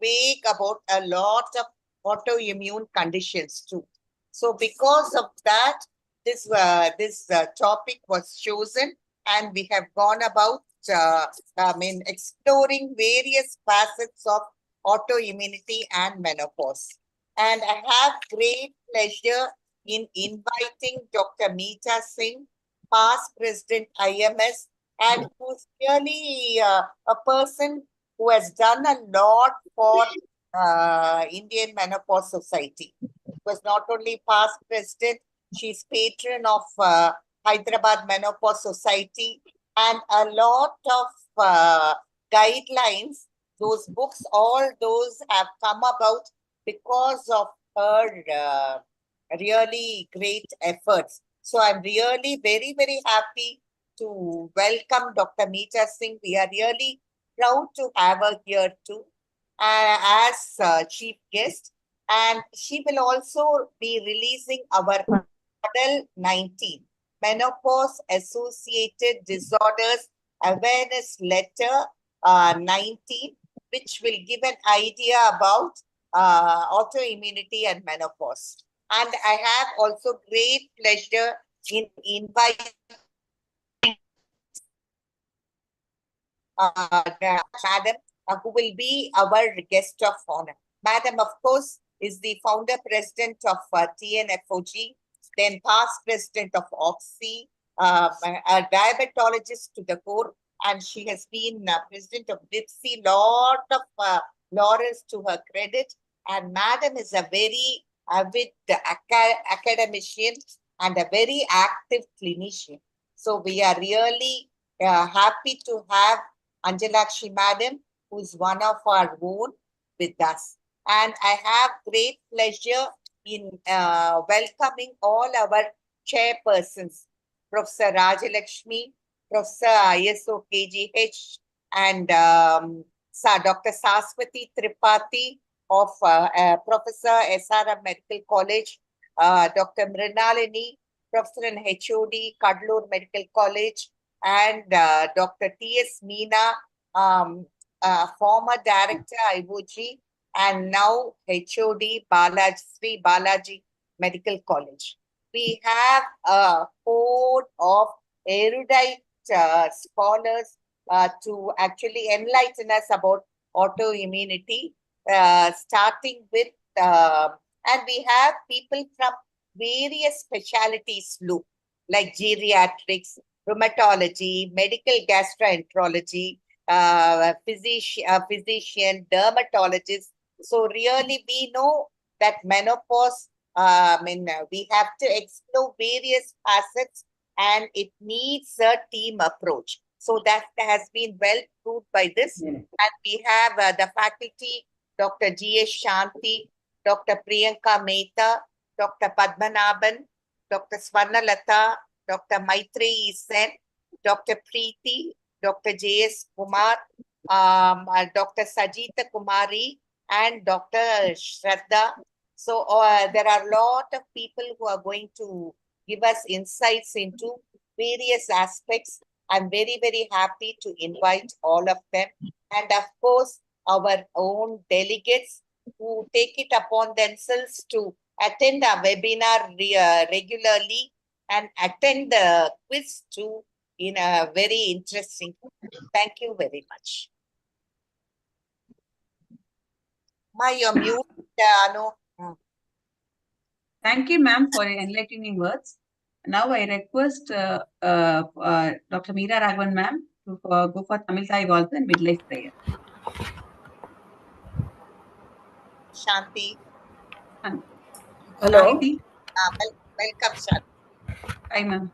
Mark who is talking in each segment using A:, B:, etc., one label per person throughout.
A: vague about a lot of autoimmune conditions too. So because of that, this topic was chosen, and we have gone about exploring various facets of autoimmunity and menopause. And I have great pleasure in inviting Dr. Meeta Singh, past President IMS, and who's really a person who has done a lot for Indian Menopause Society. Was not only past president, she's patron of Hyderabad Menopause Society, and a lot of guidelines. Those books, all those have come about because of her really great efforts. So I'm really very, very happy to welcome Dr. Meeta Singh. We are really proud to have her here too as chief guest. And she will also be releasing our Model 19, Menopause Associated Disorders Awareness Letter 19, which will give an idea about autoimmunity and menopause. And I have also great pleasure in inviting Madam, who will be our guest of honor. Madam, of course, is the founder president of TNFOG, then past president of OXY, a diabetologist to the core, and she has been president of DIPSI, lot of laurels to her credit. And Madam is a very avid academician and a very active clinician. So we are really happy to have Anjalakshi Madam, who is one of our own, with us. And I have great pleasure in welcoming all our chairpersons, Professor Rajalakshmi, Professor ISO KGH, and Dr. Saswati Tripathi of Professor SRM Medical College, Dr. Mrinalini, Professor and HOD, Kadlur Medical College, and Dr. T.S. Meena, former director, IOG, and now HOD, Sri Balaji Medical College. We have a board of erudite scholars to actually enlighten us about autoimmunity, starting with, and we have people from various specialties, like geriatrics, rheumatology, medical gastroenterology, physician, dermatologist. So really we know that menopause, we have to explore various facets, and it needs a team approach. So that has been well proved by this. And we have the faculty, Dr. G.S. Shanti, Dr. Priyanka Mehta, Dr. Padmanabhan, Dr. Swarnalata, Dr. Maitreyi Sen, Dr. Preeti, Dr. J.S. Kumar, Dr. Sajita Kumari, and Dr. Shraddha. So there are a lot of people who are going to give us insights into various aspects. I'm very, very happy to invite all of them. And of course, our own delegates who take it upon themselves to attend our webinar regularly and attend the quiz too in a very interesting way. Thank you very much. You're mute, Anu.
B: Thank you, ma'am, for your enlightening words. Now I request Dr. Meera Raghavan, ma'am, to go for Tamil Sai Valsa and midlife prayer.
A: Shanti.
C: Hello.
A: Shanti. Welcome, Shanti.
B: Hi, ma'am.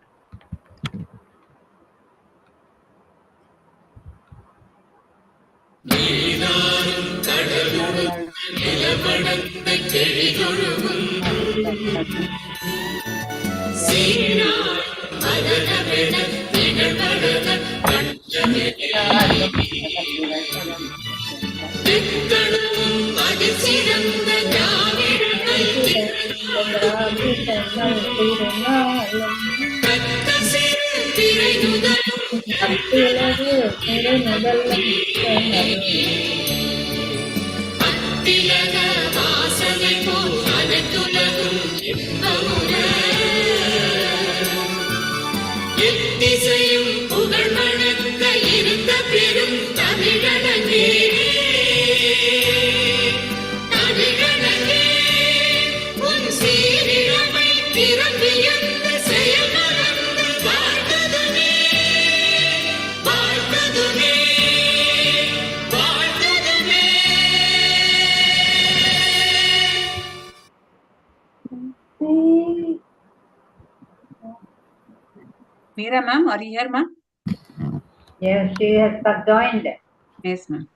B: Meera ma'am, are you here, ma'am?
C: Yes, she has joined.
B: Yes, ma'am.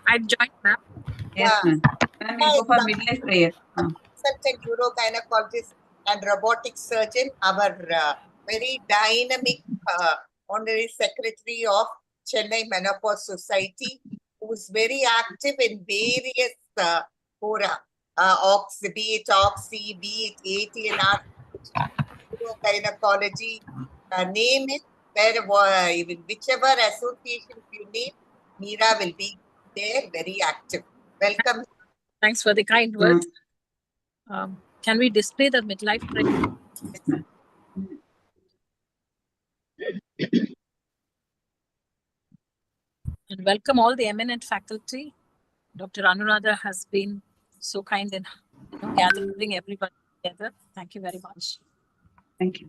D: I've joined, ma'am.
B: Yes,
A: Yeah.
B: ma'am. Ma'am, we'll go for midlife prayer.
A: Consultant urogynecologist and robotic surgeon, our very dynamic honorary secretary of Chennai Menopause Society, who's very active in various fora, be it Oxy, be it ATLR, urogynecology, name it, whichever association you name, Meera will be there, very active. Welcome.
D: Thanks for the kind words. Can we display the midlife prayer? And welcome all the eminent faculty. Dr. Anuradha has been so kind in gathering everybody together. Thank you very much.
B: Thank you.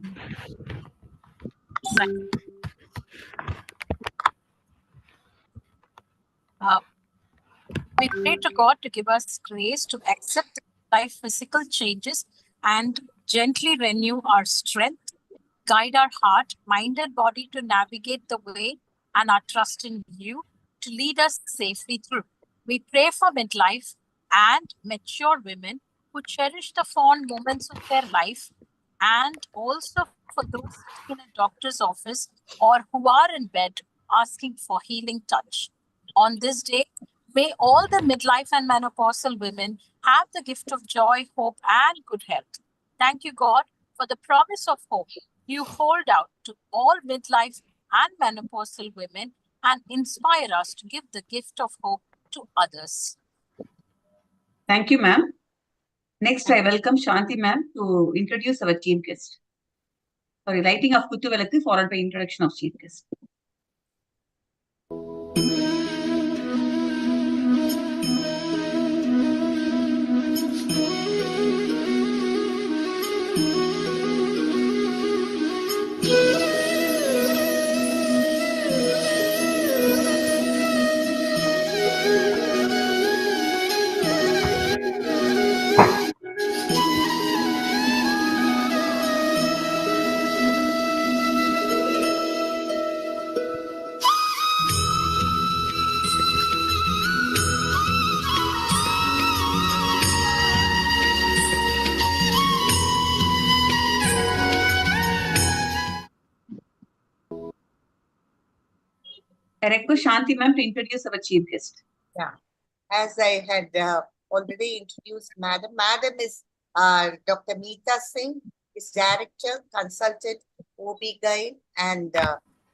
D: We pray to God to give us grace to accept life physical changes and gently renew our strength, guide our heart, mind, and body to navigate the way, and our trust in you to lead us safely through. We pray for midlife and mature women who cherish the fond moments of their life, and also for those sitting in a doctor's office or who are in bed asking for healing touch. On this day, may all the midlife and menopausal women have the gift of joy, hope, and good health. Thank you, God, for the promise of hope you hold out to all midlife and menopausal women and inspire us to give the gift of hope to others.
B: Thank you, ma'am. Next, I welcome Shanti ma'am to introduce our chief guest. Sorry, lighting of Kuttu Velakku followed by introduction of chief guest. I request Shanti ma'am to introduce our chief guest.
A: Yeah, as I had already introduced, Madam. Madam is Dr. Meeta Singh, is Director, Consultant, OB-GYN, and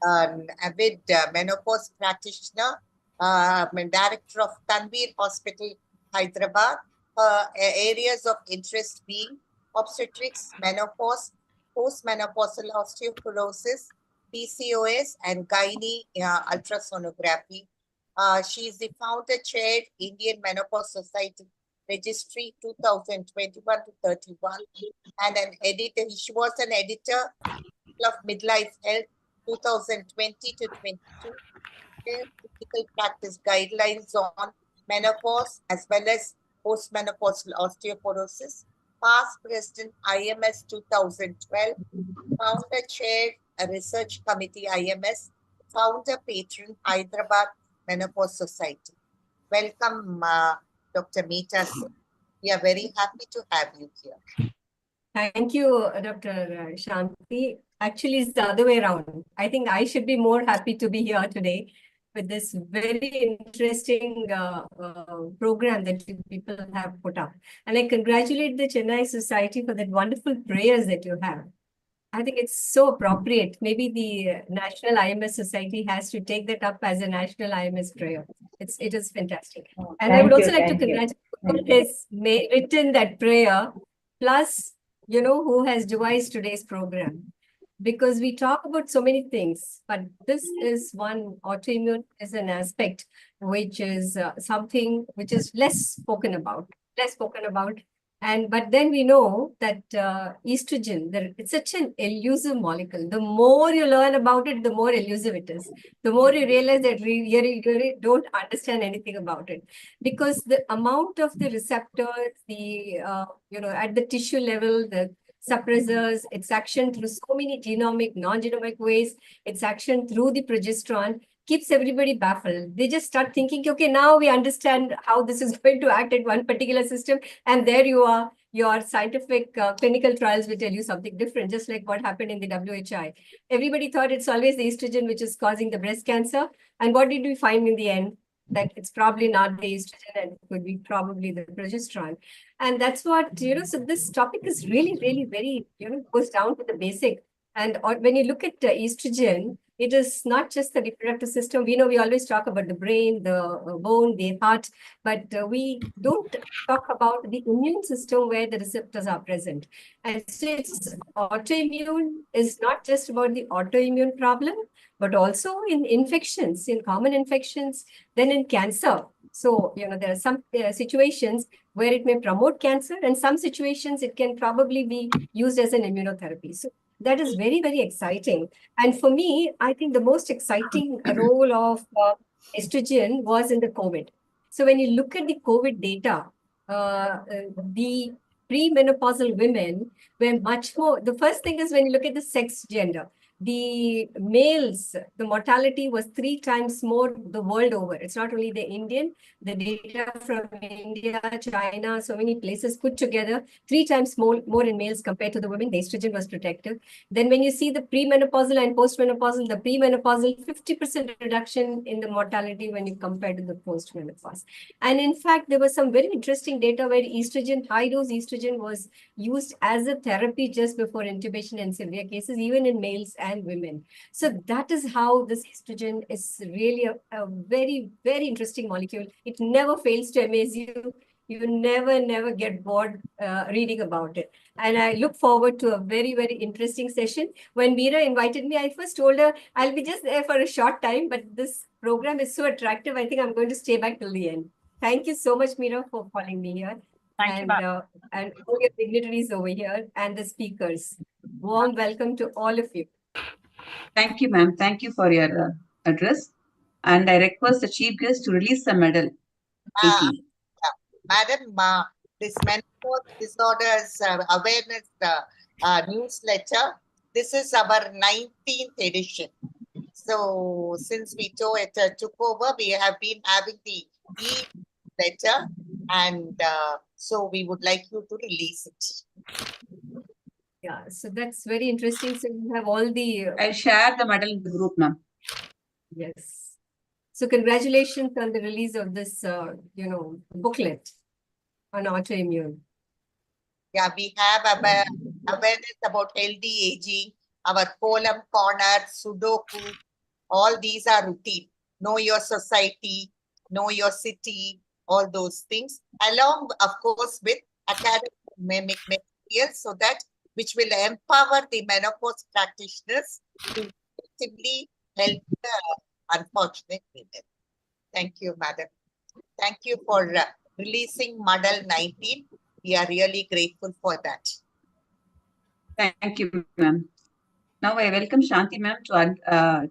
A: an avid menopause practitioner, and Director of Tanveer Hospital, Hyderabad. Her areas of interest being obstetrics, menopause, postmenopausal osteoporosis, PCOS, and gynae ultrasonography. She is the founder chair, Indian Menopause Society Registry 2021 to 31, and an editor. She was an editor of Midlife Health 2020 to 22, clinical practice guidelines on menopause as well as postmenopausal osteoporosis. Past president IMS 2012, founder chair, a research committee IMS, founder patron Hyderabad Menopause Society. Welcome, Dr. Meeta Singh. We are very happy to have you here.
E: Thank you, Dr. Shanti. Actually, it's the other way around. I think I should be more happy to be here today with this very interesting program that you people have put up. And I congratulate the Chennai Society for that wonderful prayers that you have. I think it's so appropriate. Maybe the National IMS Society has to take that up as a National IMS prayer. It is fantastic. And I would also like to congratulate who has written that prayer, plus, who has devised today's program. Because we talk about so many things, but this is one, autoimmune is an aspect which is something which is less spoken about. But then we know that estrogen, it's such an elusive molecule. The more you learn about it, the more elusive it is. The more you realize that you really don't understand anything about it. Because the amount of the receptors, at the tissue level, the suppressors, its action through so many genomic, non-genomic ways, its action through the progesterone, keeps everybody baffled. They just start thinking, okay, now we understand how this is going to act at one particular system. And there you are, your scientific clinical trials will tell you something different, just like what happened in the WHI. Everybody thought it's always the estrogen which is causing the breast cancer. And what did we find in the end? That it's probably not the estrogen and it could be probably the progesterone. And that's what, so this topic is really, really very, goes down to the basic. And when you look at estrogen, it is not just the reproductive system. We know we always talk about the brain, the bone, the heart, but we don't talk about the immune system where the receptors are present. And so it's autoimmune is not just about the autoimmune problem, but also in infections, in common infections, then in cancer. So, there are some situations where it may promote cancer, and some situations it can probably be used as an immunotherapy. So that is very, very exciting. And for me, I think the most exciting role of estrogen was in the COVID. So when you look at the COVID data, the premenopausal women were much more, the first thing is when you look at the sex gender, the males, the mortality was 3 times more the world over. It's not only the the data from India, China, so many places put together, 3 times more in males compared to the women. The estrogen was protective. Then when you see the premenopausal and postmenopausal, the premenopausal, 50% reduction in the mortality when you compare to the postmenopause. And in fact, there was some very interesting data where estrogen, high dose estrogen was used as a therapy just before intubation in severe cases, even in males and women. So that is how this estrogen is really a very, very interesting molecule. It never fails to amaze you. You never get bored reading about it. And I look forward to a very, very interesting session. When Meera invited me, I first told her I'll be just there for a short time, but this program is so attractive. I think I'm going to stay back till the end. Thank you so much, Meera, for calling me here.
D: Thank you, ma'am.
E: And all your dignitaries over here and the speakers. Warm welcome to all of you.
B: Thank you, ma'am. Thank you for your address. And I request the chief guest to release the medal. 18.
A: Madam, this menopause disorders awareness newsletter, this is our 19th edition. So since we took over, we have been having the e-letter, and so we would like you to release it.
E: Yeah, so that's very interesting. So you have all the...
B: I'll share the medal in the group, ma'am.
E: Yes. So congratulations on the release of this, booklet on autoimmune.
A: Yeah, we have awareness about healthy aging, our column corner, Sudoku, all these are routine. Know your society, know your city, all those things, along, of course, with academic materials, so that which will empower the menopause practitioners to effectively help the unfortunate women. Thank you, madam. Thank you for releasing Model 19. We are really grateful for that.
B: Thank you, ma'am. Now I welcome Shanti ma'am to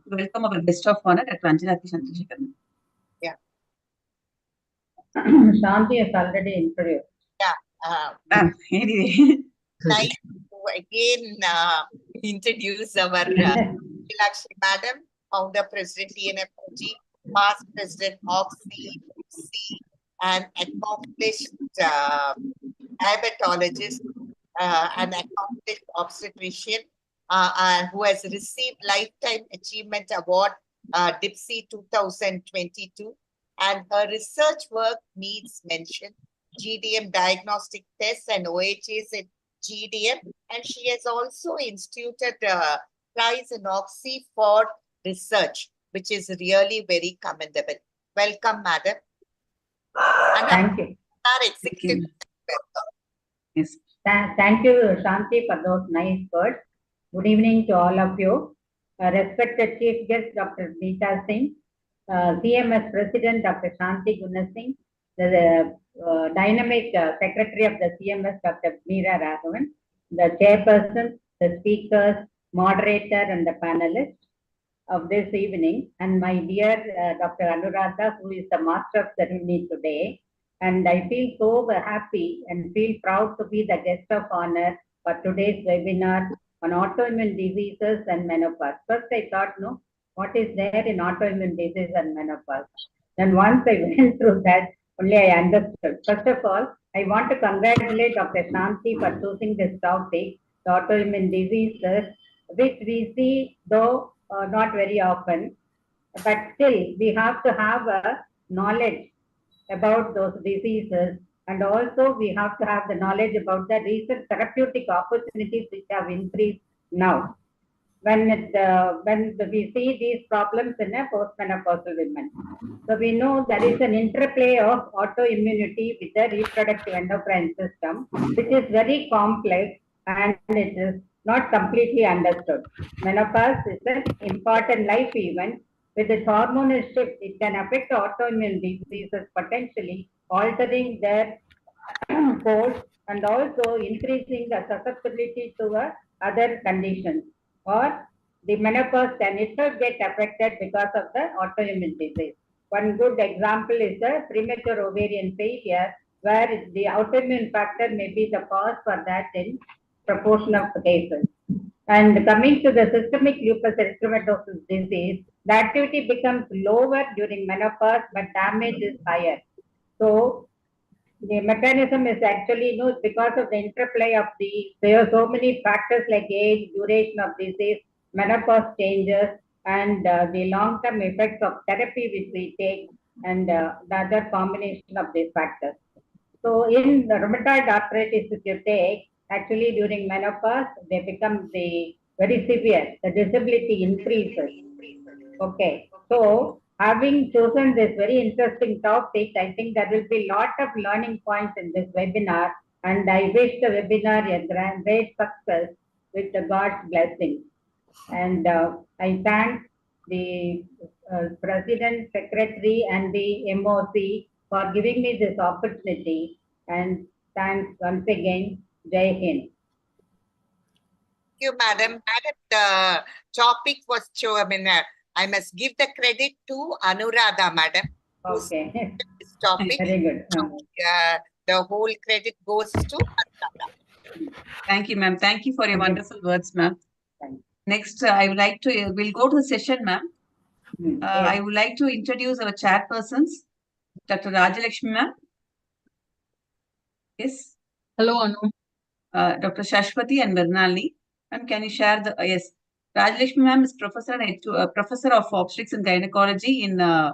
B: welcome our guest of honor, Dr. Anjanathi Chandrasekhar.
A: Yeah.
C: Shanti is already introduced.
A: Yeah.
B: Anyway.
A: Nice to again introduce our Lakshmi Madam, founder, president, TNFOG, past president, Oxy, and accomplished diabetologist, an accomplished obstetrician, and who has received Lifetime Achievement Award, DIPSI 2022. And her research work needs mention. GDM diagnostic tests and OHAs in GDM. And she has also instituted a prize in Oxy for research, which is really very commendable. Welcome, madam. And
C: Thank you.
A: our executive.
B: Yes.
C: Thank you, Shanti, for those nice words. Good evening to all of you. Respected Chief Guest, Dr. Neeta Singh, CMS President, Dr. Shanti Gunasingh, the dynamic Secretary of the CMS, Dr. Meera Raghavan, the Chairperson, the speakers, moderator, and the panelists of this evening, and my dear Dr. Anuradha, who is the Master of Ceremony today. And I feel so happy and feel proud to be the guest of honor for today's webinar on autoimmune diseases and menopause. First, I thought, no, what is there in autoimmune disease and menopause? Then once I went through that, only I understood. First of all, I want to congratulate Dr. Shanti for choosing this topic, the autoimmune diseases, which we see though not very often, but still we have to have a knowledge about those diseases, and also we have to have the knowledge about the recent therapeutic opportunities which have increased now when we see these problems in a postmenopausal women. So we know there is an interplay of autoimmunity with the reproductive endocrine system, which is very complex and it is not completely understood. Menopause is an important life event. With its hormonal shift, it can affect autoimmune diseases, potentially altering their course and also increasing the susceptibility to other conditions. Or the menopause can itself get affected because of the autoimmune disease. One good example is the premature ovarian failure, where the autoimmune factor may be the cause for that in proportion of cases. And coming to the systemic lupus erythematosus disease, the activity becomes lower during menopause, but damage is higher. So the mechanism is actually, because of the interplay of there are so many factors like age, duration of disease, menopause changes, and the long-term effects of therapy which we take, and the other combination of these factors. So in the rheumatoid arthritis, if you take, actually during menopause, they become very severe. The disability increases. Okay. So having chosen this very interesting topic, I think there will be a lot of learning points in this webinar, and I wish the webinar a great success with the God's blessing. And I thank the President, Secretary, and the MOC for giving me this opportunity. And thanks once again. Jai Hind.
A: Thank you, Madam. Madam, the topic was I must give the credit to Anuradha, Madam.
C: Okay.
A: This topic.
C: Very good.
A: The whole credit goes to Anuradha.
B: Thank you, ma'am. Thank you for your wonderful words, ma'am.
C: Thank you.
B: Next, I would like to, we'll go to the session, ma'am.
C: Yes.
B: I would like to introduce our chairpersons, Dr. Rajalakshmi, ma'am. Yes.
F: Hello, Anu.
B: Dr. Shashwati and Mrinalini. Ma'am, can you share the, yes. Rajalakshmi, ma'am, is professor of obstetrics and gynecology in, I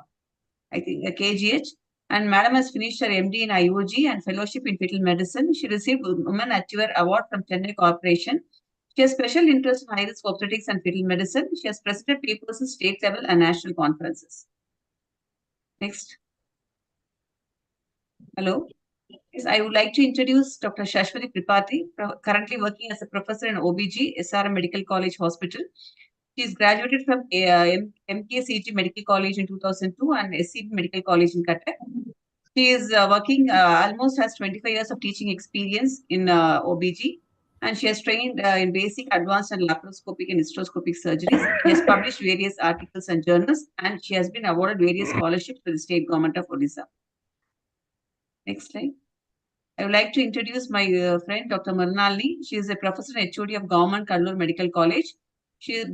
B: think, KGH. And Madam has finished her MD in IOG and fellowship in fetal medicine. She received Women Achiever Award from Chennai Corporation. She has special interest in high-risk obstetrics and fetal medicine. She has presented papers at state level and national conferences. Next. Hello. Yes, I would like to introduce Dr. Shashwati Tripathi, currently working as a professor in OBG, SRM Medical College Hospital. She is graduated from MKCG Medical College in 2002 and SCB Medical College in Cuttack. She is working, almost has 25 years of teaching experience in OBG. And she has trained in basic, advanced, and laparoscopic and hysteroscopic surgeries. She has published various articles and journals, and she has been awarded various scholarships by the state government of Odisha. Next slide. I would like to introduce my friend, Dr. Mrinalini. She is a professor and HOD of Government Kannur Medical College. She is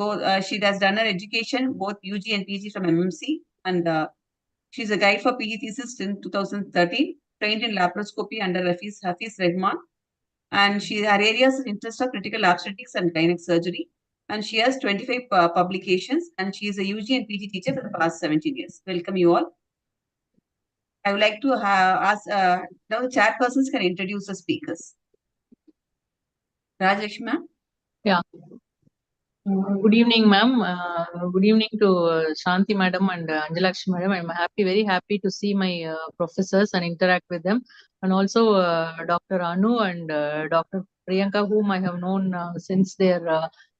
B: she has done her education, both UG and PG from MMC, and she is a guide for PG thesis in 2013, trained in laparoscopy under Hafiz Rahman. And her areas of interest are critical obstetrics and gynec surgery. And she has 25 publications, and she is a UG and PG teacher for the past 17 years. Welcome you all. I would like to ask, now the chairpersons can introduce the speakers. Rajesh, ma'am.
F: Yeah. Good evening, ma'am. Good evening to Shanti madam and Anjalakshmi madam. I'm very happy to see my professors and interact with them. And also Dr. Anu and Dr. Priyanka, whom I have known since their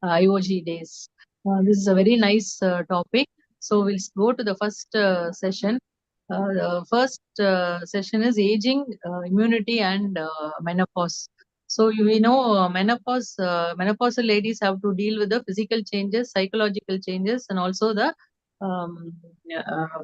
F: IOG days. This is a very nice topic. So we'll go to the first session. The first session is aging, immunity, and menopause. So we know menopausal ladies have to deal with the physical changes, psychological changes, and also the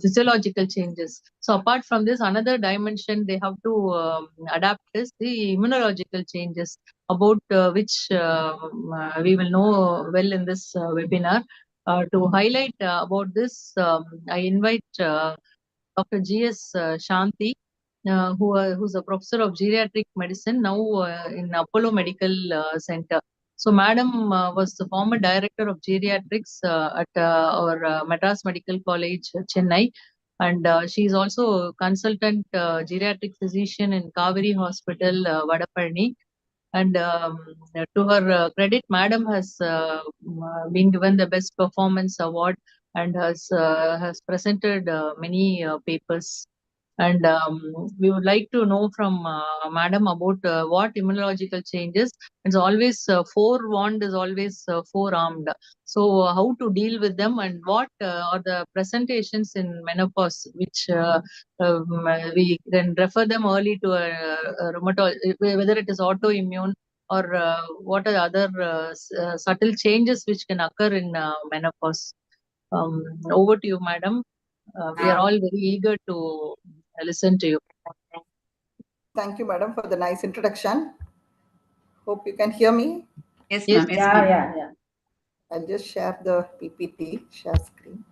F: physiological changes. So apart from this, another dimension they have to adapt is the immunological changes, about which we will know well in this webinar. To highlight about this, I invite Dr. G.S. Shanti, who's a professor of geriatric medicine now in Apollo Medical Center. So, Madam was the former director of geriatrics at our Madras Medical College, Chennai, and she is also a consultant geriatric physician in Kaveri Hospital, Vadapalani. And to her credit, Madam has been given the Best Performance Award and has presented many papers. And we would like to know from Madam about what immunological changes. It's always forewarned is always forearmed. So how to deal with them, and what are the presentations in menopause, which we can refer them early to a rheumatologist, whether it is autoimmune or what are the other subtle changes which can occur in menopause. Over to you, Madam. We are all very eager to listen to you.
G: Thank you, madam, for the nice introduction. Hope you can hear me.
B: Yes,
F: Yes.
B: ma'am. Yes,
C: Yeah,
B: ma'am.
C: yeah.
G: I'll just share the PPT, share screen.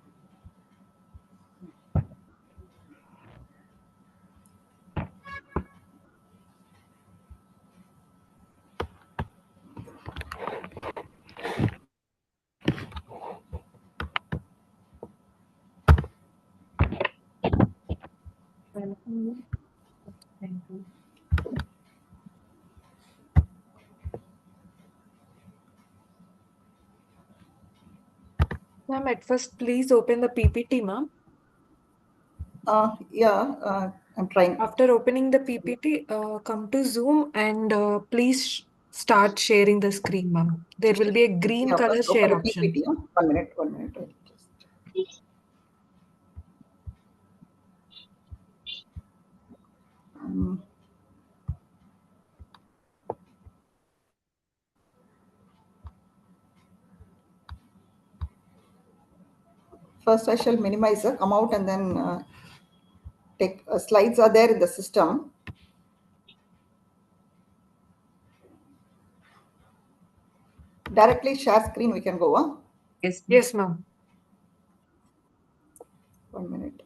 H: Ma'am, at first, please open the PPT, ma'am.
G: I'm trying.
H: After opening the PPT, come to Zoom and please start sharing the screen, ma'am. There will be a green color
G: First open
H: share
G: the
H: option.
G: PPT. 1 minute, 1 minute. I'll just- First, I shall minimize the come out and then take slides are there in the system. Directly share screen, we can go.
B: Yes.
H: Yes, ma'am.
G: 1 minute.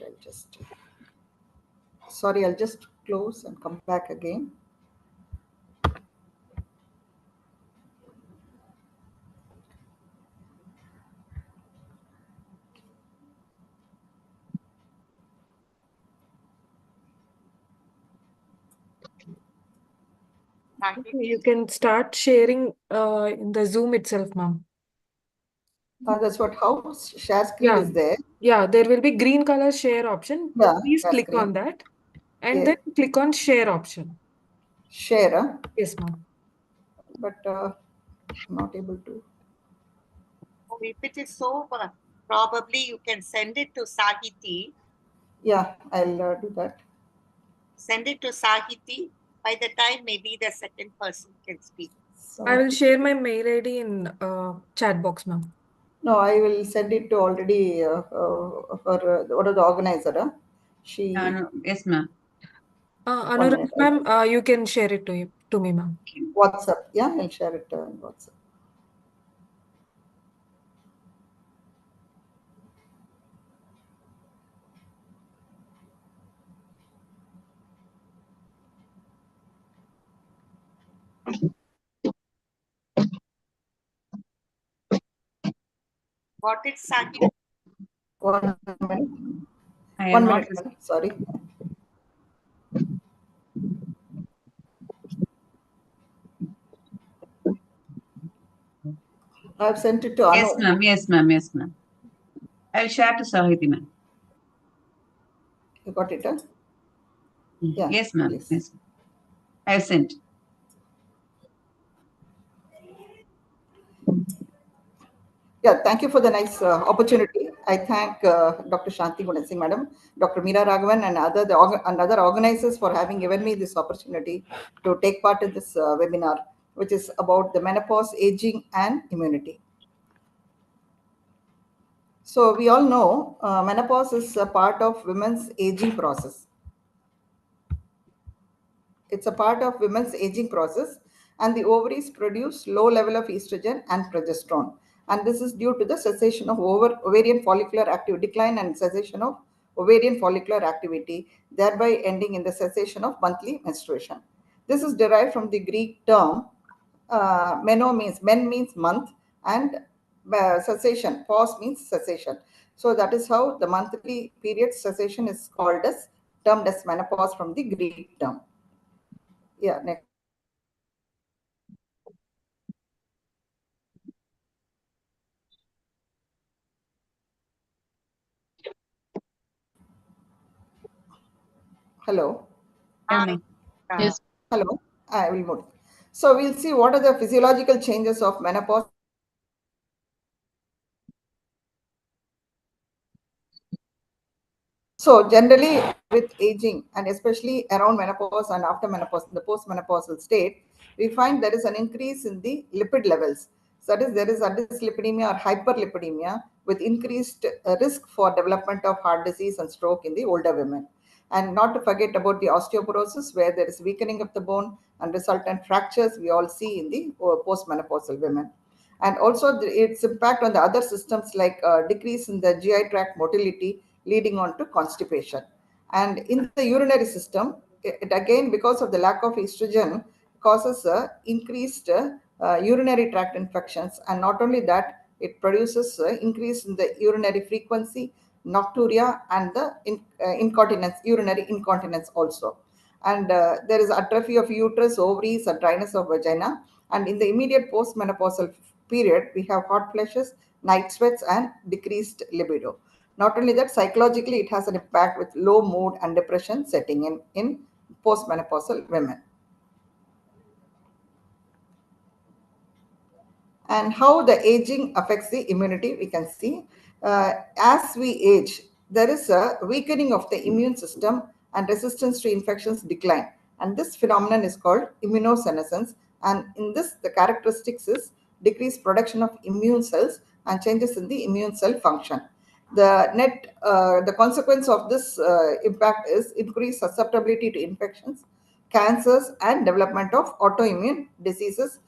G: I'll just. Sorry, I'll just close and come back again.
H: You can start sharing in the Zoom itself, ma'am.
G: That's what how share screen is there.
H: Yeah, there will be green color share option.
G: Yeah,
H: Please
G: share
H: click
G: screen.
H: on that and
G: Yeah.
H: then click on share option.
G: Share,
H: Yes, ma'am.
G: but not able to.
A: If it is so, probably you can send it to Sahiti.
G: Yeah, I'll do that.
A: Send it to Sahiti. By the time, maybe the second person can speak.
G: So,
H: I will share my mail ID in chat box, ma'am.
G: no, I will send it to already what is the organizer? She.
B: No, yes, ma'am.
G: One
H: Anurag,
G: minute.
H: ma'am, you can share it to me, ma'am.
G: WhatsApp. Yeah, I'll share it on WhatsApp.
A: What is Sahiti?
G: 1 minute.
B: I am
G: 1
B: not.
G: minute. Sorry. I've sent it to Anu.
B: Yes, ma'am. Yes, ma'am. Yes, ma'am. I'll share to Sahiti, ma'am.
G: You got it? Huh? Yeah.
B: Yes, ma'am.
G: Please.
B: Yes. I've sent.
G: Yeah, thank you for the nice opportunity. I thank Dr. Shanti Gunasing Madam, Dr. Meera Raghavan, and other organizers for having given me this opportunity to take part in this webinar, which is about the menopause, aging, and immunity. So we all know menopause is a part of women's aging process. It's a part of women's aging process, and the ovaries produce low level of estrogen and progesterone. And this is due to the cessation of ovarian follicular activity, decline and cessation of ovarian follicular activity, thereby ending in the cessation of monthly menstruation. This is derived from the Greek term men means month, and cessation, pause means cessation. So that is how the monthly period cessation is called as, termed as menopause from the Greek term. Yeah, next. Hello.
B: Yeah, ma'am.
F: Yes.
G: Hello. I will move. So we'll see what are the physiological changes of menopause. So generally with aging, and especially around menopause and after menopause, the postmenopausal state, we find there is an increase in the lipid levels. So that is, there is a dyslipidemia or hyperlipidemia with increased risk for development of heart disease and stroke in the older women. And not to forget about the osteoporosis, where there is weakening of the bone and resultant fractures we all see in the postmenopausal women. And also its impact on the other systems, like decrease in the GI tract motility, leading on to constipation. And in the urinary system, it again, because of the lack of estrogen, causes increased urinary tract infections. And not only that, it produces increase in the urinary frequency, nocturia, and the incontinence, urinary incontinence also. And there is atrophy of uterus, ovaries, and dryness of vagina. And in the immediate postmenopausal period, we have hot flashes, night sweats, and decreased libido. Not only that, psychologically, it has an impact with low mood and depression setting in postmenopausal women. And how the aging affects the immunity, we can see. As we age, there is a weakening of the immune system, and resistance to infections decline. And this phenomenon is called immunosenescence. And in this, the characteristics is decreased production of immune cells and changes in the immune cell function. The consequence of this impact is increased susceptibility to infections, cancers, and development of autoimmune diseases.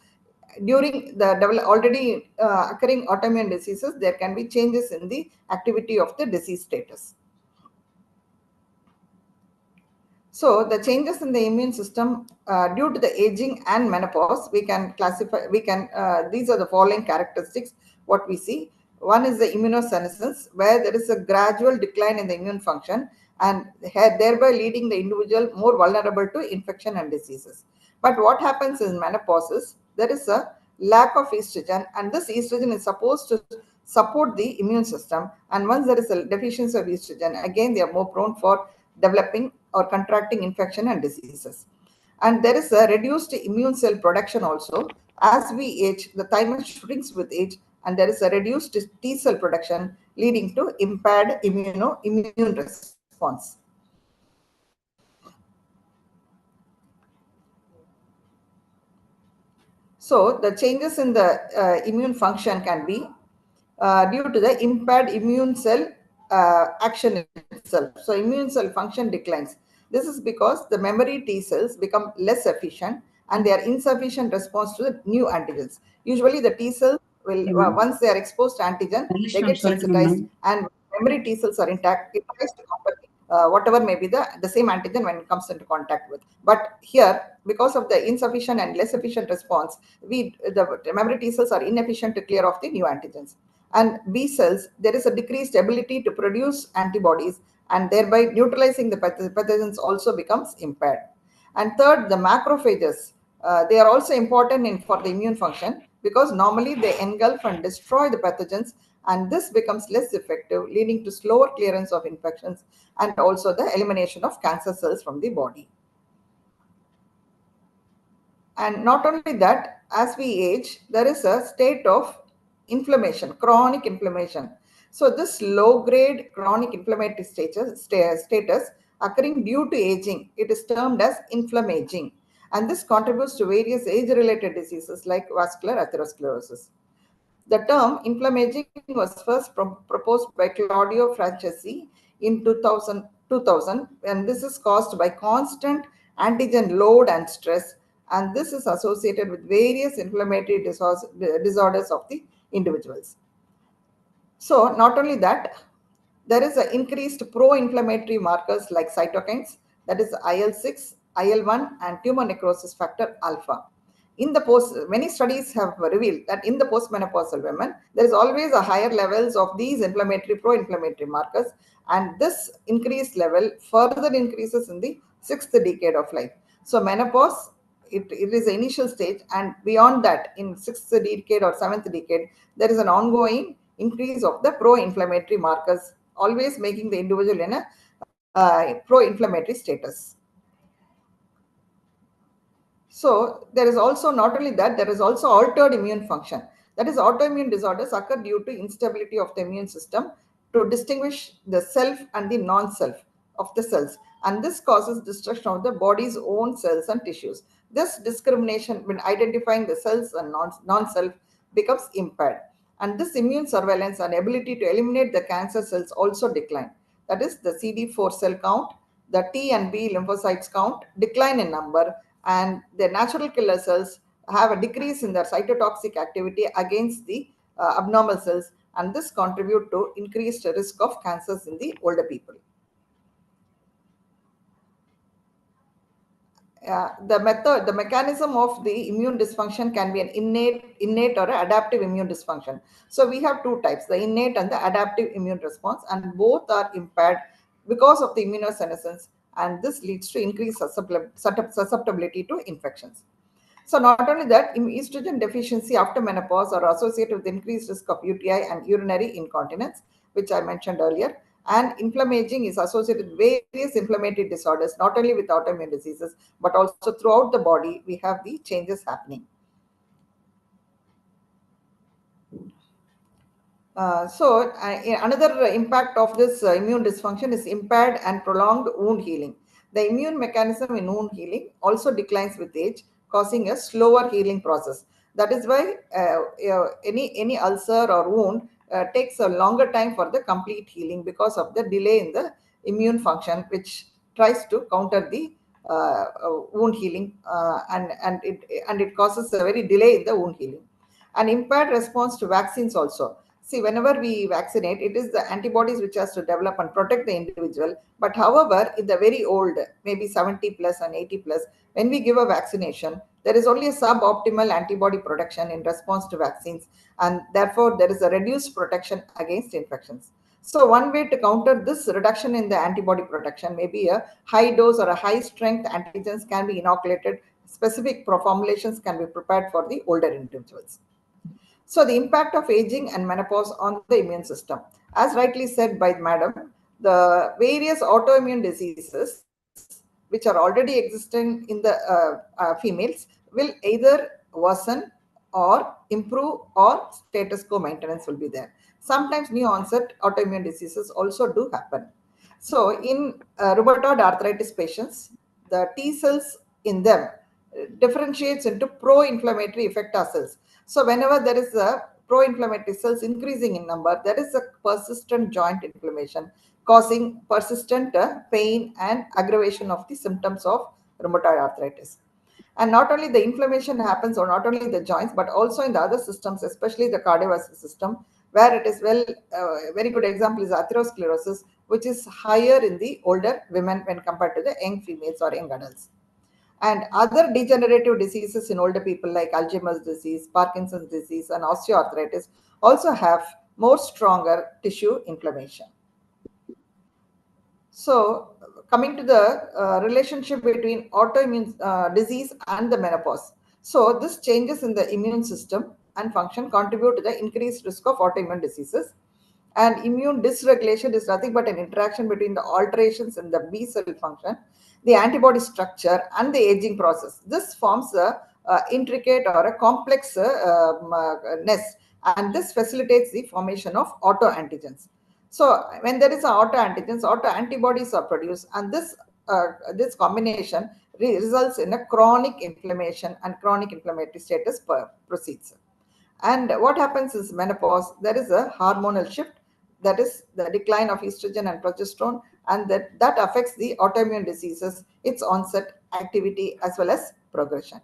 G: During the already occurring autoimmune diseases, there can be changes in the activity of the disease status. So the changes in the immune system due to the aging and menopause, we can classify, these are the following characteristics, what we see. One is the immunosenescence, where there is a gradual decline in the immune function, and thereby leading the individual more vulnerable to infection and diseases. But what happens in menopause is there is a lack of estrogen, and this estrogen is supposed to support the immune system. And once there is a deficiency of estrogen, again they are more prone for developing or contracting infection and diseases. And there is a reduced immune cell production also. As we age, the thymus shrinks with age, and there is a reduced T cell production, leading to impaired immune response. So the changes in the immune function can be due to the impaired immune cell action itself. So immune cell function declines. This is because the memory T cells become less efficient, and they are insufficient response to the new antigens. Usually the T cells will, once they are exposed to antigen, they get sensitized, and memory T cells are intact. It tries to combat whatever may be the same antigen when it comes into contact with. But here, because of the insufficient and less efficient response, the memory T cells are inefficient to clear off the new antigens. And B cells, there is a decreased ability to produce antibodies, and thereby neutralizing the pathogens also becomes impaired. And third, the macrophages, they are also important for the immune function, because normally they engulf and destroy the pathogens, and this becomes less effective, leading to slower clearance of infections and also the elimination of cancer cells from the body. And not only that, as we age, there is a state of inflammation, chronic inflammation. So this low-grade chronic inflammatory status occurring due to aging, it is termed as inflammaging. And this contributes to various age-related diseases like vascular atherosclerosis. The term inflammaging was first proposed by Claudio Franceschi in 2000, and this is caused by constant antigen load and stress, and this is associated with various inflammatory disorders of the individuals. So not only that, there is an increased pro-inflammatory markers like cytokines, that is IL-6, IL-1, and tumor necrosis factor alpha. In the many studies have revealed that in the postmenopausal women, there is always a higher levels of these pro-inflammatory markers, and this increased level further increases in the 6th decade of life. So menopause, it is the initial stage, and beyond that, in 6th decade or 7th decade, there is an ongoing increase of the pro-inflammatory markers, always making the individual in a pro-inflammatory status. So there is also not only that, there is also altered immune function. That is, autoimmune disorders occur due to instability of the immune system to distinguish the self and the non-self of the cells. And this causes destruction of the body's own cells and tissues. This discrimination when identifying the cells and non-self becomes impaired. And this immune surveillance and ability to eliminate the cancer cells also decline. That is, the CD4 cell count, the T and B lymphocytes count decline in number, and the natural killer cells have a decrease in their cytotoxic activity against the abnormal cells, and this contribute to increased risk of cancers in the older people. The mechanism of the immune dysfunction can be an innate or adaptive immune dysfunction. So we have two types, the innate and the adaptive immune response, and both are impaired because of the immunosenescence, and this leads to increased susceptibility to infections. So not only that, estrogen deficiency after menopause are associated with increased risk of UTI and urinary incontinence, which I mentioned earlier. And inflammaging is associated with various inflammatory disorders, not only with autoimmune diseases, but also throughout the body, we have the changes happening. Another impact of this immune dysfunction is impaired and prolonged wound healing. The immune mechanism in wound healing also declines with age, causing a slower healing process. That is why any ulcer or wound takes a longer time for the complete healing because of the delay in the immune function, which tries to counter the wound healing, and it causes a very delay in the wound healing. An impaired response to vaccines also. See, whenever we vaccinate, it is the antibodies which has to develop and protect the individual. But however, in the very old, maybe 70 plus and 80 plus, when we give a vaccination, there is only a suboptimal antibody protection in response to vaccines, and therefore there is a reduced protection against infections. So one way to counter this reduction in the antibody protection may be a high dose or a high strength antigens can be inoculated. Specific formulations can be prepared for the older individuals. So the impact of aging and menopause on the immune system. As rightly said by Madam, the various autoimmune diseases which are already existing in the females will either worsen or improve, or status quo maintenance will be there. Sometimes new onset autoimmune diseases also do happen. So in rheumatoid arthritis patients, the T cells in them differentiates into pro-inflammatory effector cells. So whenever there is a pro-inflammatory cells increasing in number, there is a persistent joint inflammation causing persistent pain and aggravation of the symptoms of rheumatoid arthritis. And not only the inflammation happens, or not only the joints, but also in the other systems, especially the cardiovascular system, where it is very good example is atherosclerosis, which is higher in the older women when compared to the young females or young adults. And other degenerative diseases in older people like Alzheimer's disease, Parkinson's disease, and osteoarthritis also have more stronger tissue inflammation. So coming to the relationship between autoimmune disease and the menopause. So this changes in the immune system and function contribute to the increased risk of autoimmune diseases. And immune dysregulation is nothing but an interaction between the alterations in the B cell function, the antibody structure, and the aging process. This forms a intricate or a complex nest and this facilitates the formation of autoantigens. So when there is an autoantigens, autoantibodies are produced, and this combination results in a chronic inflammation, and chronic inflammatory status proceeds. And what happens is menopause, there is a hormonal shift, that is the decline of estrogen and progesterone, and that affects the autoimmune diseases, its onset, activity, as well as progression.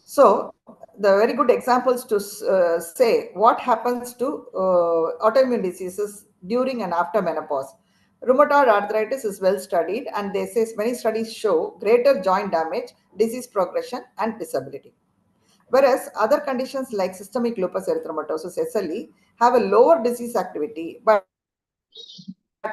G: So the very good examples to say what happens to autoimmune diseases during and after menopause. Rheumatoid arthritis is well studied, and they say many studies show greater joint damage, disease progression, and disability. Whereas other conditions like systemic lupus erythematosus, SLE, have a lower disease activity, but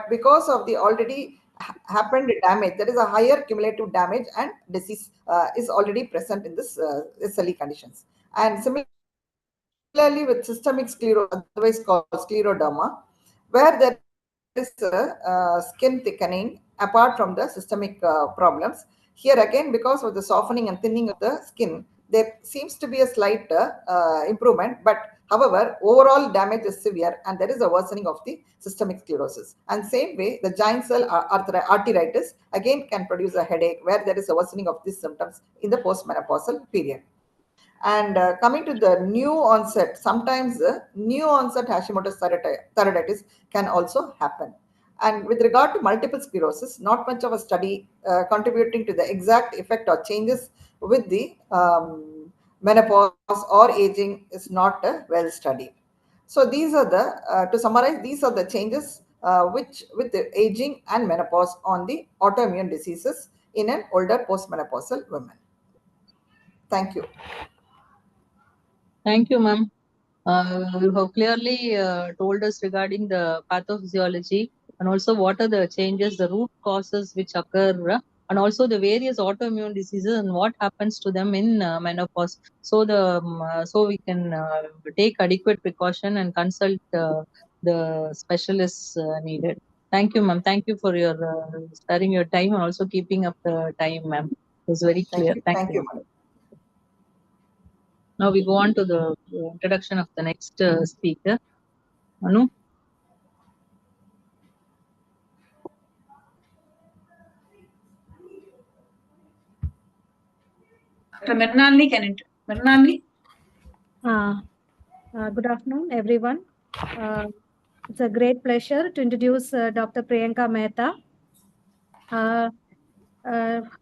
G: because of the already happened damage, there is a higher cumulative damage, and disease is already present in this SLE conditions. And similarly with systemic sclerosis, otherwise called scleroderma, where there is skin thickening apart from the systemic problems. Here again, because of the softening and thinning of the skin, there seems to be a slight improvement, but however, overall damage is severe, and there is a worsening of the systemic sclerosis. And same way, the giant cell arteritis again can produce a headache, where there is a worsening of these symptoms in the postmenopausal period. And coming to the new onset, sometimes new onset Hashimoto's thyroiditis can also happen. And with regard to multiple sclerosis, not much of a study contributing to the exact effect or changes with the menopause or aging is not well studied. So these are the, to summarize, these are the changes which with the aging and menopause on the autoimmune diseases in an older postmenopausal woman. Thank you.
F: Thank you, ma'am. You have clearly told us regarding the pathophysiology, and also what are the changes, the root causes which occur, and also the various autoimmune diseases and what happens to them in menopause. So so we can take adequate precaution and consult the specialists needed. Thank you, ma'am. Thank you for your sparing your time and also keeping up the time, ma'am. It was very clear. Thank you.
G: Madam.
F: Now we go on to the introduction of the next speaker. Manu?
B: Dr. Mernalini, Mernalini?
I: Good afternoon, everyone. It's a great pleasure to introduce Dr. Priyanka Mehta,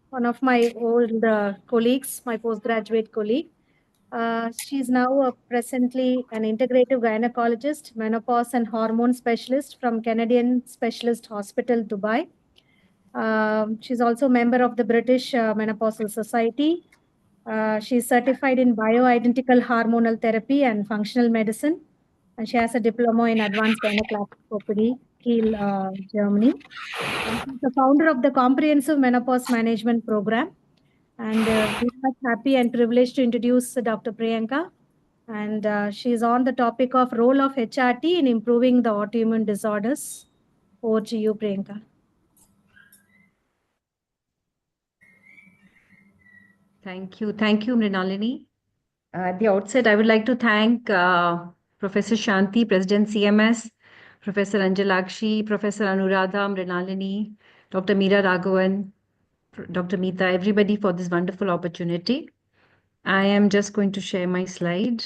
I: one of my old colleagues, my postgraduate colleague. She's now presently an integrative gynecologist, menopause and hormone specialist from Canadian Specialist Hospital, Dubai. She's also a member of the British Menopausal Society. She's certified in bioidentical hormonal therapy and functional medicine, and she has a diploma in advanced gynecologist, Kiel, Germany. And she's the founder of the Comprehensive Menopause Management Program. And we're much happy and privileged to introduce Dr. Priyanka. And she's on the topic of role of HRT in improving the autoimmune disorders. Over to you, Priyanka.
E: Thank you. Thank you, Mrinalini. At the outset, I would like to thank Professor Shanti, President CMS, Professor Anjalakshi, Professor Anuradha, Mrinalini, Dr. Meera Raghavan, Dr. Meeta, everybody for this wonderful opportunity. I am just going to share my slide.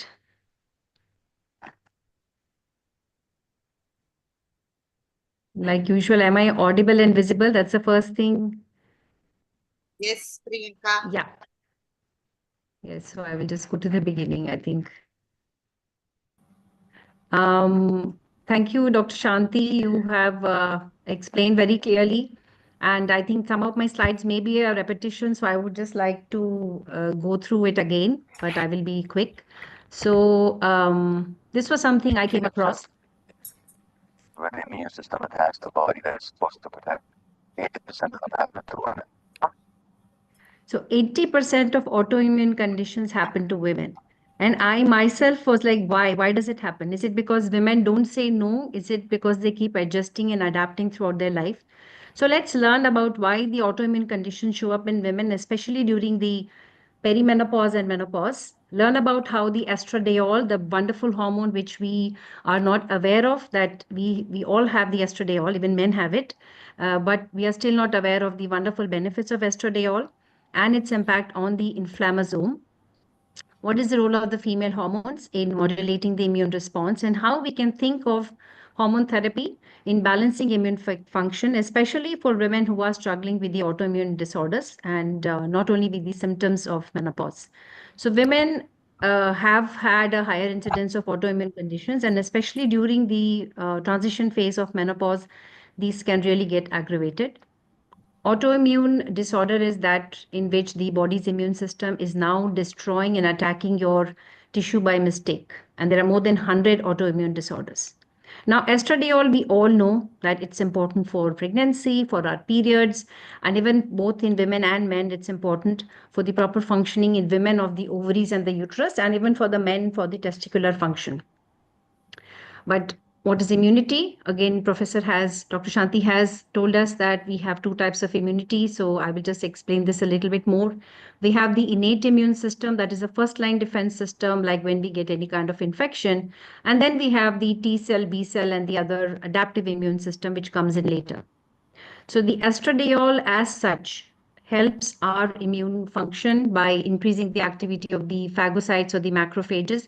E: Like usual, am I audible and visible? That's the first thing.
A: Yes, Priyanka.
E: Yeah. Yes, so I will just go to the beginning, I think. Thank you, Dr. Shanti. You have explained very clearly. And I think some of my slides may be a repetition, so I would just like to go through it again, but I will be quick. So this was something I came across.
J: When the immune system attacks the body that it's supposed to protect, 80% of them happen to women.
E: So 80% of autoimmune conditions happen to women. And I myself was like, why? Why does it happen? Is it because women don't say no? Is it because they keep adjusting and adapting throughout their life? So let's learn about why the autoimmune conditions show up in women, especially during the
K: perimenopause and menopause, learn about how the estradiol, the wonderful hormone which we are not aware of, that we all have the estradiol, even men have it, but we are still not aware of the wonderful benefits of estradiol and its impact on the inflammasome. What is the role of the female hormones in modulating the immune response, and how we can think of hormone therapy in balancing immune function, especially for women who are struggling with the autoimmune disorders and not only with the symptoms of menopause. So women have had a higher incidence of autoimmune conditions, and especially during the transition phase of menopause, these can really get aggravated. Autoimmune disorder is that in which the body's immune system is now destroying and attacking your tissue by mistake. And there are more than 100 autoimmune disorders. Now, estradiol, we all know that it's important for pregnancy, for our periods, and even both in women and men, it's important for the proper functioning in women of the ovaries and the uterus, and even for the men for the testicular function. But what is immunity? Again, Dr. Shanti has told us that we have two types of immunity. So I will just explain this a little bit more. We have the innate immune system, that is a first line defense system, like when we get any kind of infection. And then we have the T cell, B cell, and the other adaptive immune system, which comes in later. So the estradiol as such helps our immune function by increasing the activity of the phagocytes or the macrophages.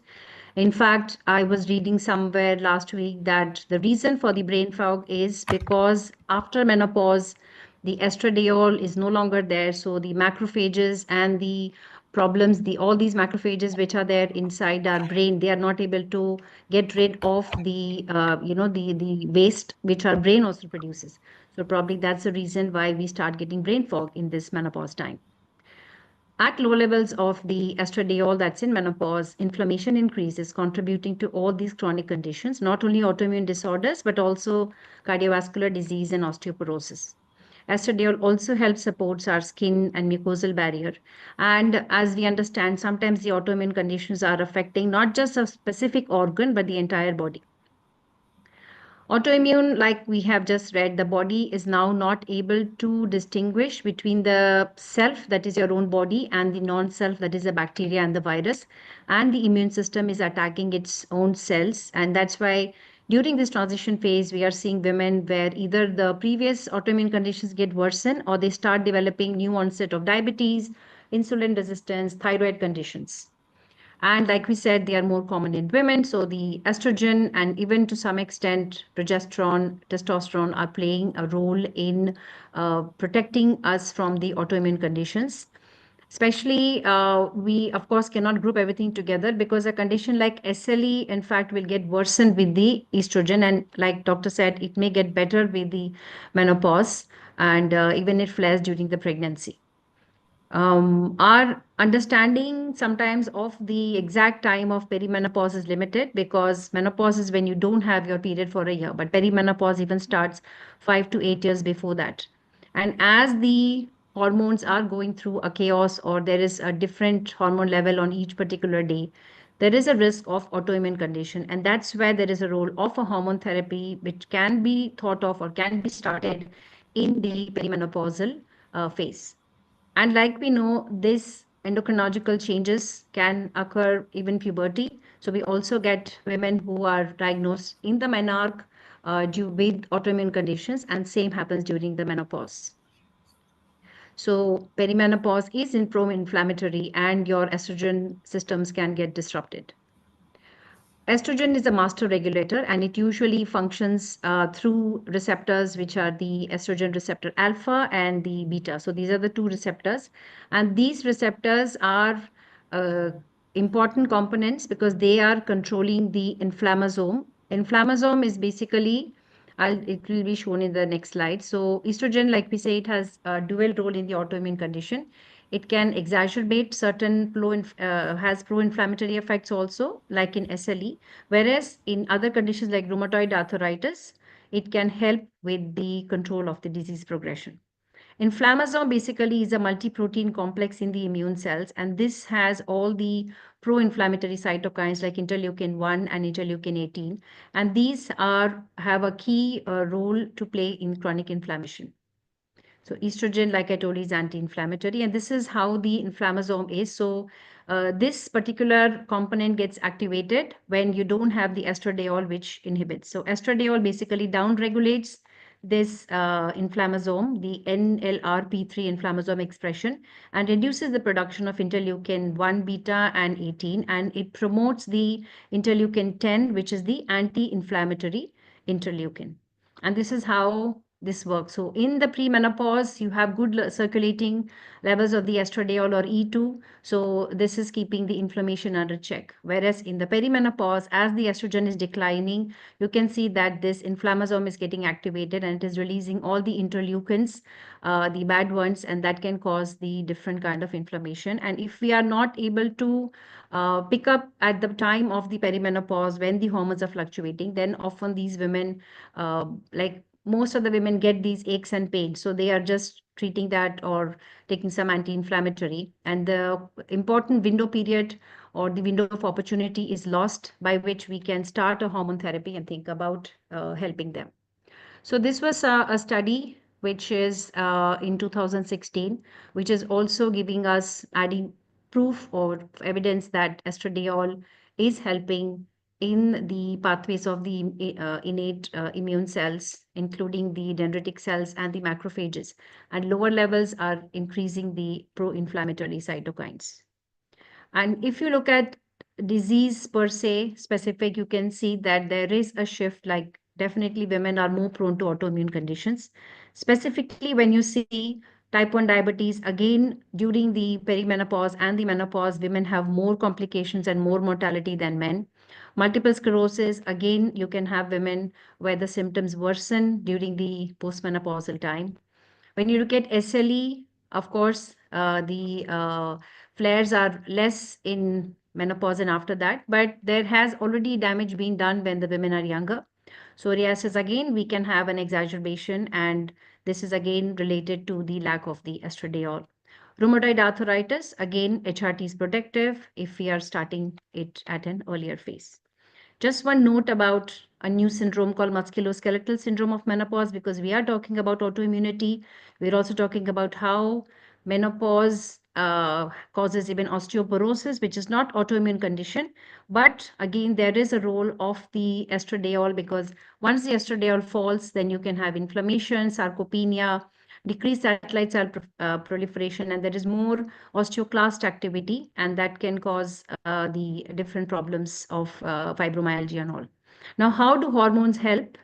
K: In fact, I was reading somewhere last week that the reason for the brain fog is because after menopause, the estradiol is no longer there. So the macrophages and the problems, all these macrophages which are there inside our brain, they are not able to get rid of the the waste which our brain also produces. So probably that's the reason why we start getting brain fog in this menopause time. At low levels of the estradiol that's in menopause, inflammation increases, contributing to all these chronic conditions, not only autoimmune disorders, but also cardiovascular disease and osteoporosis. Estradiol also helps supports our skin and mucosal barrier. And as we understand, sometimes the autoimmune conditions are affecting not just a specific organ, but the entire body. Autoimmune, like we have just read, the body is now not able to distinguish between the self, that is your own body, and the non-self, that is the bacteria and the virus. And the immune system is attacking its own cells. And that's why during this transition phase, we are seeing women where either the previous autoimmune conditions get worsen or they start developing new onset of diabetes, insulin resistance, thyroid conditions. And like we said, they are more common in women. So the estrogen and even to some extent progesterone, testosterone are playing a role in protecting us from the autoimmune conditions. Especially, we of course cannot group everything together because a condition like SLE, in fact, will get worsened with the estrogen. And like doctor said, it may get better with the menopause and even it flares during the pregnancy. Our understanding sometimes of the exact time of perimenopause is limited because menopause is when you don't have your period for a year, but perimenopause even starts 5 to 8 years before that. And as the hormones are going through a chaos or there is a different hormone level on each particular day, there is a risk of autoimmune condition. And that's where there is a role of a hormone therapy, which can be thought of or can be started in the perimenopausal phase. And like we know, this endocrinological changes can occur even puberty. So we also get women who are diagnosed in the menarche due with autoimmune conditions, and same happens during the menopause. So perimenopause is pro-inflammatory, and your estrogen systems can get disrupted. Estrogen is a master regulator, and it usually functions through receptors, which are the estrogen receptor alpha and the beta. So these are the two receptors. And these receptors are uh, important components because they are controlling the inflammasome. Inflammasome is basically, it will be shown in the next slide. So estrogen, like we say, it has a dual role in the autoimmune condition. It can exacerbate certain has pro-inflammatory effects also, like in SLE, whereas in other conditions like rheumatoid arthritis, it can help with the control of the disease progression. Inflammasome basically is a multi-protein complex in the immune cells, and this has all the pro-inflammatory cytokines like interleukin-1 and interleukin-18, and these have a key role to play in chronic inflammation. So estrogen, like I told you, is anti-inflammatory, and this is how the inflammasome is. So this particular component gets activated when you don't have the estradiol, which inhibits. So estradiol basically downregulates this inflammasome, the NLRP3 inflammasome expression, and reduces the production of interleukin 1 beta and 18, and it promotes the interleukin 10, which is the anti-inflammatory interleukin. And this is how this works. So in the premenopause, you have good circulating levels of the estradiol or E2. So this is keeping the inflammation under check. Whereas in the perimenopause, as the estrogen is declining, you can see that this inflammasome is getting activated and it is releasing all the interleukins, the bad ones, and that can cause the different kind of inflammation. And if we are not able to pick up at the time of the perimenopause when the hormones are fluctuating, then often these women, like most of the women, get these aches and pains. So they are just treating that or taking some anti-inflammatory. And the important window period or the window of opportunity is lost by which we can start a hormone therapy and think about helping them. So this was a study which is in 2016, which is also giving us adding proof or evidence that estradiol is helping in the pathways of the innate immune cells, including the dendritic cells and the macrophages. And lower levels are increasing the pro-inflammatory cytokines. And if you look at disease per se specific, you can see that there is a shift, like definitely women are more prone to autoimmune conditions. Specifically, when you see type 1 diabetes, again, during the perimenopause and the menopause, women have more complications and more mortality than men. Multiple sclerosis, again, you can have women where the symptoms worsen during the postmenopausal time. When you look at SLE, of course, the flares are less in menopause and after that, but there has already damage been done when the women are younger. Psoriasis, again, we can have an exacerbation, and this is again related to the lack of the estradiol. Rheumatoid arthritis, again, HRT is protective if we are starting it at an earlier phase. Just one note about a new syndrome called musculoskeletal syndrome of menopause, because we are talking about autoimmunity. We're also talking about how menopause causes even osteoporosis, which is not autoimmune condition. But again, there is a role of the estradiol, because once the estradiol falls, then you can have inflammation, sarcopenia, decreased satellite cell proliferation, and there is more osteoclast activity, and that can cause the different problems of fibromyalgia and all. Now, how do hormones help?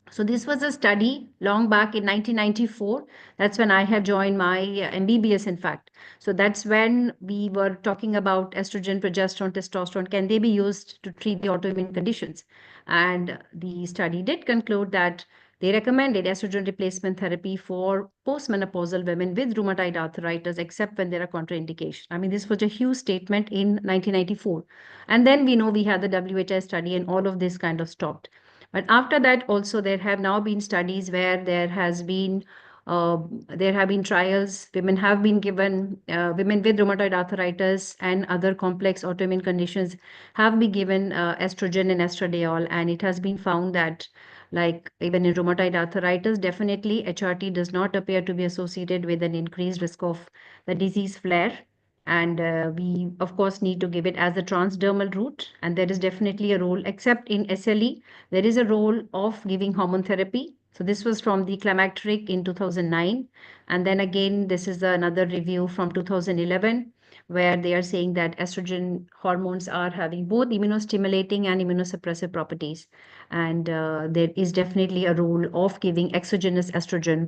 K: So this was a study long back in 1994. That's when I have joined my MBBS, in fact. So that's when we were talking about estrogen, progesterone, testosterone. Can they be used to treat the autoimmune conditions? And the study did conclude that they recommended estrogen replacement therapy for postmenopausal women with rheumatoid arthritis, except when there are contraindications. I mean, this was a huge statement in 1994. And then we know we had the WHI study and all of this kind of stopped. But after that, also there have now been studies where there have been trials. Women have been given, women with rheumatoid arthritis and other complex autoimmune conditions have been given estrogen and estradiol, and it has been found that, like even in rheumatoid arthritis, definitely HRT does not appear to be associated with an increased risk of the disease flare. And we, of course, need to give it as a transdermal route. And there is definitely a role, except in SLE, there is a role of giving hormone therapy. So this was from the climacteric in 2009. And then again, this is another review from 2011, where they are saying that estrogen hormones are having both immunostimulating and immunosuppressive properties. And there is definitely a role of giving exogenous estrogen,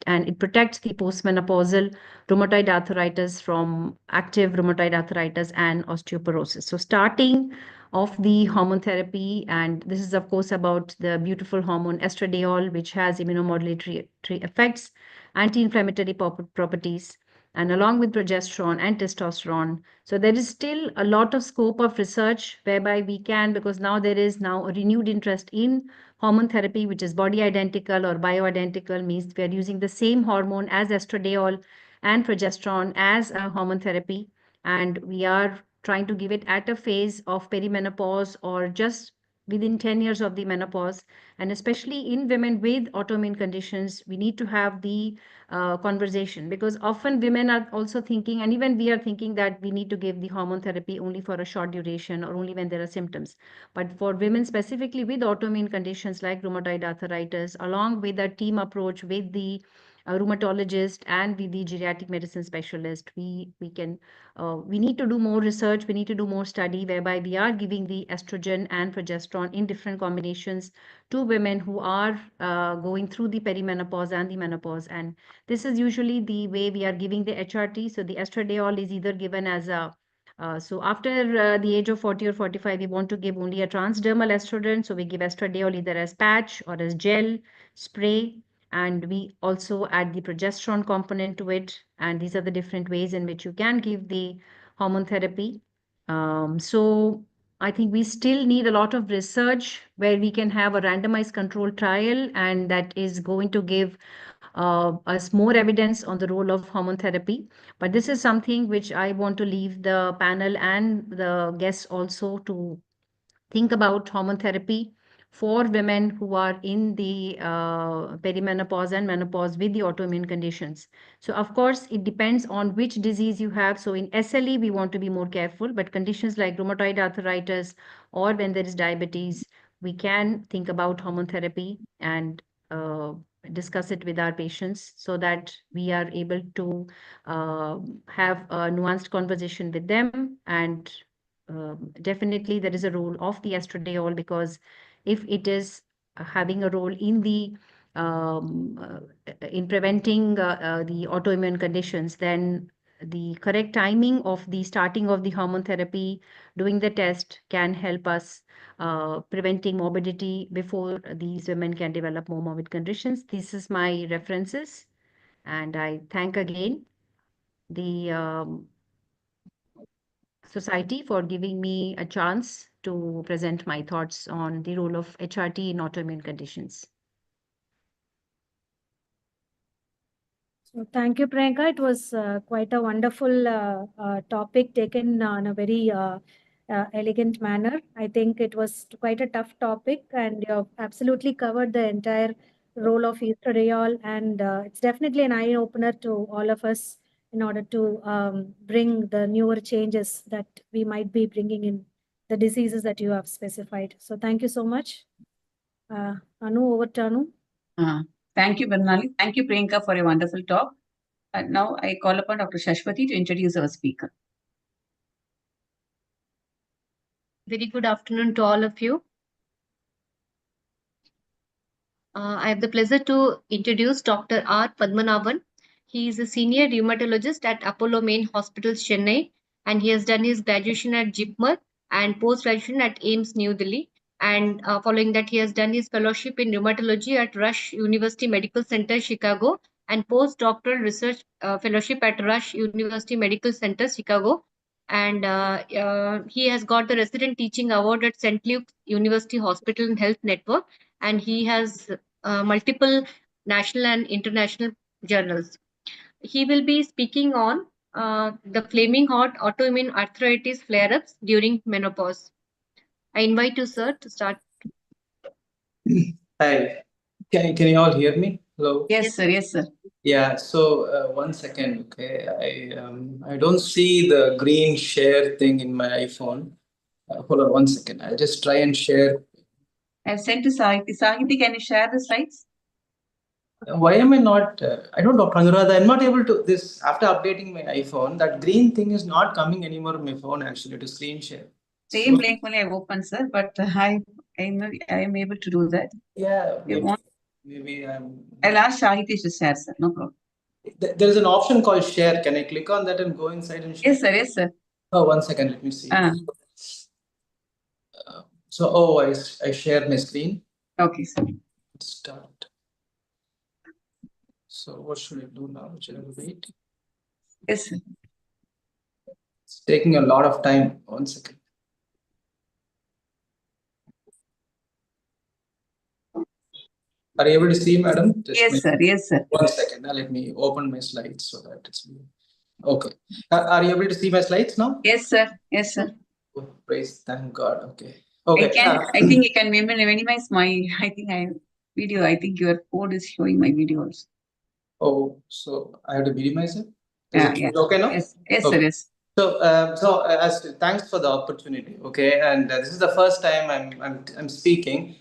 K: and it protects the postmenopausal rheumatoid arthritis from active rheumatoid arthritis and osteoporosis. So starting of the hormone therapy, and this is of course about the beautiful hormone estradiol, which has immunomodulatory effects, anti-inflammatory properties, and along with progesterone and testosterone. So there is still a lot of scope of research whereby we can, because now there is now a renewed interest in hormone therapy, which is body identical or bioidentical, means we are using the same hormone as estradiol and progesterone as a hormone therapy. And we are trying to give it at a phase of perimenopause or just within 10 years of the menopause, and especially in women with autoimmune conditions, we need to have the conversation, because often women are also thinking, and even we are thinking, that we need to give the hormone therapy only for a short duration or only when there are symptoms. But for women specifically with autoimmune conditions like rheumatoid arthritis, along with a team approach with the rheumatologist and with the geriatric medicine specialist, we need to do more research, we need to do more study, whereby we are giving the estrogen and progesterone in different combinations to women who are going through the perimenopause and the menopause. And this is usually the way we are giving the HRT. So the estradiol is either given as a so after the age of 40 or 45, we want to give only a transdermal estrogen. So we give estradiol either as patch or as gel, spray, and we also add the progesterone component to it. And these are the different ways in which you can give the hormone therapy. So I think we still need a lot of research where we can have a randomized control trial, and that is going to give us more evidence on the role of hormone therapy. But this is something which I want to leave the panel and the guests also to think about hormone therapy for women who are in the perimenopause and menopause with the autoimmune conditions. So of course, it depends on which disease you have. So in SLE, we want to be more careful, but conditions like rheumatoid arthritis or when there is diabetes, we can think about hormone therapy and discuss it with our patients so that we are able to have a nuanced conversation with them. And definitely there is a role of the estradiol, because if it is having a role in the in preventing the autoimmune conditions, then the correct timing of the starting of the hormone therapy, doing the test, can help us preventing morbidity before these women can develop more morbid conditions. This is my references, and I thank again the society for giving me a chance to present my thoughts on the role of HRT in autoimmune conditions.
I: So thank you, Priyanka. It was quite a wonderful topic taken in a very elegant manner. I think it was quite a tough topic, and you have absolutely covered the entire role of estradiol, and it's definitely an eye opener to all of us in order to bring the newer changes that we might be bringing in the diseases that you have specified. So thank you so much. Anu, over to Anu.
B: Thank you, Bernali. Thank you, Priyanka, for a wonderful talk. And now I call upon Dr. Shashwati to introduce our speaker.
L: Very good afternoon to all of you. I have the pleasure to introduce Dr. R. Padmanabhan. He is a senior rheumatologist at Apollo Main Hospital, Chennai, and he has done his graduation at JIPMER and post-graduation at AIIMS, New Delhi. And following that, he has done his fellowship in rheumatology at Rush University Medical Center, Chicago, and postdoctoral research fellowship at Rush University Medical Center, Chicago. And he has got the resident teaching award at St. Luke's University Hospital and Health Network, and he has multiple national and international journals. He will be speaking on the flaming hot autoimmune arthritis flare-ups during menopause. I invite you, sir, to start.
M: Hi, can you all hear me? Hello.
B: Yes, sir. Yes, sir.
M: Yeah. So 1 second, okay. I don't see the green share thing in my iPhone. Hold on 1 second. I'll just try and share.
B: I've sent to Sahiti. Sahiti, can you share the slides?
M: Why am I not? I don't, Dr. Anuradha, I'm not able to. This after updating my iPhone, that green thing is not coming anymore on my phone actually to screen share.
B: Same link only I've opened, sir, but I am able to do that.
M: Yeah.
B: Maybe I'll ask Shahiti to share, sir. No problem.
M: There is an option called share. Can I click on that and go inside and share?
B: Yes, sir. Yes, sir.
M: Oh, 1 second. Let me see. I shared my screen.
B: Okay, sir.
M: Start. So what should I do now? Should I wait?
B: Yes, sir.
M: It's taking a lot of time. 1 second. Are you able to see, madam?
B: Yes, sir. Yes, sir.
M: 1 second. Now let me open my slides so that it's okay. Are you able to see my slides now?
B: Yes, sir. Yes, sir.
M: Oh, praise, thank God. Okay. Okay.
B: I think I can minimize my, video. I think your code is showing my video also.
M: Oh, so I have to minimize it?
B: Yeah,
M: Is it okay now?
B: Yes, sir,
M: Okay.
B: yes.
M: So, thanks for the opportunity. Okay, and this is the first time I'm speaking.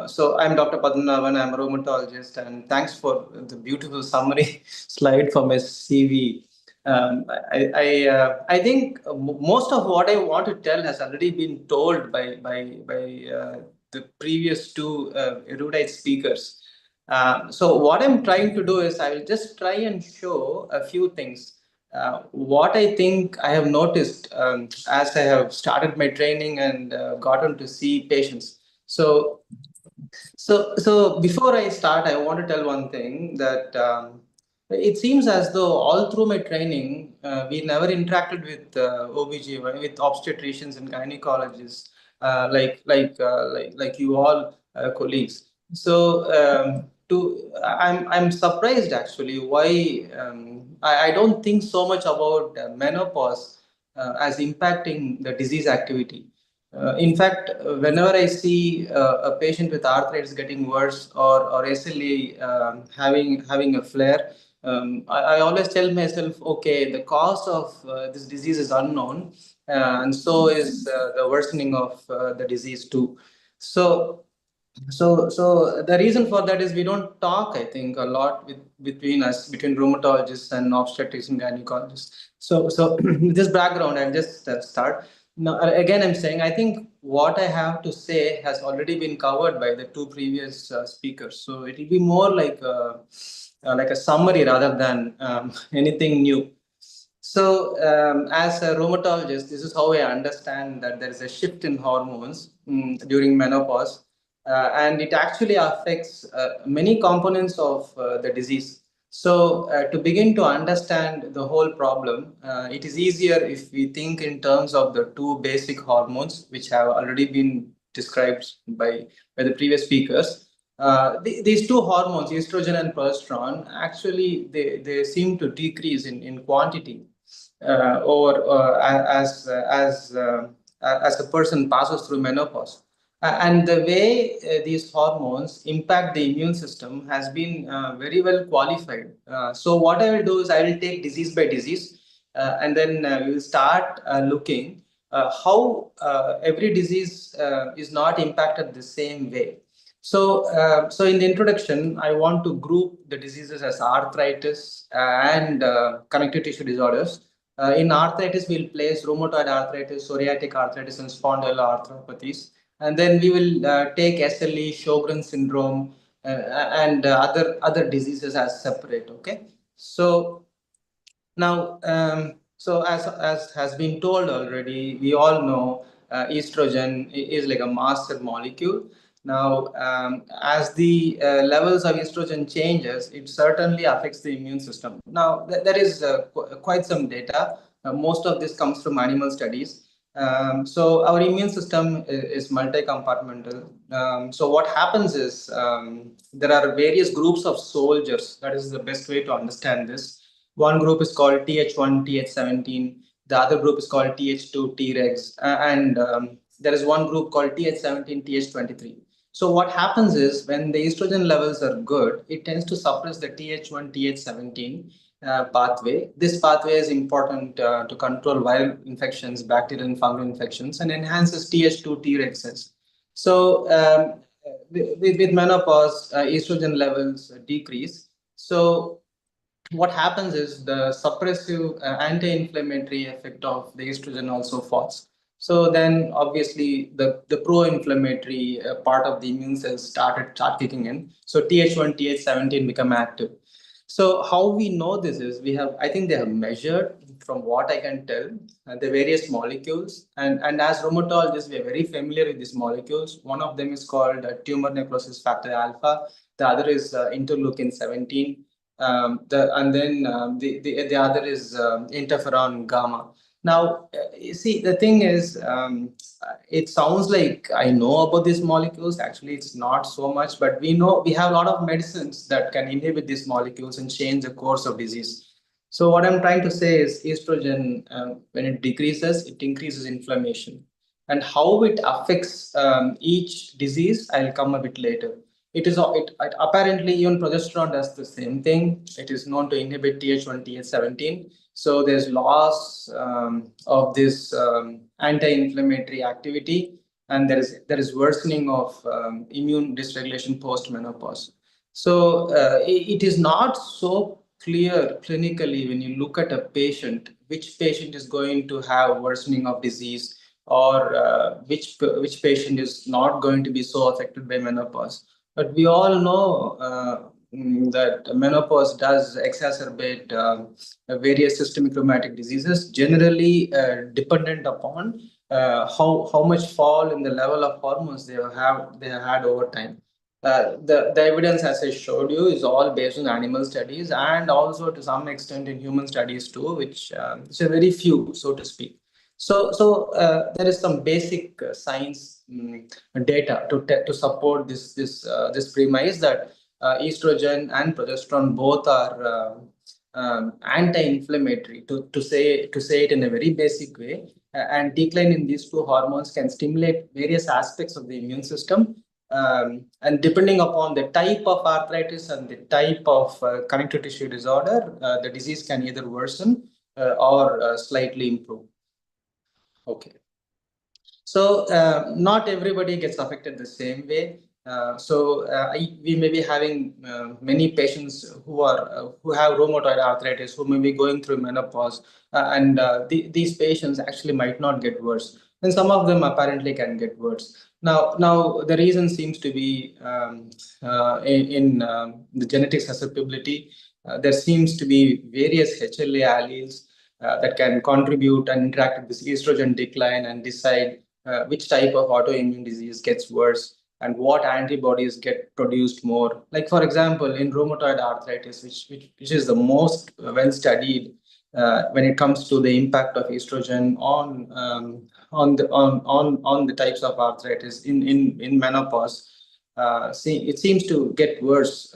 M: So I'm Dr. Padmanabhan. I'm a rheumatologist, and thanks for the beautiful summary slide for my CV. I think most of what I want to tell has already been told by the previous two erudite speakers. So what I'm trying to do is I will just try and show a few things. What I think I have noticed as I have started my training and gotten to see patients. So before I start, I want to tell one thing that it seems as though all through my training, we never interacted with OBGYN, with obstetricians and gynecologists, like you all colleagues. So I'm surprised actually why I don't think so much about menopause as impacting the disease activity. In fact, whenever I see a patient with arthritis getting worse or SLE having a flare, I always tell myself, okay, the cause of this disease is unknown, and so is the worsening of the disease too. So the reason for that is we don't talk, I think, a lot between rheumatologists and obstetrics and gynecologists. So with this background, I'll just start. Now, again, I'm saying I think what I have to say has already been covered by the two previous speakers. So it will be more like a summary rather than anything new. So, as a rheumatologist, this is how I understand that there is a shift in hormones during menopause, and it actually affects many components of the disease. So, to begin to understand the whole problem, it is easier if we think in terms of the two basic hormones, which have already been described by the previous speakers. These two hormones, estrogen and progesterone, actually they seem to decrease in quantity over as a person passes through menopause. And the way these hormones impact the immune system has been very well qualified. So what I will do is I will take disease by disease, and then we will start looking how every disease is not impacted the same way. So in the introduction, I want to group the diseases as arthritis and connective tissue disorders. In arthritis, we'll place rheumatoid arthritis, psoriatic arthritis, and spondyloarthropathies. And then we will take SLE, Sjogren's syndrome, and other diseases as separate. Okay. So now, so as has been told already, we all know estrogen is like a master molecule. Now, as the levels of estrogen changes, it certainly affects the immune system. Now, there is quite some data. Most of this comes from animal studies. So our immune system is multi-compartmental. So what happens is there are various groups of soldiers. That is the best way to understand this. One group is called Th1, Th17. The other group is called Th2, Tregs, and there is one group called Th17, Th23. So what happens is when the estrogen levels are good, it tends to suppress the Th1, Th17 pathway. This pathway is important to control viral infections, bacterial and fungal infections, and enhances Th2 Treg cells. So with menopause, estrogen levels decrease. So what happens is the suppressive anti-inflammatory effect of the estrogen also falls. So then obviously the pro-inflammatory part of the immune cells start kicking in. So Th1, Th17 become active. So how we know this is I think they have measured, from what I can tell, the various molecules. And as rheumatologists, we are very familiar with these molecules. One of them is called tumor necrosis factor alpha. The other is interleukin 17. The other is interferon gamma. Now, you see, the thing is, it sounds like I know about these molecules. Actually, it's not so much, but we have a lot of medicines that can inhibit these molecules and change the course of disease. So what I'm trying to say is estrogen, when it decreases, it increases inflammation. and how it affects each disease, I'll come a bit later. It apparently even progesterone does the same thing. It is known to inhibit Th1, Th17. So there's loss of this anti-inflammatory activity, and there is worsening of immune dysregulation post menopause. So it is not so clear clinically when you look at a patient which patient is going to have worsening of disease, or which patient is not going to be so affected by menopause. But we all know that menopause does exacerbate various systemic rheumatic diseases, generally dependent upon how much fall in the level of hormones they have had over time. The evidence, as I showed you, is all based on animal studies and also to some extent in human studies too, which is a very few, so to speak. So there is some basic science data to support this premise that estrogen and progesterone both are anti-inflammatory, to say it in a very basic way. And decline in these two hormones can stimulate various aspects of the immune system. And depending upon the type of arthritis and the type of connective tissue disorder, the disease can either worsen or slightly improve. Okay. So not everybody gets affected the same way. We may be having many patients who have rheumatoid arthritis, who may be going through menopause, and these patients actually might not get worse, and some of them apparently can get worse. Now the reason seems to be in the genetic susceptibility. There seems to be various HLA alleles that can contribute and interact with this estrogen decline and decide which type of autoimmune disease gets worse and what antibodies get produced more. Like, for example, in rheumatoid arthritis, which is the most well studied when it comes to the impact of estrogen on the types of arthritis in menopause. It seems to get worse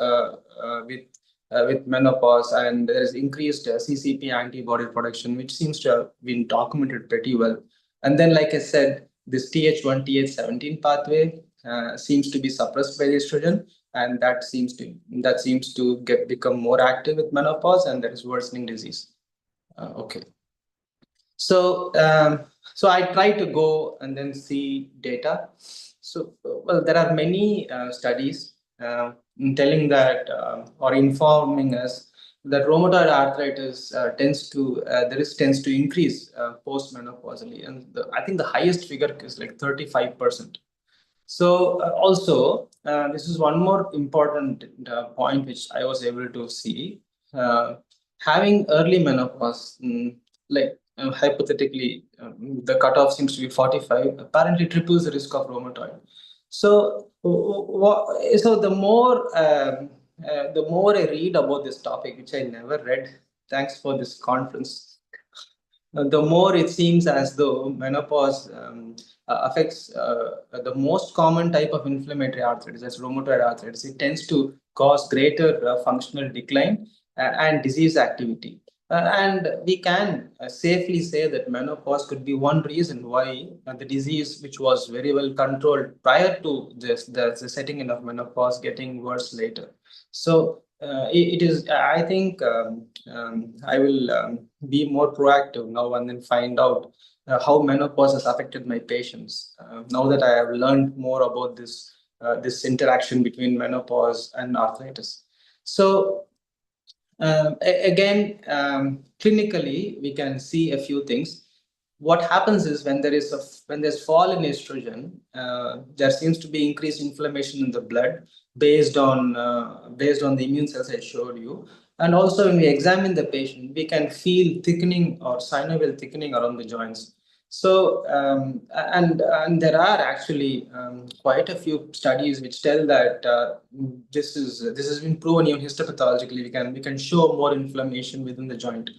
M: with menopause, and there is increased CCP antibody production, which seems to have been documented pretty well. And then, like I said, this Th1, Th17 pathway seems to be suppressed by the estrogen, and that seems to become more active with menopause, and there is worsening disease. Okay. So I try to go and then see data. So well, there are many studies telling that or informing us that rheumatoid arthritis tends to increase post-menopausally, and I think the highest figure is like 35%. So also, this is one more important point which I was able to see. Having early menopause, hypothetically, the cutoff seems to be 45, apparently triples the risk of rheumatoid. So the more I read about this topic, which I never read, thanks for this conference, the more it seems as though menopause affects the most common type of inflammatory arthritis, that's rheumatoid arthritis. It tends to cause greater functional decline and disease activity. And we can safely say that menopause could be one reason why the disease, which was very well controlled prior to the setting in of menopause, getting worse later. So it is, I think, I will be more proactive now and then find out how menopause has affected my patients. Now that I have learned more about this interaction between menopause and arthritis. So again, clinically, we can see a few things. What happens is when there's fall in estrogen, there seems to be increased inflammation in the blood based on the immune cells I showed you. And also, when we examine the patient, we can feel thickening or synovial thickening around the joints. So, and there are actually quite a few studies which tell that this has been proven even histopathologically. We can show more inflammation within the joint.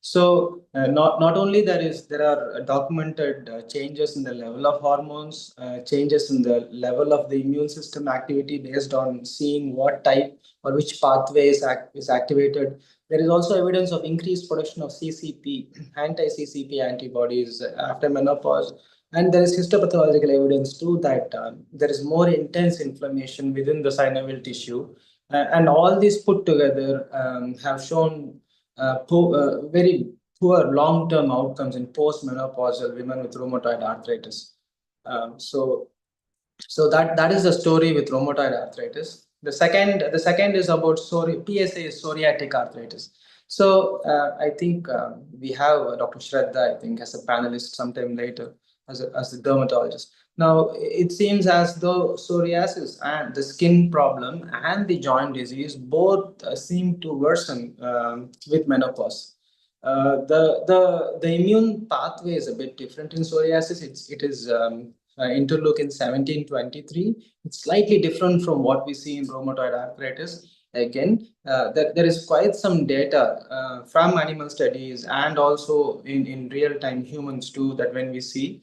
M: So not only there are documented changes in the level of hormones, changes in the level of the immune system activity based on seeing what type or which pathway is activated. There is also evidence of increased production of CCP, anti-CCP antibodies after menopause. And there is histopathological evidence too that there is more intense inflammation within the synovial tissue. And all these put together have shown very poor long-term outcomes in postmenopausal women with rheumatoid arthritis. So that is the story with rheumatoid arthritis. The second is about PSA is psoriatic arthritis. So I think we have Dr. Shraddha, I think, as a panelist sometime later as a dermatologist. Now it seems as though psoriasis and the skin problem and the joint disease both seem to worsen with menopause. The immune pathway is a bit different in psoriasis. It is interleukin 17-23. It's slightly different from what we see in rheumatoid arthritis. Again, there is quite some data from animal studies and also in real-time humans too, that when we see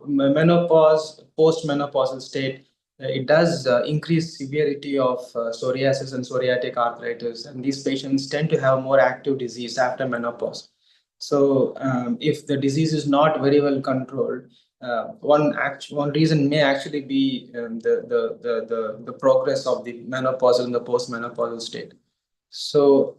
M: menopause, post-menopausal state, it does increase severity of psoriasis and psoriatic arthritis, and these patients tend to have more active disease after menopause. So if the disease is not very well controlled, one reason may actually be the progress of the menopausal and the postmenopausal state. So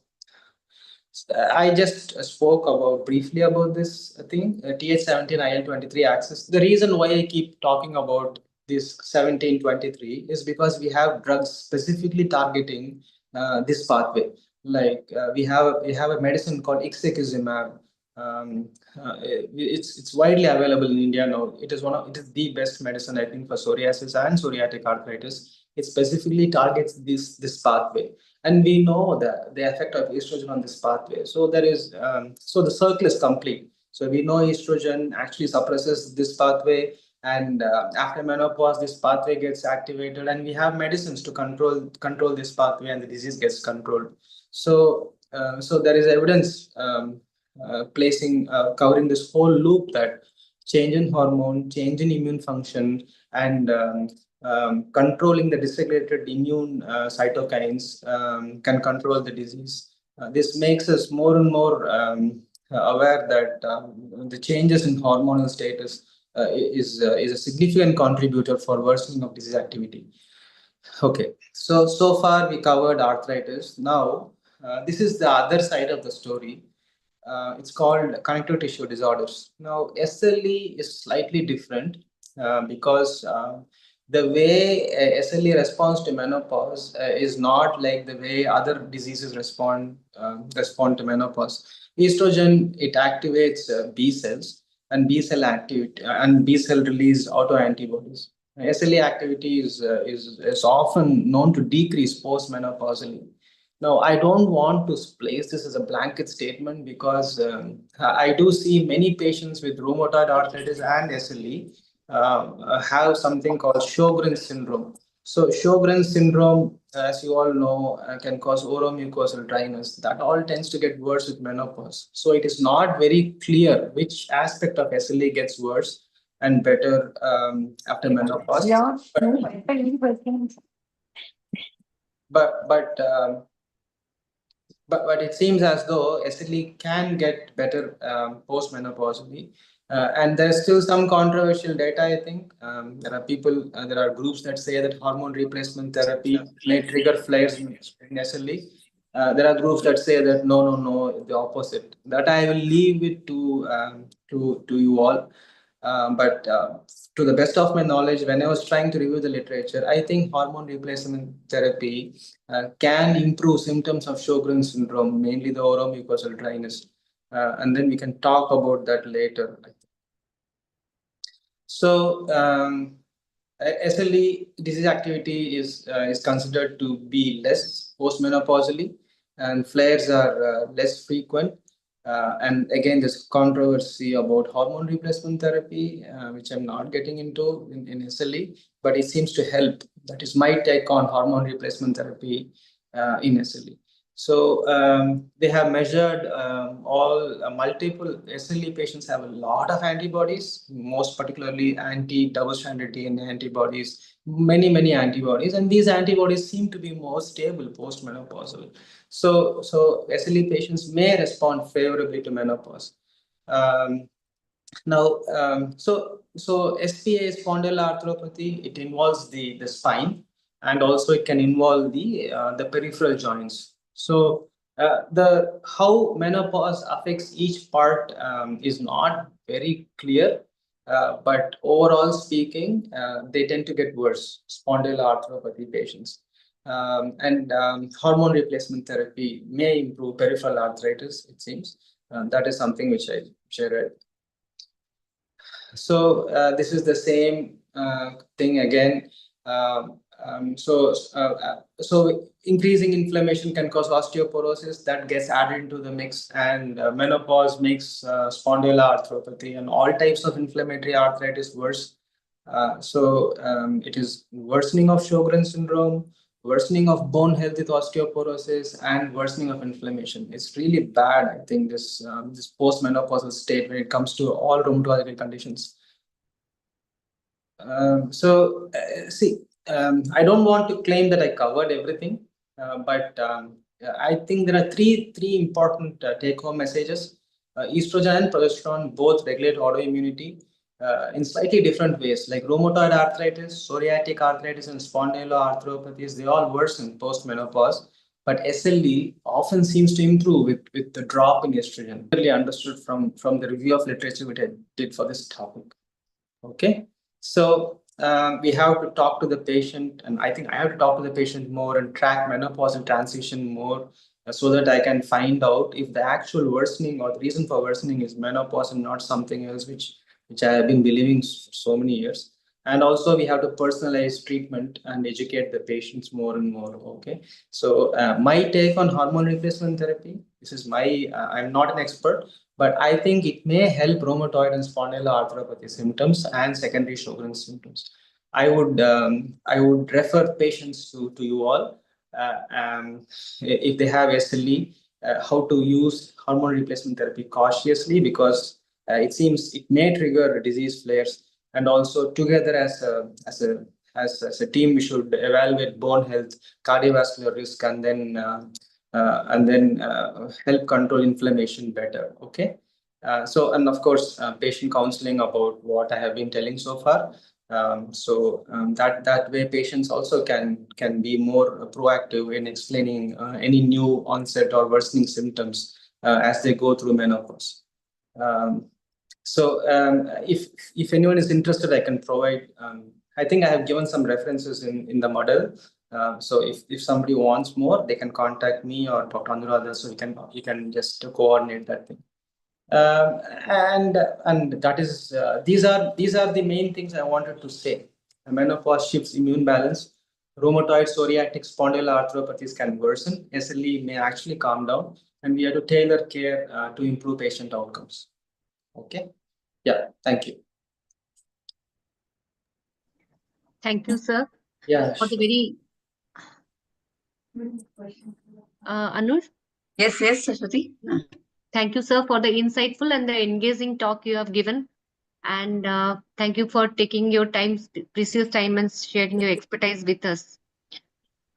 M: I just spoke about briefly about this thing, Th17 IL-23 axis. The reason why I keep talking about this 17-23 is because we have drugs specifically targeting this pathway. Like we have a medicine called ixekizumab. It's widely available in India now. It is the best medicine, I think, for psoriasis and psoriatic arthritis. It specifically targets this pathway, and we know the effect of estrogen on this pathway. So there is so the circle is complete. So we know estrogen actually suppresses this pathway, and after menopause, this pathway gets activated, and we have medicines to control this pathway, and the disease gets controlled. So so there is evidence covering this whole loop that change in hormone, change in immune function, and controlling the dysregulated immune cytokines can control the disease. This makes us more and more aware that the changes in hormonal status is a significant contributor for worsening of disease activity. Okay, so far we covered arthritis. Now this is the other side of the story. It's called connective tissue disorders. Now, SLE is slightly different because the way SLE responds to menopause is not like the way other diseases respond to menopause. Estrogen, it activates B cells, and B cell release autoantibodies. SLE activity is often known to decrease postmenopausally. No, I don't want to place this as a blanket statement because I do see many patients with rheumatoid arthritis and SLE have something called Sjogren's syndrome. So Sjogren's syndrome, as you all know, can cause oromucosal dryness. That all tends to get worse with menopause. So it is not very clear which aspect of SLE gets worse and better after menopause. Yeah. But it seems as though SLE can get better postmenopausally. And there's still some controversial data, I think. There are groups that say that hormone replacement therapy may trigger flares in SLE. There are groups that say that no, the opposite. That I will leave it to you all. But to the best of my knowledge, when I was trying to review the literature, I think hormone replacement therapy can improve symptoms of Sjogren's syndrome, mainly the oromucosal dryness. And then we can talk about that later. So SLE disease activity is considered to be less postmenopausally, and flares are less frequent. And again, there's controversy about hormone replacement therapy, which I'm not getting into in SLE, but it seems to help. That is my take on hormone replacement therapy in SLE. So they have measured multiple SLE patients have a lot of antibodies, most particularly anti-double-stranded DNA antibodies, many antibodies, and these antibodies seem to be more stable post-menopausal. So SLE patients may respond favorably to menopause. Now, so SPA is spondyloarthropathy. It involves the spine, and also it can involve the peripheral joints. So the how menopause affects each part is not very clear, but overall speaking, they tend to get worse. Spondyloarthropathy patients. Hormone replacement therapy may improve peripheral arthritis, it seems. That is something which I read. So this is the same thing again. So increasing inflammation can cause osteoporosis that gets added into the mix, and menopause makes spondyloarthropathy and all types of inflammatory arthritis worse. It is worsening of Sjogren's syndrome, worsening of bone health with osteoporosis, and worsening of inflammation. It's really bad, I think, this postmenopausal state when it comes to all rheumatological conditions. I don't want to claim that I covered everything, but I think there are three important take-home messages. Estrogen and progesterone both regulate autoimmunity in slightly different ways, like rheumatoid arthritis, psoriatic arthritis, and spondyloarthropathies. They all worsen post-menopause, but SLE often seems to improve with the drop in estrogen. Clearly understood from the review of literature which I did for this topic. Okay, so we have to talk to the patient, and I think I have to talk to the patient more and track menopause and transition more, so that I can find out if the actual worsening or the reason for worsening is menopause and not something else, which I have been believing for so many years. And also we have to personalize treatment and educate the patients more and more. Okay, so my take on hormone replacement therapy. This is my. I'm not an expert, but I think it may help rheumatoid and spondyloarthropathy symptoms and secondary Sjogren's symptoms. I would refer patients to you all if they have SLE, how to use hormone replacement therapy cautiously, because it seems it may trigger disease flares. And also together as a team, we should evaluate bone health, cardiovascular risk, and then help control inflammation better. Okay. And of course, patient counseling about what I have been telling so far. That way, patients also can be more proactive in explaining any new onset or worsening symptoms as they go through menopause. If anyone is interested, I can provide. I think I have given some references in the model. So if somebody wants more, they can contact me or Dr. Anuradha, so you can just coordinate that thing. And that is these are the main things I wanted to say. Menopause shifts immune balance. Rheumatoid, psoriatic, spondyloarthropathies can worsen. SLE may actually calm down, and we have to tailor care to improve patient outcomes. Okay. Yeah. Thank you.
L: Thank you, sir.
M: Yeah.
L: For the very Anush?
B: Yes, Saraswati.
L: Thank you, sir, for the insightful and the engaging talk you have given. And thank you for taking your time, precious time, and sharing your expertise with us.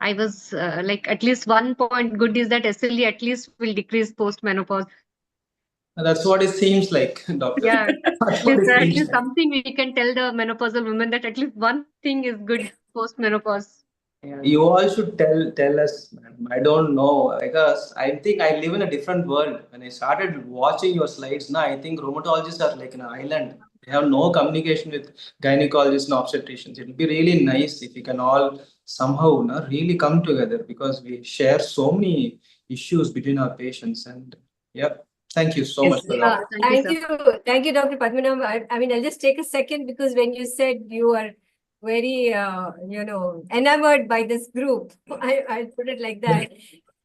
L: I was like, at least one point good is that SLE at least will decrease post-menopause.
M: That's what it seems like, doctor.
L: Yeah,
M: That's what it
L: at
M: seems
L: least
M: like.
L: something we can tell the menopausal women, that at least one thing is good post-menopause.
M: You all should tell us, man. I don't know, because I think I live in a different world. When I started watching your slides, now I think rheumatologists are like an island. They have no communication with gynecologists and obstetricians. It would be really nice if we can all somehow really come together, because we share so many issues between our patients. And yeah, thank you so much for that.
L: Thank you,
E: Thank you, Dr. Padmanabhan. I mean, I'll just take a second, because when you said you are very, enamored by this group, I'll put it like that.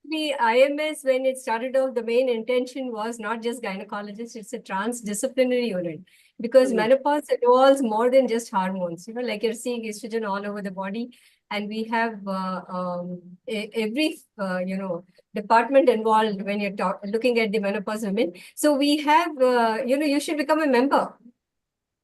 E: The IMS, when it started off, the main intention was not just gynecologists, it's a transdisciplinary unit, because menopause involves more than just hormones. Like you're seeing estrogen all over the body, and we have every department involved when you're looking at the menopause women. So we have, you should become a member.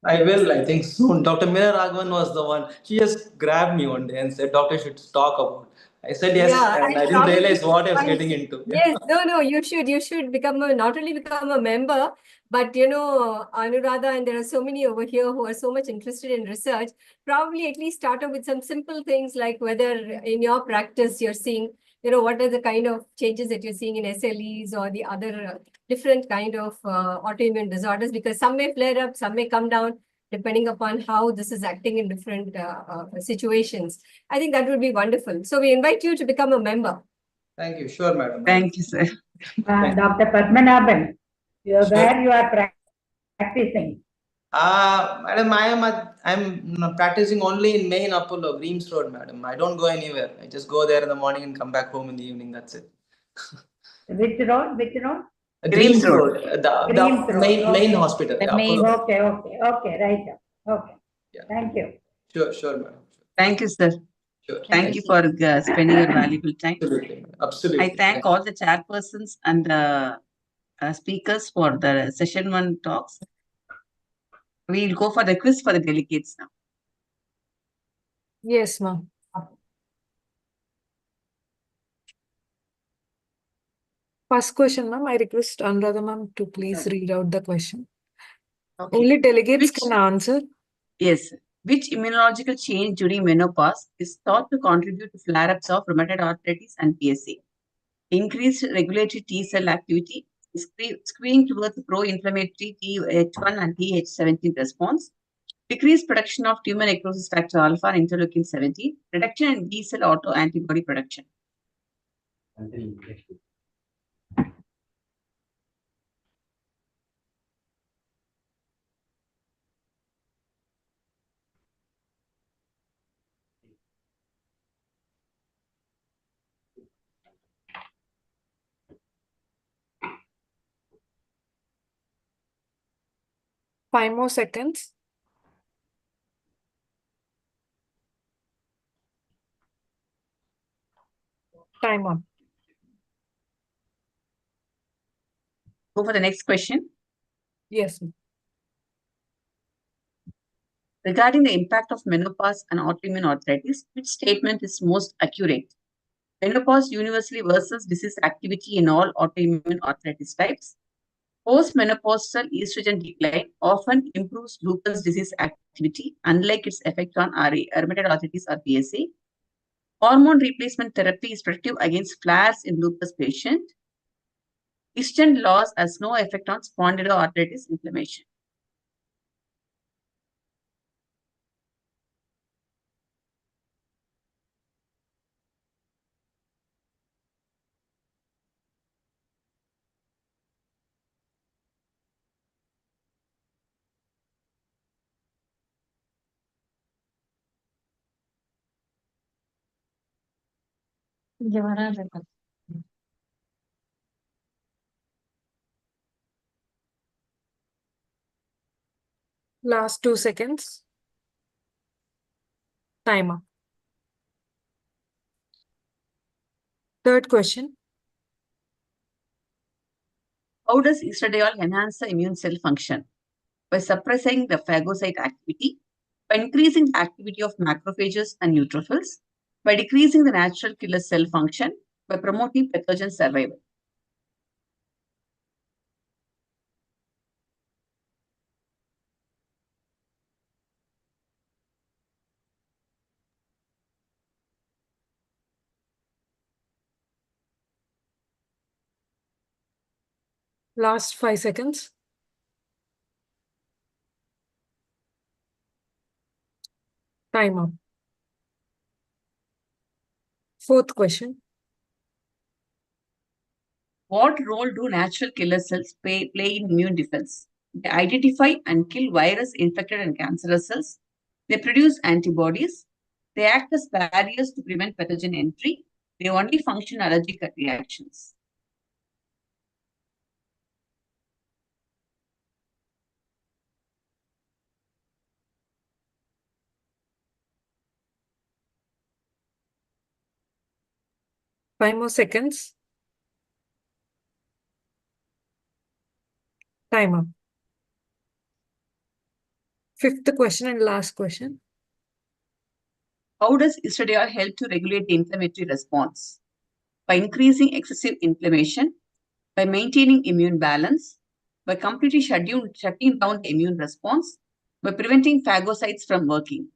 M: I will, I think soon. Dr. Meera Raghavan was the one. She just grabbed me one day and said, Doctor should talk about. I said yes, and I didn't realize what I was getting into.
E: Yes, no, you should become not only become a member, But you know, Anuradha, and there are so many over here who are so much interested in research, probably at least start off with some simple things like whether in your practice you're seeing, you know, what are the kind of changes that you're seeing in SLEs or the other different kind of autoimmune disorders, because some may flare up, some may come down, depending upon how this is acting in different situations. I think that would be wonderful. So we invite you to become a member.
M: Thank you. Sure, madam.
B: Thank you, sir.
C: Dr. Padmanabhan, where you are practicing?
M: Madam, I'm practicing only in main Apollo, Greaves Road, madam. I don't go anywhere. I just go there in the morning and come back home in the evening. That's it.
C: Which road? Which road?
M: Greaves Road,
C: Greaves
M: the
C: Road.
M: main hospital.
C: The main. Okay, right. Okay.
M: Yeah.
C: Thank you.
M: Sure, madam.
B: Thank you, sir.
M: Sure.
B: Thank you for spending your valuable time.
M: Absolutely.
B: I thank all the chairpersons and the speakers for the session 1 talks. We'll go for the quiz for the delegates now.
H: Yes, ma'am. First question, ma'am. I request Anuradha ma'am to please read out the question.
B: Okay.
H: Only delegates can answer.
B: Yes. Which immunological change during menopause is thought to contribute to flare-ups of rheumatoid arthritis and PSA? Increased regulatory T cell activity, skewing towards pro-inflammatory Th1 and Th17 response, decreased production of tumor necrosis factor alpha and interleukin 17, reduction in B cell autoantibody production.
H: 5 more seconds. Time on.
B: Go for the next question.
H: Yes.
B: Regarding the impact of menopause and autoimmune arthritis, which statement is most accurate? Menopause universally worsens disease activity in all autoimmune arthritis types. Postmenopausal estrogen decline often improves lupus disease activity, unlike its effect on rheumatoid arthritis or PSA. Hormone replacement therapy is protective against flares in lupus patients. Estrogen loss has no effect on spondyloarthritis inflammation.
H: Last 2 seconds. Timer. Third question.
B: How does estradiol enhance the immune cell function? By suppressing the phagocyte activity, by increasing the activity of macrophages and neutrophils, by decreasing the natural killer cell function, by promoting pathogen survival.
H: Last 5 seconds. Time up. Fourth question.
B: What role do natural killer cells play in immune defense? They identify and kill virus-infected and cancerous cells. They produce antibodies. They act as barriers to prevent pathogen entry. They only function allergic reactions.
H: Five more seconds. Time up. Fifth question and last question.
B: How does estradiol help to regulate the inflammatory response? By increasing excessive inflammation, by maintaining immune balance, by completely shutting down the immune response, by preventing phagocytes from working.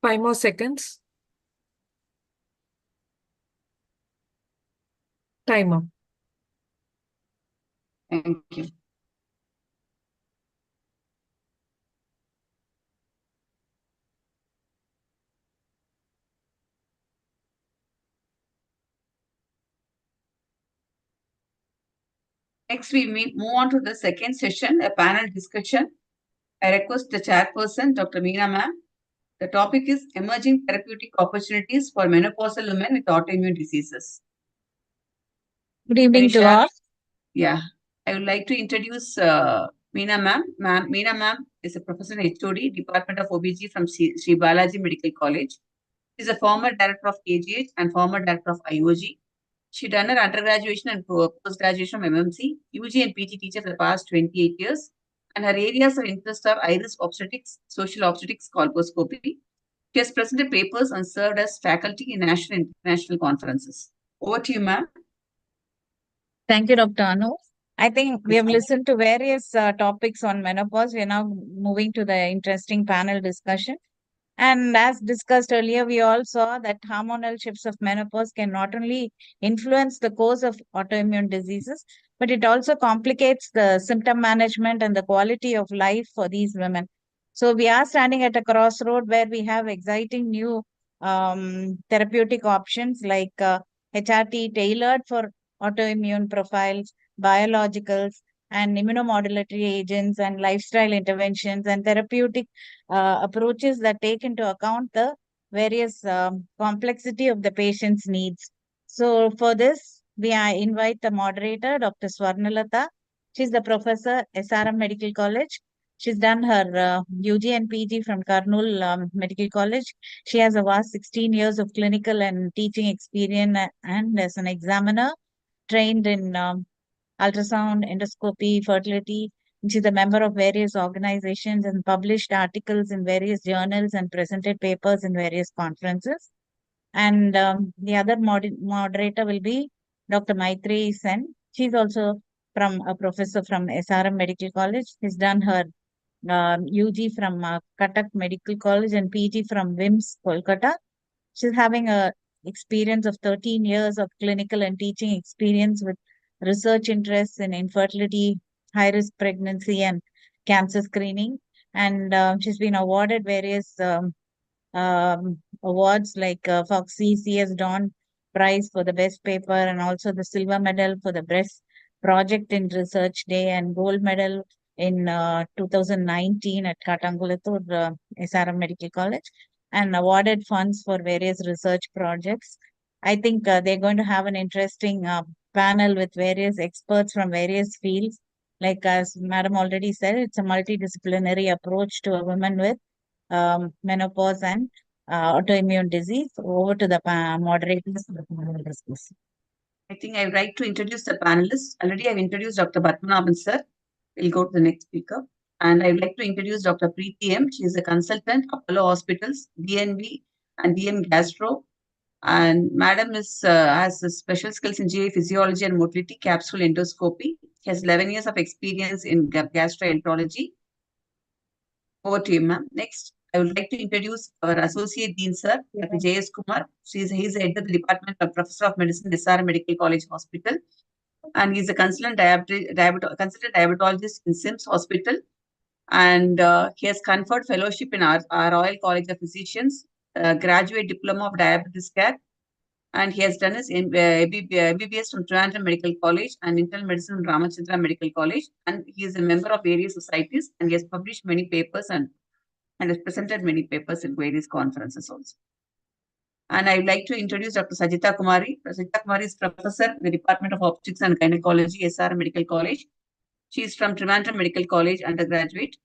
H: Five more seconds. Timer.
B: Thank you. Next, we move on to the second session, a panel discussion. I request the chairperson, Dr. Meena ma'am. The topic is emerging therapeutic opportunities for menopausal women with autoimmune diseases.
N: Good evening to all.
B: Yeah, I would like to introduce Meena ma'am. Meena ma'am is a professor in HOD, Department of OBG from Sri Balaji Medical College. She is a former director of KGH and former director of IOG. She done her undergraduation and post-graduation from MMC, UG and PG teacher for the past 28 years. And her areas of interest are iris obstetrics, social obstetrics, colposcopy. She has presented papers and served as faculty in national and international conferences. Over to you, ma'am.
N: Thank you, Dr. Anu. I think we have listened to various topics on menopause. We are now moving to the interesting panel discussion. And as discussed earlier, we all saw that hormonal shifts of menopause can not only influence the course of autoimmune diseases, but it also complicates the symptom management and the quality of life for these women. So we are standing at a crossroad where we have exciting new therapeutic options like HRT tailored for autoimmune profiles, biologicals, and immunomodulatory agents and lifestyle interventions and therapeutic approaches that take into account the various complexity of the patient's needs. So for this, we invite the moderator, Dr. Swarnalata. She's the professor, SRM Medical College. She's done her UG and PG from Karnool Medical College. She has a vast 16 years of clinical and teaching experience and as an examiner, trained in ultrasound, endoscopy, fertility. She's a member of various organizations and published articles in various journals and presented papers in various conferences. And the other moderator will be Dr. Maitri Sen. She's also from a professor from SRM Medical College. She's done her UG from Cuttack Medical College and PG from WIMS, Kolkata. She's having a experience of 13 years of clinical and teaching experience with research interests in infertility, high-risk pregnancy, and cancer screening. And she's been awarded various awards like Foxy CS Dawn Prize for the best paper and also the silver medal for the best project in Research Day and gold medal in 2019 at Katangulathur SRM Medical College and awarded funds for various research projects. I think they're going to have an interesting panel with various experts from various fields. Like as Madam already said, it's a multidisciplinary approach to a woman with menopause and autoimmune disease. Over to the moderators.
B: I think I would like to introduce the panelists. Already I've introduced Dr. Bhatmanabhan sir. We'll go to the next speaker. And I'd like to introduce Dr. Preeti M. She is a consultant, Apollo Hospitals, DNB and DM Gastro. And Madam has special skills in GI physiology and motility, capsule endoscopy. She has 11 years of experience in gastroenterology. Over to you, ma'am. Next, I would like to introduce our Associate Dean, sir, Dr. J.S. Kumar. He's the head of the Department of Professor of Medicine, SRM Medical College Hospital. And he's a consultant diabetologist in SIMS Hospital. And he has conferred fellowship in our Royal College of Physicians, graduate diploma of diabetes care. And he has done his MBBS from Trivandrum Medical College and internal medicine from Ramachandra Medical College. And he is a member of various societies and he has published many papers and has presented many papers in various conferences also. And I would like to introduce Dr. Sajita Kumari. Sajita Kumari is professor in the Department of Obstetrics and Gynecology, SR Medical College. She is from Trivandrum Medical College, undergraduate.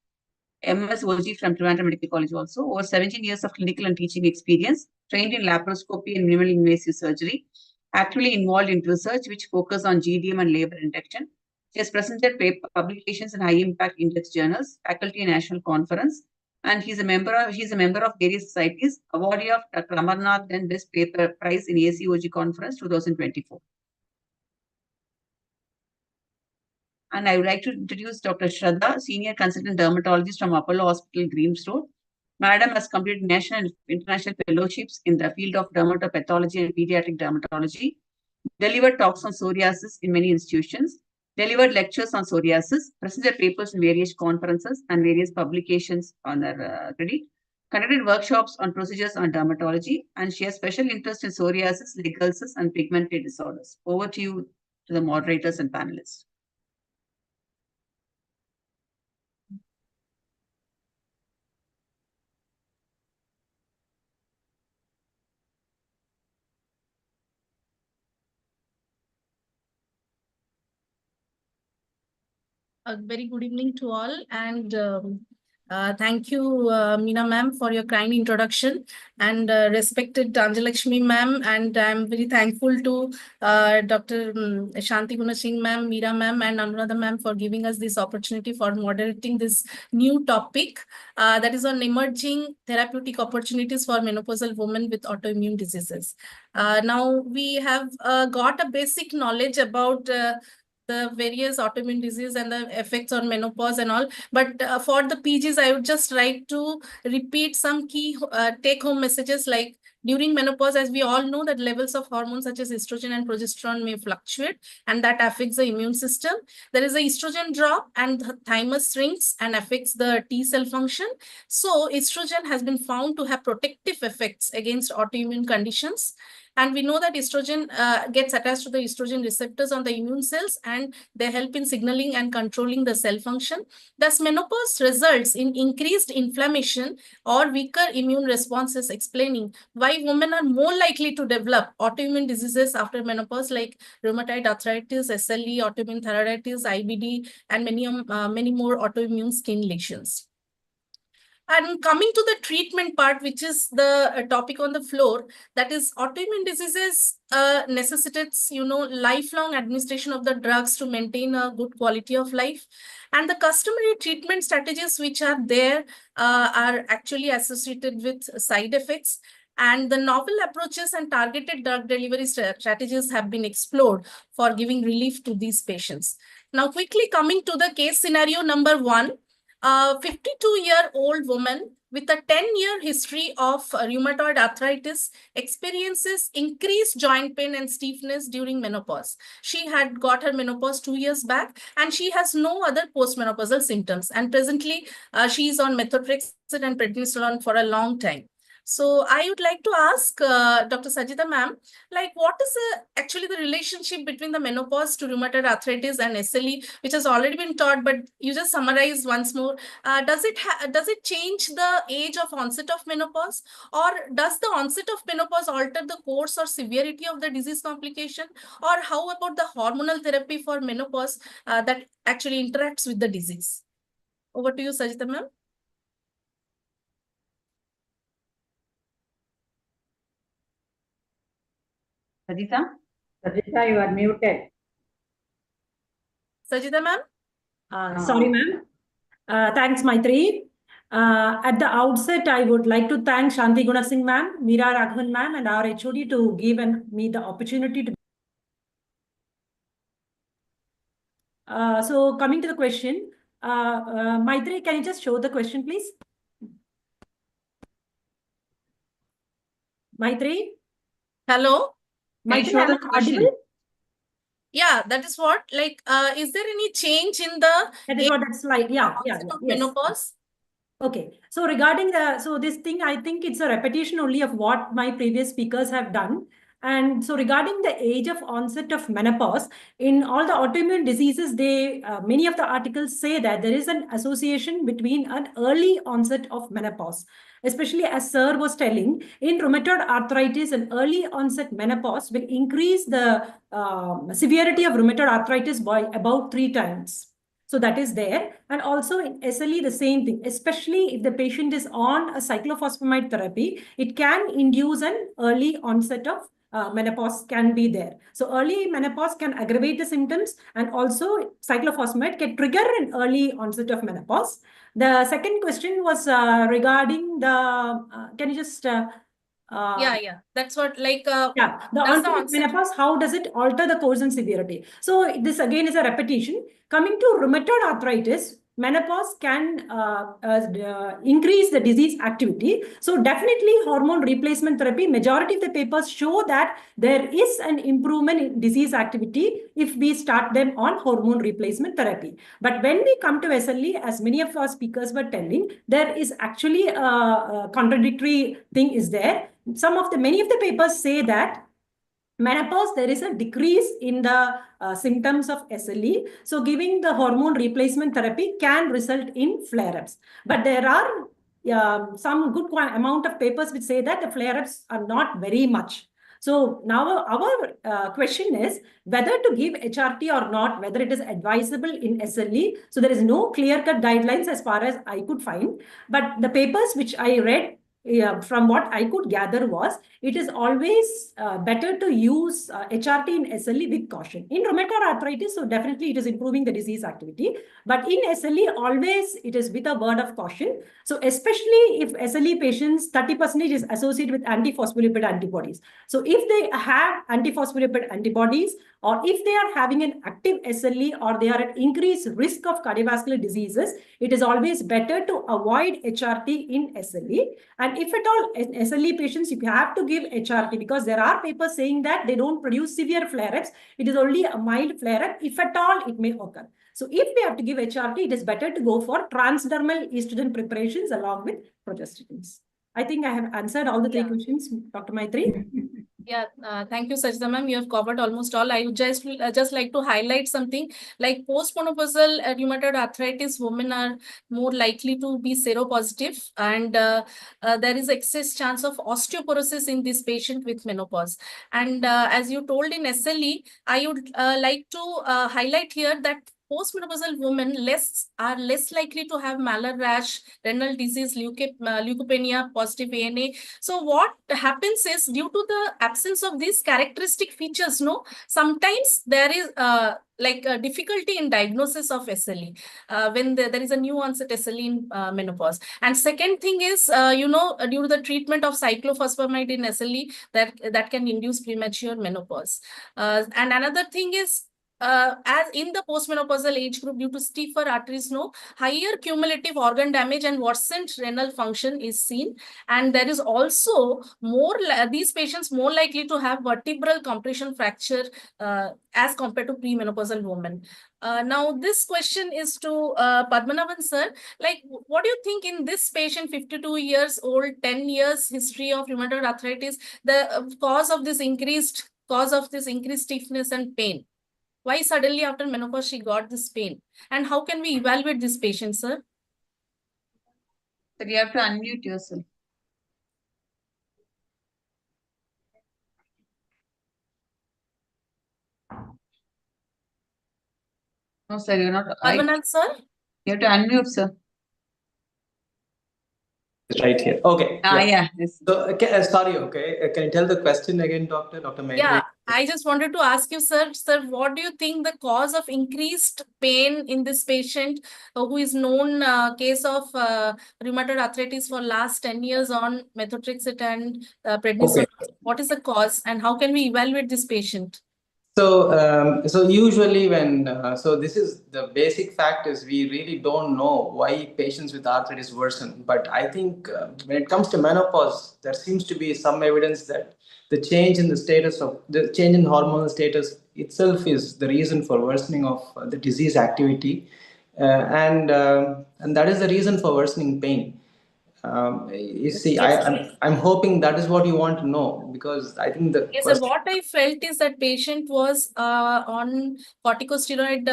B: MS OG from Trivandrum Medical College also. Over 17 years of clinical and teaching experience. Trained in laparoscopy and minimally invasive surgery. Actively involved in research which focus on GDM and labor induction. She has presented publications in high-impact index journals, faculty and national conference, and she's a member of various societies, awardee of Dr. Amarnath and Best Paper Prize in ACOG Conference 2024. And I would like to introduce Dr. Shraddha, Senior Consultant Dermatologist from Apollo Hospital, Greaves Road. Madam has completed national and international fellowships in the field of dermatopathology and pediatric dermatology, delivered talks on psoriasis in many institutions, delivered lectures on psoriasis, presented papers in various conferences and various publications on her credit, conducted workshops on procedures on dermatology, and she has special interest in psoriasis, leg ulcers, and pigmented disorders. Over to you, to the moderators and panelists.
D: A very good evening to all, and thank you, Meena ma'am, for your kind introduction, and respected Anjalakshmi ma'am, and I'm very thankful to Dr. Shanti Gunasingh ma'am, Meera ma'am, and Anuradha ma'am for giving us this opportunity for moderating this new topic that is on emerging therapeutic opportunities for menopausal women with autoimmune diseases. Now we have got a basic knowledge about the various autoimmune disease and the effects on menopause and all. But for the PGs, I would just like to repeat some key take-home messages like during menopause, as we all know, that levels of hormones such as estrogen and progesterone may fluctuate, and that affects the immune system. There is a estrogen drop, and the thymus shrinks and affects the T cell function. So estrogen has been found to have protective effects against autoimmune conditions. And we know that estrogen gets attached to the estrogen receptors on the immune cells, and they help in signaling and controlling the cell function. Thus, menopause results in increased inflammation or weaker immune responses, explaining why women are more likely to develop autoimmune diseases after menopause, like rheumatoid arthritis, SLE, autoimmune thyroiditis, IBD, and many more autoimmune skin lesions. And coming to the treatment part, which is the topic on the floor, that is autoimmune diseases necessitates, lifelong administration of the drugs to maintain a good quality of life. And the customary treatment strategies which are there are actually associated with side effects. And the novel approaches and targeted drug delivery strategies have been explored for giving relief to these patients. Now, quickly coming to the case scenario number 1, a 52-year-old woman with a 10-year history of rheumatoid arthritis experiences increased joint pain and stiffness during menopause. She had got her menopause 2 years back, and she has no other postmenopausal symptoms. And presently, she is on methotrexate and prednisolone for a long time. So I would like to ask Dr. Sajita ma'am, like what is actually the relationship between the menopause to rheumatoid arthritis and SLE, which has already been taught, but you just summarize once more. Does it change the age of onset of menopause, or does the onset of menopause alter the course or severity of the disease complication, or how about the hormonal therapy for menopause that actually interacts with the disease? Over to you, Sajita ma'am.
B: Sajita?
C: Sajita, you are muted.
D: Sajita ma'am?
O: Sorry, ma'am. Thanks, Maitri. At the outset, I would like to thank Shanti Gunasingh ma'am, Meera Raghavan ma'am, and our HOD to give me the opportunity to. So coming to the question, Maitri, can you just show the question, please? Maitri?
D: Hello?
O: Maitri, am I audible?
D: Yeah, that is what. Like, is there any change in the
O: that is what that slide? Yeah,
D: yes. Menopause?
O: Okay. So regarding this thing, I think it's a repetition only of what my previous speakers have done. And so regarding the age of onset of menopause, in all the autoimmune diseases, many of the articles say that there is an association between an early onset of menopause. Especially as Sir was telling, in rheumatoid arthritis, an early onset menopause will increase the severity of rheumatoid arthritis by about 3 times. So that is there. And also in SLE, the same thing, especially if the patient is on a cyclophosphamide therapy, it can induce an early onset of menopause can be there. So early menopause can aggravate the symptoms, and also cyclophosphamide can trigger an early onset of menopause. The second question was regarding the, can you just...
D: yeah, that's what, like,
O: yeah, the
D: does
O: onset of menopause, how does it alter the course and severity? So this again is a repetition. Coming to rheumatoid arthritis, menopause can increase the disease activity. So definitely hormone replacement therapy, majority of the papers show that there is an improvement in disease activity if we start them on hormone replacement therapy. But when we come to SLE, as many of our speakers were telling, there is actually a contradictory thing is there. Many of the papers say that menopause, there is a decrease in the symptoms of SLE. So giving the hormone replacement therapy can result in flare-ups. But there are some good amount of papers which say that the flare-ups are not very much. So now our question is whether to give HRT or not, whether it is advisable in SLE. So there is no clear-cut guidelines as far as I could find. But the papers which I read, from what I could gather was, it is always better to use HRT in SLE with caution. In rheumatoid arthritis, so definitely it is improving the disease activity. But in SLE, always it is with a word of caution. So especially if SLE patients, 30% is associated with antiphospholipid antibodies. So if they have antiphospholipid antibodies, or if they are having an active SLE, or they are at increased risk of cardiovascular diseases, it is always better to avoid HRT in SLE. And if at all in SLE patients, you have to give HRT, because there are papers saying that they don't produce severe flare-ups. It is only a mild flare-up, if at all it may occur. So if we have to give HRT, it is better to go for transdermal estrogen preparations along with progestins. I think I have answered all the three questions, Dr. Maitri.
D: Yeah, thank you, Sajida ma'am. You have covered almost all. I would just like to highlight something like postmenopausal rheumatoid arthritis women are more likely to be seropositive, and there is excess chance of osteoporosis in this patient with menopause. And as you told in SLE, I would like to highlight here that postmenopausal women are less likely to have malar rash, renal disease, leukopenia, positive ANA. So what happens is, due to the absence of these characteristic features, sometimes there is like a difficulty in diagnosis of SLE when there is a new onset SLE in menopause. And second thing is, due to the treatment of cyclophosphamide in SLE, that can induce premature menopause. And another thing is, as in the postmenopausal age group, due to stiffer arteries, higher cumulative organ damage and worsened renal function is seen. And there is also these patients more likely to have vertebral compression fracture as compared to premenopausal women. Now, this question is to Padmanabhan sir. Like, what do you think in this patient, 52 years old, 10 years history of rheumatoid arthritis, the cause of this increased stiffness and pain? Why suddenly after menopause she got this pain? And how can we evaluate this patient, sir?
B: So you have to unmute yourself. No, sir, you're not.
D: Padmanabhan sir?
B: You have to unmute, sir.
M: Right here. Okay.
B: Yeah. Yes.
M: So, sorry, okay. Can you tell the question again, Dr. Maitri?
D: Yeah, I just wanted to ask you, sir, what do you think the cause of increased pain in this patient who is known case of rheumatoid arthritis for last 10 years on methotrexate and prednisone? Okay. What is the cause and how can we evaluate this patient?
M: So usually this is the basic fact is we really don't know why patients with arthritis worsen. But I think when it comes to menopause, there seems to be some evidence that the change in hormonal status itself is the reason for worsening of the disease activity, and that is the reason for worsening pain. You see, I'm hoping that is what you want to know, because I think the
D: yes, sir, what I felt is that patient was on corticosteroid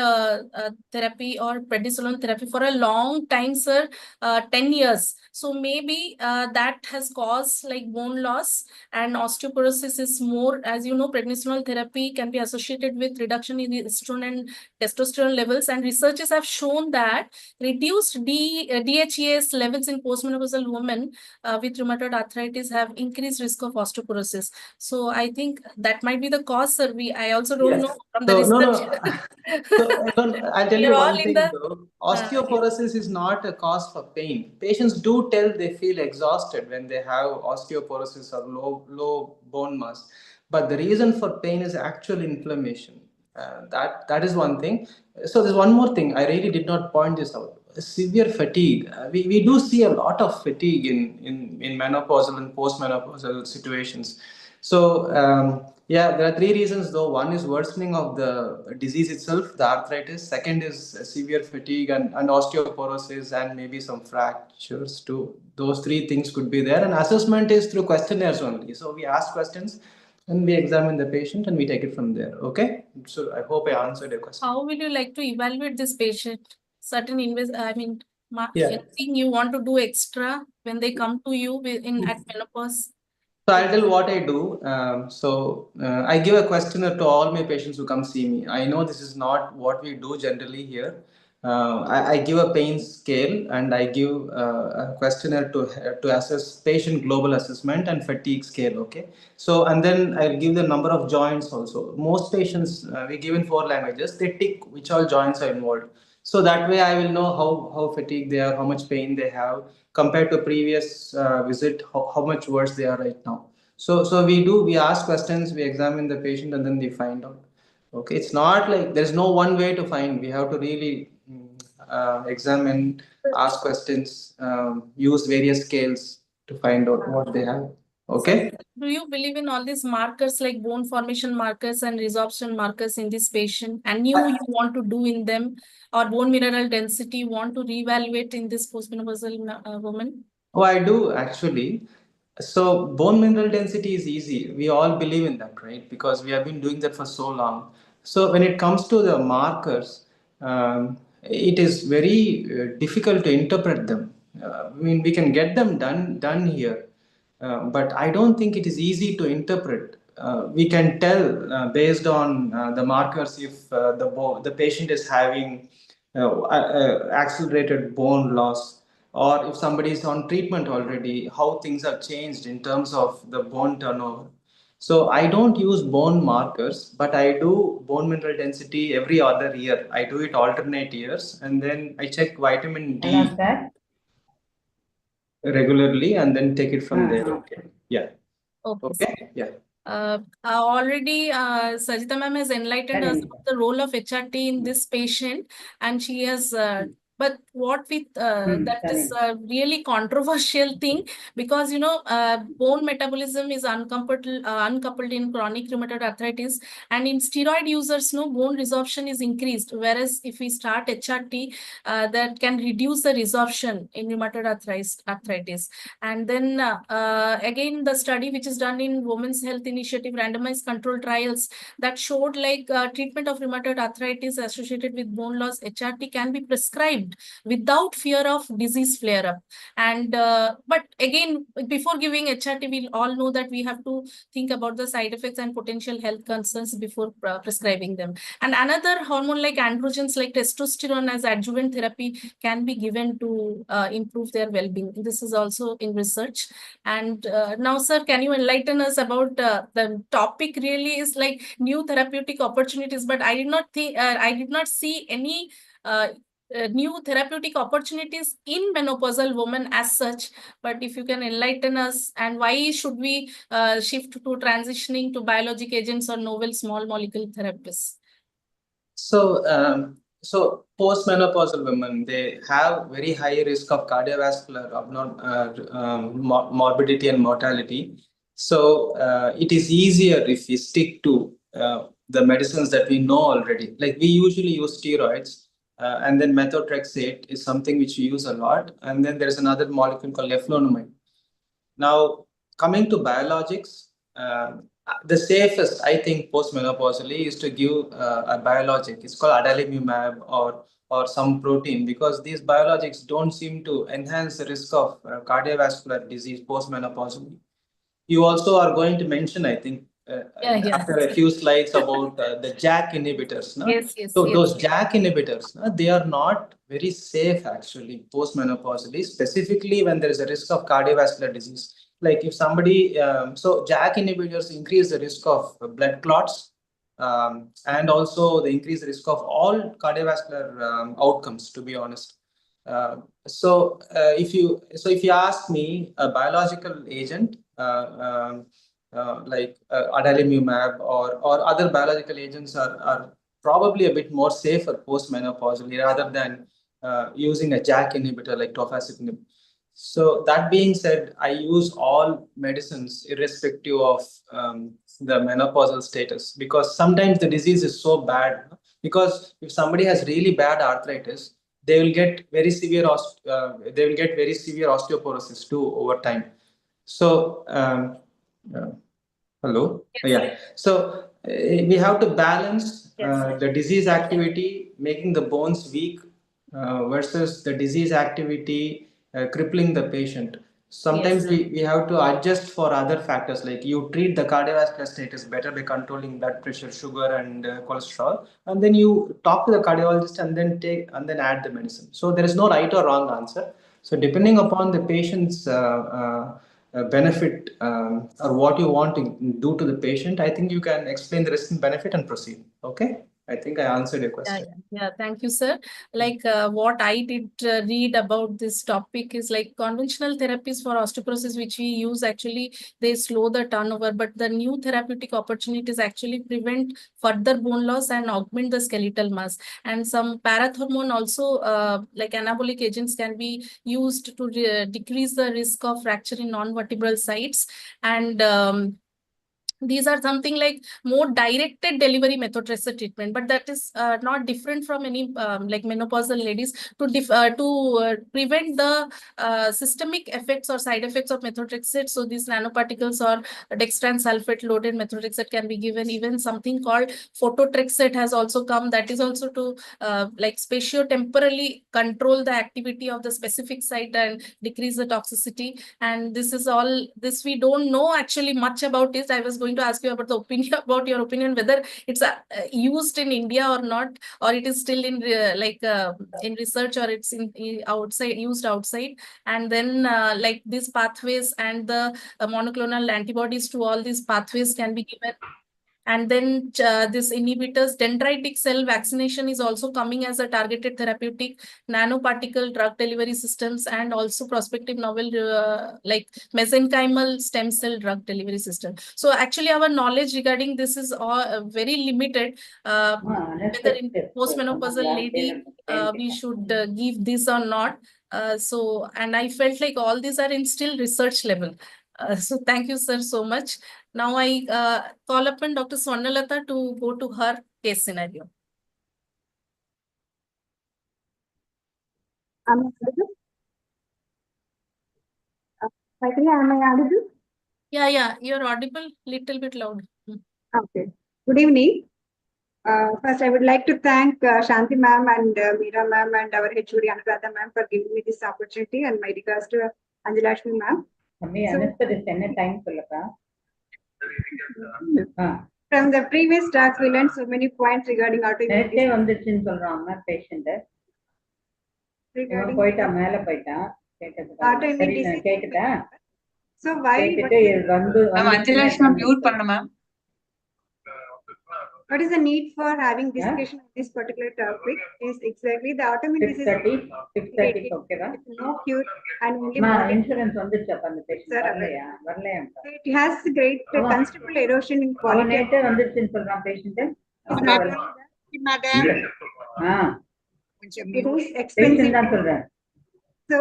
D: therapy or prednisolone therapy for a long time, sir, 10 years. So maybe that has caused like bone loss, and osteoporosis is more, as you know, prednisolone therapy can be associated with reduction in the estrogen and testosterone levels, and researchers have shown that reduced DHEAS levels in postmenopausal postmenopausal women with rheumatoid arthritis have increased risk of osteoporosis. So I think that might be the cause, sir. I also don't know from the
M: So,
D: research.
M: I'll tell
D: We
M: you
D: are all
M: one
D: in
M: thing
D: the
M: though. Osteoporosis is not a cause for pain. Patients do tell they feel exhausted when they have osteoporosis or low bone mass. But the reason for pain is actual inflammation. That is one thing. So there's one more thing. I really did not point this out. Severe fatigue. We do see a lot of fatigue in menopausal and postmenopausal situations. So yeah, there are three reasons though. One is worsening of the disease itself, the arthritis. Second is severe fatigue and osteoporosis and maybe some fractures too. Those three things could be there. And assessment is through questionnaires only. So we ask questions and we examine the patient and we take it from there. Okay. So I hope I answered your question.
D: How will you like to evaluate this patient? Certain anything
M: Yeah.
D: you want to do extra when they come to you at menopause?
M: So I'll tell what I do. I give a questionnaire to all my patients who come see me. I know this is not what we do generally here. I give a pain scale and I give a questionnaire to assess patient global assessment and fatigue scale. Okay. So and then I'll give the number of joints also. Most patients we give in 4 languages. They tick which all joints are involved. So that way I will know how fatigued they are, how much pain they have compared to previous visit, how much worse they are right now. So we ask questions, we examine the patient and then we find out. Okay, it's not like there's no one way to find. We have to really examine, ask questions, use various scales to find out what they have. Okay.
D: So, do you believe in all these markers like bone formation markers and resorption markers in this patient? And you want to do in them, or bone mineral density want to reevaluate in this postmenopausal woman?
M: Oh, I do actually. So bone mineral density is easy. We all believe in that, right? Because we have been doing that for so long. So when it comes to the markers, it is very difficult to interpret them. I mean, we can get them done here, but I don't think it is easy to interpret. We can tell based on the markers if the patient is having accelerated bone loss, or if somebody is on treatment already, how things have changed in terms of the bone turnover. So I don't use bone markers, but I do bone mineral density every other year. I do it alternate years, and then I check vitamin D regularly, and then take it from there. Okay. Yeah. Okay. Yeah.
D: Already, Sajita ma'am has enlightened us about the role of HRT in this patient, and she has. But what with that is a really controversial thing, because bone metabolism is uncoupled in chronic rheumatoid arthritis, and in steroid users, no bone resorption is increased. Whereas if we start HRT, that can reduce the resorption in rheumatoid arthritis. And then again, the study which is done in Women's Health Initiative randomized control trials that showed like treatment of rheumatoid arthritis associated with bone loss, HRT can be prescribed without fear of disease flare-up. And but again, before giving HRT, we all know that we have to think about the side effects and potential health concerns before prescribing them. And another hormone like androgens like testosterone as adjuvant therapy can be given to improve their well-being. This is also in research. And now, sir, can you enlighten us about the topic really is like new therapeutic opportunities, but I did not think, I did not see any new therapeutic opportunities in menopausal women as such. But if you can enlighten us, and why should we shift to transitioning to biologic agents or novel small molecule therapies?
M: So postmenopausal women, they have very high risk of cardiovascular morbidity and mortality. So it is easier if we stick to the medicines that we know already. Like we usually use steroids, and then methotrexate is something which we use a lot. And then there's another molecule called leflunomide. Now, coming to biologics, the safest, I think, postmenopausally is to give a biologic. It's called adalimumab or some protein, because these biologics don't seem to enhance the risk of cardiovascular disease postmenopausally. You also are going to mention, I think, after a few slides about the JAK inhibitors. No?
D: Yes.
M: So those JAK inhibitors, they are not very safe actually postmenopausally, specifically when there is a risk of cardiovascular disease. Like if somebody, so JAK inhibitors increase the risk of blood clots, and also the increased risk of all cardiovascular outcomes, to be honest. If you ask me, a biological agent like adalimumab or other biological agents are probably a bit more safer postmenopausally rather than using a JAK inhibitor like tofacitinib. So that being said, I use all medicines irrespective of the menopausal status, because sometimes the disease is so bad. Because if somebody has really bad arthritis, they will get very severe osteoporosis too over time. So hello. Yeah. So we have to balance the disease activity, making the bones weak, versus the disease activity crippling the patient. Sometimes we have to adjust for other factors, like you treat the cardiovascular status better by controlling blood pressure, sugar, and cholesterol, and then you talk to the cardiologist and then add the medicine. So there is no right or wrong answer. So depending upon the patient's benefit or what you want to do to the patient, I think you can explain the risk and benefit and proceed. Okay. I think I answered your question.
D: Yeah, thank you, sir. Like what I did read about this topic is like conventional therapies for osteoporosis, which we use, actually they slow the turnover, but the new therapeutic opportunities actually prevent further bone loss and augment the skeletal mass. And some parathormone also, like anabolic agents, can be used to decrease the risk of fracture in non-vertebral sites. And these are something like more directed delivery methotrexate treatment, but that is not different from any like menopausal ladies to prevent the systemic effects or side effects of methotrexate. So these nanoparticles or dextran sulfate loaded methotrexate can be given. Even something called phototrexate has also come, that is also to like spatio-temporally control the activity of the specific site and decrease the toxicity. And this is all, this we don't know actually much about it. I was going to ask you about the opinion, about your opinion, whether it's used in India or not, or it is still in in research, or it's in outside, used outside. And then like these pathways and the monoclonal antibodies to all these pathways can be given. And then this inhibitors, dendritic cell vaccination is also coming as a targeted therapeutic, nanoparticle drug delivery systems, and also prospective novel like mesenchymal stem cell drug delivery system. So actually our knowledge regarding this is very limited. Whether in postmenopausal lady we should give this or not. So, and I felt like all these are in still research level. So thank you, sir, so much. Now I call upon Dr. Swarnalata to go to her case scenario.
P: Am I audible? Am I audible?
D: Yeah, you're audible, little bit loud.
P: Okay. Good evening. First, I would like to thank Shanti ma'am and Meera ma'am and our HOD Anuradha ma'am for giving me this opportunity, and my regards to Anjalashmi ma'am. From the previous talks, we learned so many points regarding autoimmune disease. So why? What is the need for having discussion on this particular topic? Is exactly the autoimmune disease. 6:30, okay, no cure and only insurance on the it has great considerable erosion in quality. It is expensive. So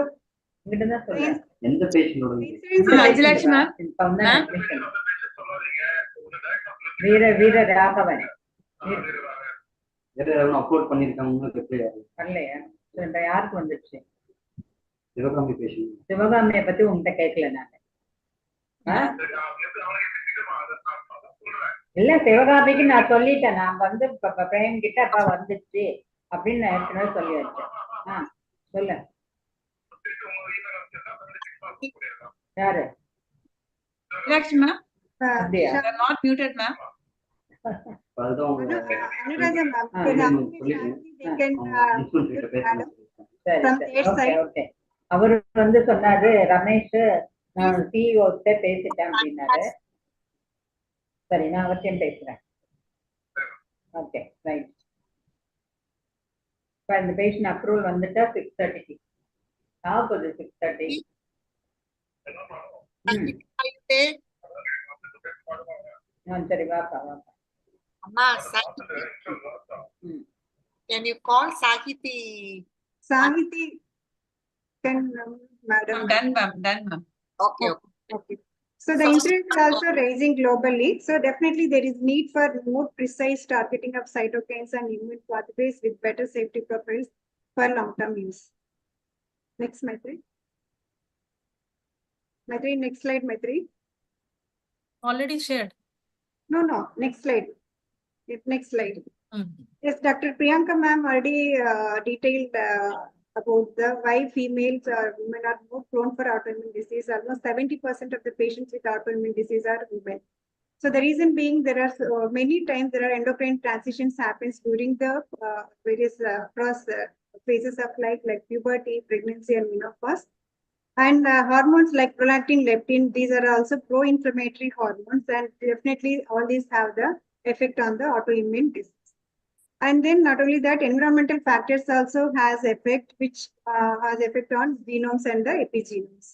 K: Anjalakshmi ma'am.
C: வீர Raghavan
Q: upload பண்ணிருக்காங்க, உங்களுக்கு எப்படியா
C: வரலையா? யாருக்கு வந்துருச்சு?
Q: Sivakami patient.
C: சிவகாமியை பத்தி உங்ககிட்ட கேட்கல நானு. இல்ல, சிவகாமிக்கு நான் சொல்லிட்டேன், நான் வந்து பிரேம் கிட்ட அப்ப வந்துச்சு அப்படின்னு நான் ஏற்கனவே சொல்லி வச்சேன். சொல்லு. யாரு?
K: Anjalakshmi ma'am.
C: அப்படியா?
B: They're not muted, ma'am.
P: Anuradha ma'am, can they can mute madam
C: சரி
P: from
C: சரி
P: their
C: ஓகே
P: side.
C: ஓகே. அவரு வந்து சொன்னாரு ரமேஷ் நான் சிஇஓ கிட்ட பேசிட்டேன் அப்படின்னாரு. சரி நான் அவர்கிட்டயும் பேசுறேன். Okay right. இப்போ இந்த பேஷண்ட் அப்ரூவல் வந்துட்டா 6:30க்கு ஆகுது 6:30. சரி வாப்பா வாப்பா.
A: அம்மா Sahithi. Can you call Sahiti?
P: Sahiti can madam.
B: Done, ma'am. Done, ma'am.
A: Okay.
P: Okay. So the interest is also rising globally. So definitely there is need for more precise targeting of cytokines and immune pathways with better safety profiles for long-term use. Next, Maitri. Maitri, next slide, Maitri.
D: Already shared.
P: No, next slide. Next slide. Yes, Dr. Priyanka ma'am already detailed about the why females or women are more prone for autoimmune disease. Almost 70% of the patients with autoimmune disease are women. So the reason being there are many times there are endocrine transitions happens during the various phases of life like puberty, pregnancy and menopause. And hormones like prolactin, leptin, these are also pro-inflammatory hormones, and definitely all these have the effect on the autoimmune disease. And then not only that, environmental factors also has effect, which has effect on genomes and the epigenomes.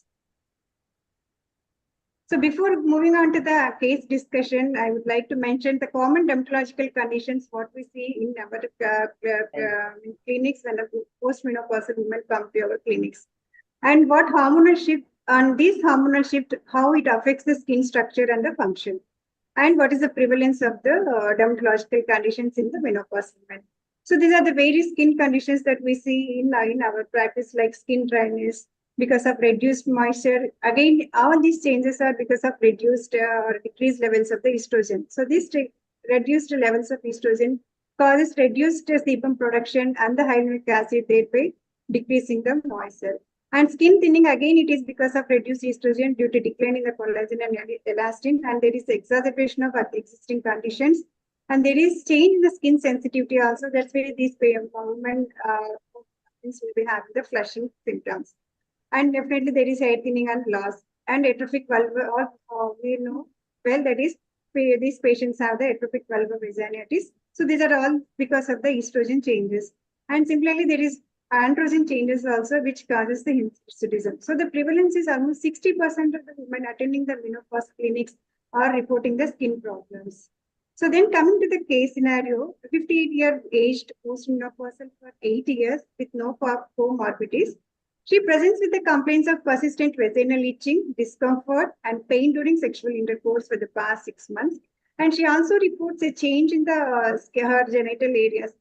P: So before moving on to the case discussion, I would like to mention the common dermatological conditions what we see in our clinics when the postmenopausal women come to our clinics. And what hormonal shift, on this hormonal shift, how it affects the skin structure and the function. And what is the prevalence of the dermatological conditions in the menopause women. So these are the various skin conditions that we see in our practice, like skin dryness because of reduced moisture. Again, all these changes are because of reduced or decreased levels of the estrogen. So these reduced levels of estrogen causes reduced sebum production and the hyaluronic acid, thereby decreasing the moisture. And skin thinning, again, it is because of reduced estrogen due to decline in the collagen and elastin, and there is exacerbation of existing conditions. And there is change in the skin sensitivity also. That's why these women will be having the flushing symptoms. And definitely there is hair thinning and loss. And atrophic vulva, we know well that is these patients have the atrophic vulvovaginitis. So these are all because of the estrogen changes. And similarly, there is androgen changes also, which causes the hirsutism. So the prevalence is almost 60% of the women attending the menopause clinics are reporting the skin problems. So then coming to the case scenario, 58-year-aged postmenopausal for 8 years with no comorbidities. She presents with the complaints of persistent vaginal itching, discomfort, and pain during sexual intercourse for the past 6 months. And she also reports a change in the her genital areas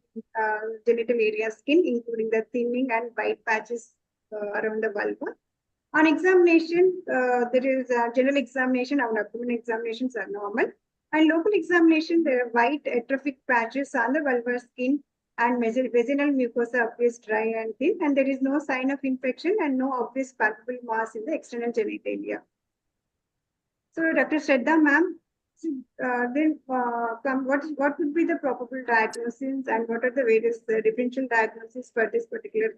P: skin, including the thinning and white patches around the vulva. On examination, there is a general examination, our abdomen examinations are normal. And local examination, there are white atrophic patches on the vulvar skin and vaginal mucosa appears dry and thin, and there is no sign of infection and no obvious palpable mass in the external genitalia. So, Dr. Shraddha ma'am, then what would be the probable diagnosis and what are the various differential diagnoses for this particular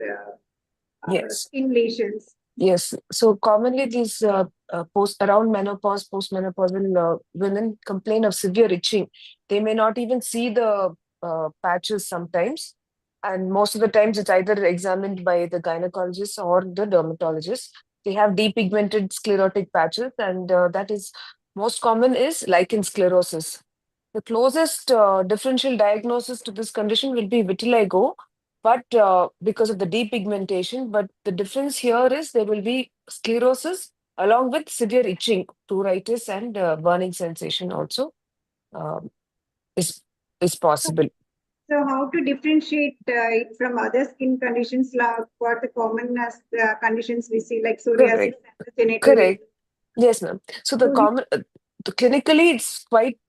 P: skin lesions?
R: Yes. So commonly these around menopause, postmenopausal women complain of severe itching. They may not even see the patches sometimes. And most of the times it's either examined by the gynecologist or the dermatologist. They have depigmented sclerotic patches, and that is most common is lichen sclerosis. The closest differential diagnosis to this condition will be vitiligo, but because of the depigmentation. But the difference here is there will be sclerosis along with severe itching, pruritus, and burning sensation also is possible.
P: So how to differentiate it from other skin conditions, like what the common conditions we see, like psoriasis and genital?
R: Correct. Yes, ma'am. So the common, clinically, it's quite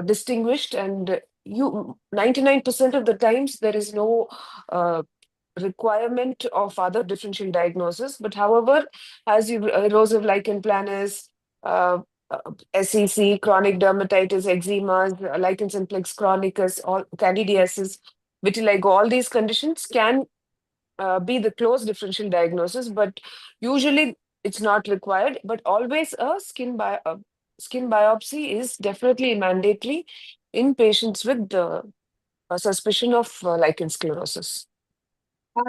R: distinguished, and 99% of the times there is no requirement of other differential diagnosis. But however, as you erosive lichen planus, SEC, chronic dermatitis, eczemas, lichen simplex chronicus, all candidiasis, vitiligo, all these conditions can be the close differential diagnosis, but usually it's not required. But always a skin biopsy is definitely mandatory in patients with a suspicion of lichen sclerosis.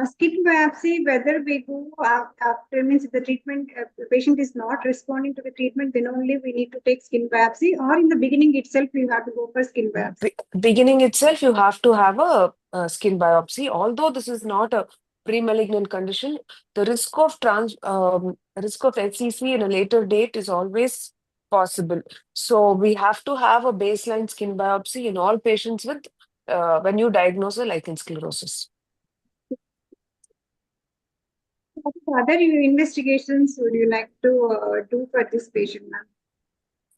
P: Skin biopsy, whether we go after, means if the treatment, the patient is not responding to the treatment, then only we need to take skin biopsy, or in the beginning itself, we have to go for skin biopsy.
R: Beginning itself, you have to have a skin biopsy. Although this is not a pre-malignant condition, the risk of SCC in a later date is always possible. So we have to have a baseline skin biopsy in all patients with when you diagnose a lichen sclerosis.
P: What other investigations would you like to do for this patient, ma'am?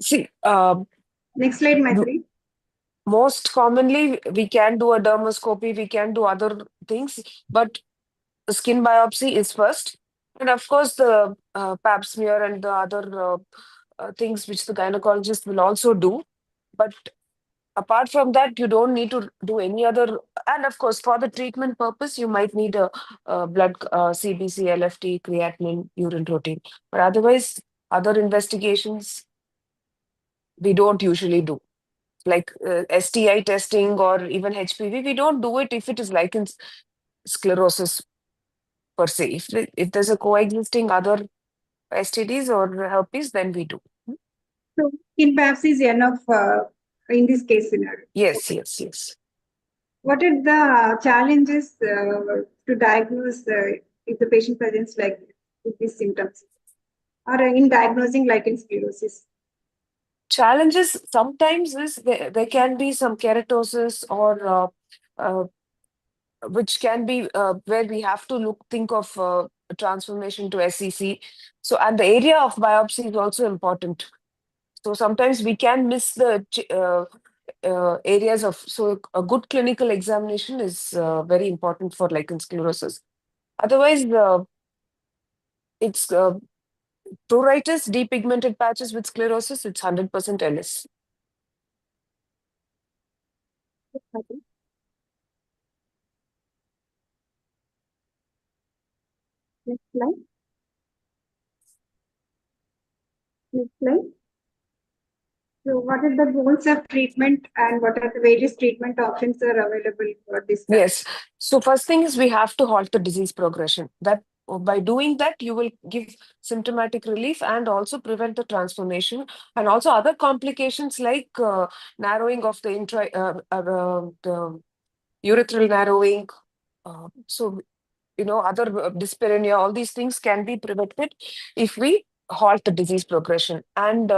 R: See,
P: next slide, Maitri.
R: Most commonly, we can do a dermoscopy, we can do other things, but the skin biopsy is first. And of course, the pap smear and the other things which the gynecologist will also do. But apart from that, you don't need to do any other. And of course, for the treatment purpose, you might need a blood CBC, LFT, creatinine, urine protein. But otherwise, other investigations we don't usually do. Like STI testing or even HPV, we don't do it if it is lichen sclerosis per se. If there's a coexisting other STDs or herpes, then we do.
P: So skin biopsy is enough in this case scenario.
R: Yes, yes, yes.
P: What are the challenges to diagnose if the patient presents like with these symptoms, or in diagnosing lichen sclerosis?
R: Challenges sometimes is there can be some keratosis or which can be where we have to think of a transformation to SEC. So, and the area of biopsy is also important. So sometimes we can miss the areas of, so a good clinical examination is very important for lichen sclerosis. Otherwise, it's pruritus, depigmented patches with sclerosis, it's 100% LS.
P: Next slide. Next slide. So what are the goals of treatment and what are the various treatment options are available for this?
R: Yes. So first thing is we have to halt the disease progression. That by doing that, you will give symptomatic relief and also prevent the transformation and also other complications like narrowing of the the urethral narrowing. So, other dyspareunia, all these things can be prevented if we halt the disease progression. And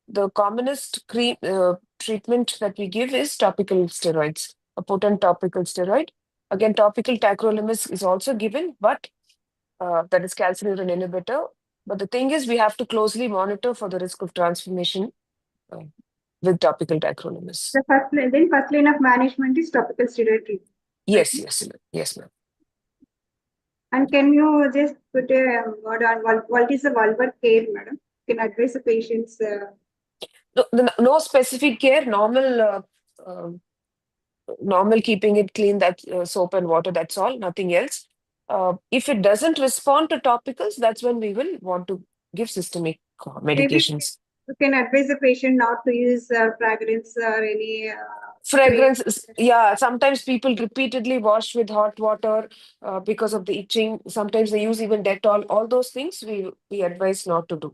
R: the commonest treatment that we give is topical steroids, a potent topical steroid. Again, topical tacrolimus is also given, but that is calcineurin inhibitor. But the thing is, we have to closely monitor for the risk of transformation with topical tacrolimus.
P: The first line of management is topical steroid treatment.
R: Yes, yes, yes, ma'am.
P: And can you just put a word on what is the vulvar care, madam? Can advise the patients?
R: No specific care, normal keeping it clean, that soap and water, that's all, nothing else. If it doesn't respond to topicals, that's when we will want to give systemic medications.
P: Maybe you can advise the patient not to use fragrance or any
R: fragrance. Yeah, sometimes people repeatedly wash with hot water because of the itching. Sometimes they use even Dettol. All those things we advise not to do.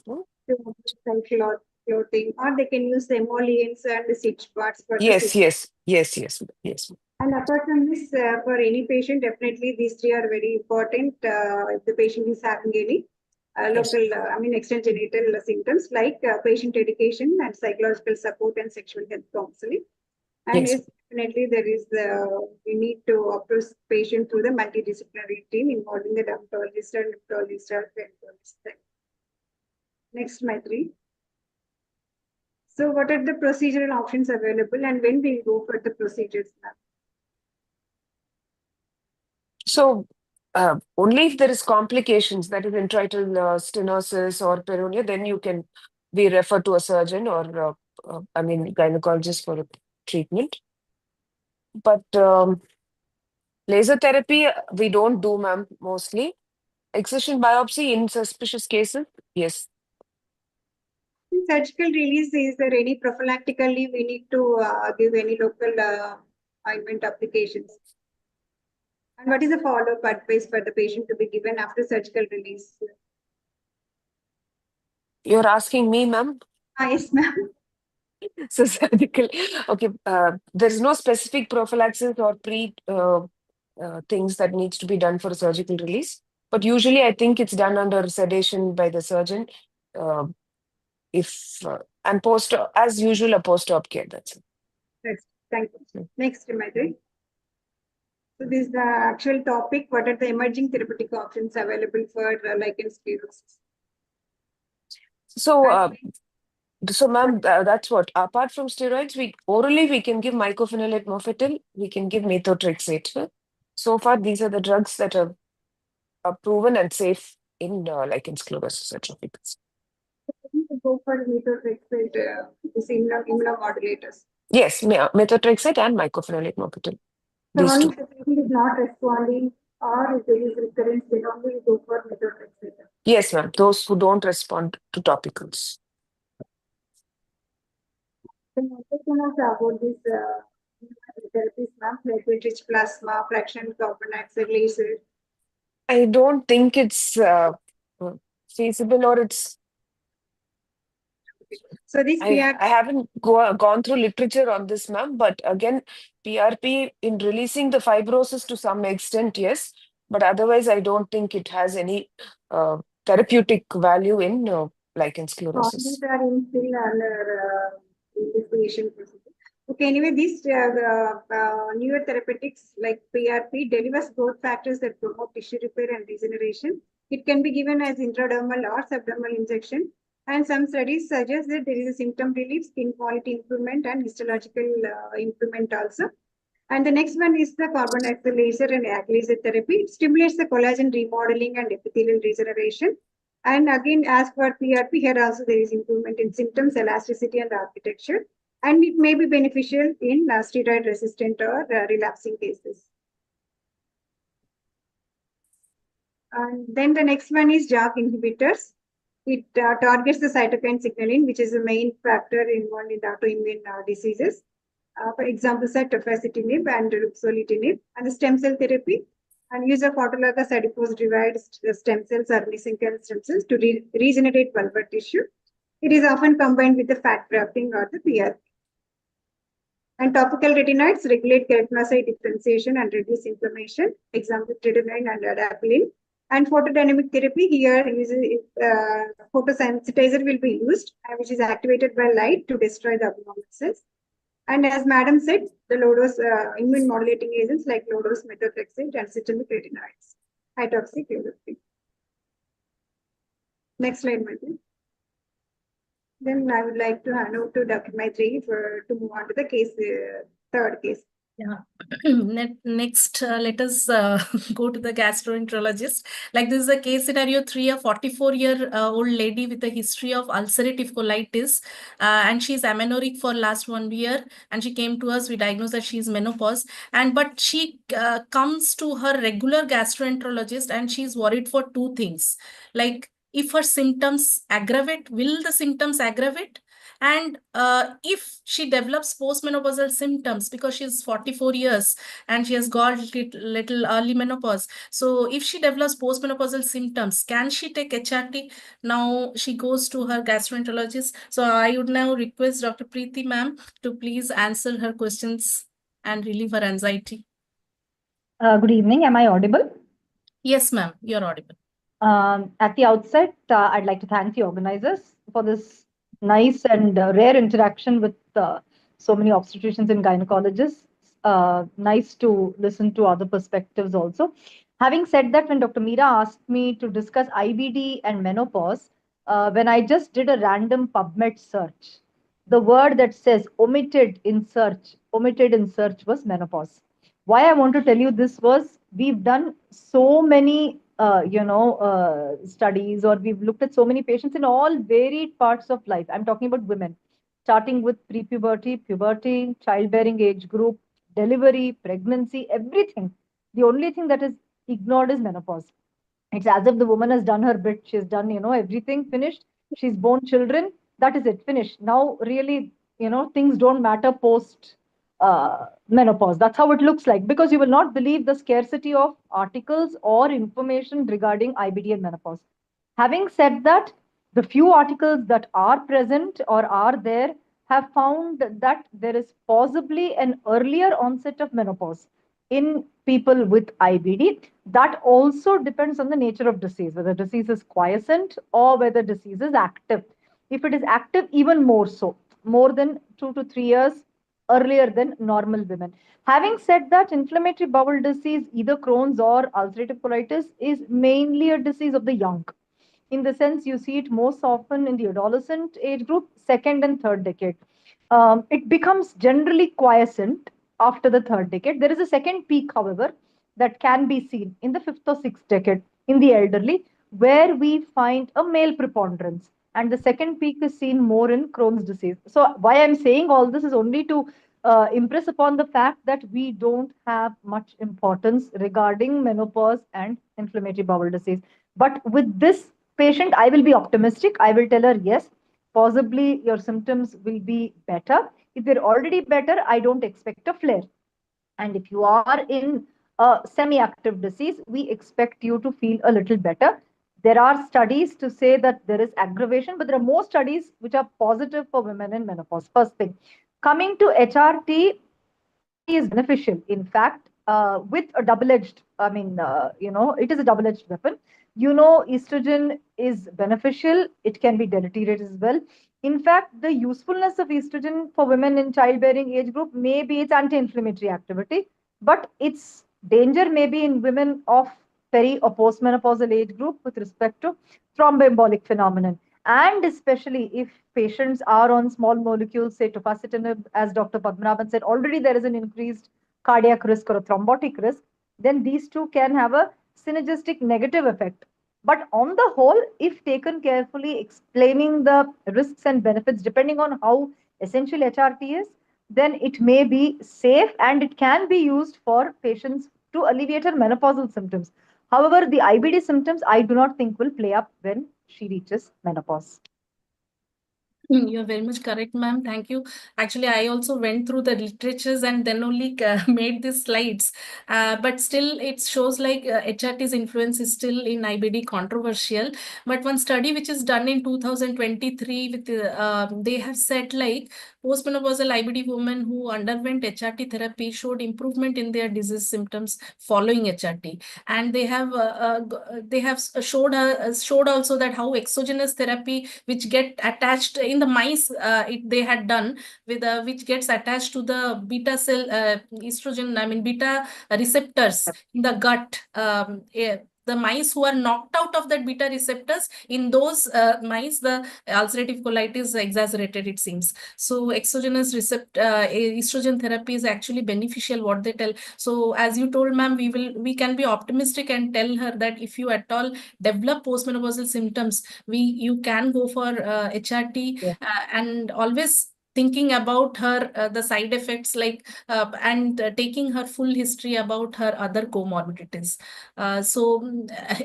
P: Clothing, or they can use the emollients and the stitch parts for
R: yes.
P: And apart from this, for any patient, definitely these three are very important. If the patient is having any local, external genital symptoms like patient education and psychological support and sexual health counseling. And yes, definitely there is we need to approach patient through the multidisciplinary team involving the dermatologist and nephrologist and gynecologist. Next, Maitri. So what are the procedural options available and when we go for the procedures now?
R: So only if there is complications, that is intrauterine stenosis or pneumonia, then you can we refer to a surgeon or, gynecologist for a treatment. But laser therapy, we don't do, ma'am, mostly. Excision biopsy in suspicious cases, yes.
P: In surgical release, is there any prophylactically we need to give any local ointment applications? And what is the follow-up advice for the patient to be given after surgical release?
R: You're asking me, ma'am?
P: Yes, ma'am.
R: So surgical, okay. There is no specific prophylaxis or pre things that needs to be done for a surgical release. But usually, I think it's done under sedation by the surgeon. And post as usual, a post-op care. That's it.
P: Next, thank you. Next, Maitri. So this is the actual topic. What are the emerging therapeutic options available for lichen sclerosis?
R: So, ma'am, that's what. Apart from steroids, orally we can give mycophenolate mofetil. We can give methotrexate. So far, these are the drugs that are proven and safe in lichen sclerosis atrophics.
P: Go for methotrexate, this immunomodulators.
R: Yes, methotrexate and mycophenolate mofetil.
P: So
R: These
P: only
R: two.
P: if the patient is not responding or if there is recurrence, then only go for methotrexate.
R: Yes, ma'am. Those who don't respond to topicals.
P: Then about this therapies, ma'am, platelet-rich plasma, fractional carbon dioxide laser.
R: I don't think it's feasible, or it's.
P: So this
R: I haven't gone through literature on this, ma'am, but again, PRP in releasing the fibrosis to some extent, yes, but otherwise, I don't think it has any therapeutic value in lichen sclerosis.
P: These are in still under investigation procedure. Okay, anyway, these newer therapeutics like PRP delivers growth factors that promote tissue repair and regeneration. It can be given as intradermal or subdermal injection. And some studies suggest that there is a symptom relief, skin quality improvement, and histological improvement also. And the next one is the carbon dioxide laser and ag laser therapy. It stimulates the collagen remodeling and epithelial regeneration. And again, as for PRP, here also there is improvement in symptoms, elasticity, and architecture. And it may be beneficial in steroid resistant or relapsing cases. And then the next one is JAK inhibitors. It targets the cytokine signaling, which is the main factor involved in autoimmune diseases. For example, tofacitinib and ruxolitinib, and the stem cell therapy and use of autologous adipose-derived stem cells or mesenchymal stem cells to regenerate vulvar tissue. It is often combined with the fat grafting or the PRP. And topical retinoids regulate keratinocyte differentiation and reduce inflammation. Example, tridamine and adapalene. And photodynamic therapy here photosensitizer will be used, which is activated by light to destroy the abnormal cells. And as Madam said, the low-dose immune modulating agents like low-dose methotrexate and systemic retinoids, hydroxychloroquine. Next slide, Maitri. Then I would like to hand over to Dr. Maitri to move on to the case, third case.
D: Yeah. Next, let us go to the gastroenterologist. Like this is a case scenario 3, a 44-year-old lady with a history of ulcerative colitis, and she's amenorrheic for last 1 year. And she came to us. We diagnosed that she's menopause, but she comes to her regular gastroenterologist, and she's worried for two things. Like if her symptoms aggravate, will the symptoms aggravate? And if she develops postmenopausal symptoms, because she's 44 years and she has got little early menopause. So if she develops postmenopausal symptoms, can she take HRT? Now she goes to her gastroenterologist. So I would now request Dr. Preeti ma'am to please answer her questions and relieve her anxiety.
S: Good evening. Am I audible?
D: Yes, ma'am, you're audible.
S: At the outset, I'd like to thank the organizers for this nice and rare interaction with so many obstetricians and gynecologists. Nice to listen to other perspectives also. Having said that, when Dr. Meera asked me to discuss IBD and menopause, when I just did a random PubMed search, the word that says omitted in search was menopause. Why I want to tell you this was we've done so many studies, or we've looked at so many patients in all varied parts of life. I'm talking about women, starting with pre-puberty, puberty, childbearing age group, delivery, pregnancy, everything. The only thing that is ignored is menopause. It's as if the woman has done her bit. She's done, everything finished. She's born children. That is it, finished. Now, really, things don't matter post menopause. That's how it looks like, because you will not believe the scarcity of articles or information regarding IBD and menopause. Having said that, the few articles that are present or are there have found that there is possibly an earlier onset of menopause in people with IBD. That also depends on the nature of disease, whether disease is quiescent or whether disease is active. If it is active, even more so, more than 2 to 3 years earlier than normal women. Having said that, inflammatory bowel disease, either Crohn's or ulcerative colitis, is mainly a disease of the young. In the sense, you see it most often in the adolescent age group, second and third decade. It becomes generally quiescent after the third decade. There is a second peak, however, that can be seen in the fifth or sixth decade in the elderly, where we find a male preponderance. And the second peak is seen more in Crohn's disease. So, why I'm saying all this is only to impress upon the fact that we don't have much importance regarding menopause and inflammatory bowel disease. But with this patient, I will be optimistic. I will tell her, yes, possibly your symptoms will be better. If they're already better, I don't expect a flare. And if you are in a semi-active disease, we expect you to feel a little better. There are studies to say that there is aggravation, but there are more studies which are positive for women in menopause. First thing. Coming to HRT, HRT is beneficial. In fact, with a double-edged, it is a double-edged weapon. Estrogen is beneficial. It can be deleterious as well. In fact, the usefulness of estrogen for women in childbearing age group may be its anti-inflammatory activity, but its danger may be in women of peri or postmenopausal age group with respect to thromboembolic phenomenon. And especially if patients are on small molecules, say tofacitinib, as Dr. Padmanabhan said, already there is an increased cardiac risk or a thrombotic risk, then these two can have a synergistic negative effect. But on the whole, if taken carefully, explaining the risks and benefits depending on how essential HRT is, then it may be safe and it can be used for patients to alleviate her menopausal symptoms. However, the IBD symptoms I do not think will play up when she reaches menopause.
D: You're very much correct, ma'am. Thank you. Actually, I also went through the literatures and then only made these slides. But still, it shows like HRT's influence is still in IBD controversial. But one study which is done in 2023, with they have said like postmenopausal IBD women who underwent HRT therapy showed improvement in their disease symptoms following HRT, and they have showed also that how exogenous therapy which get attached in the mice they had done with which gets attached to the beta cell estrogen, beta receptors in the gut. The mice who are knocked out of that beta receptors, in those mice, the ulcerative colitis exaggerated, it seems. So exogenous estrogen therapy is actually beneficial, what they tell. So as you told, ma'am, we can be optimistic and tell her that if you at all develop postmenopausal symptoms, you can go for HRT, and always thinking about her the side effects, like and taking her full history about her other comorbidities.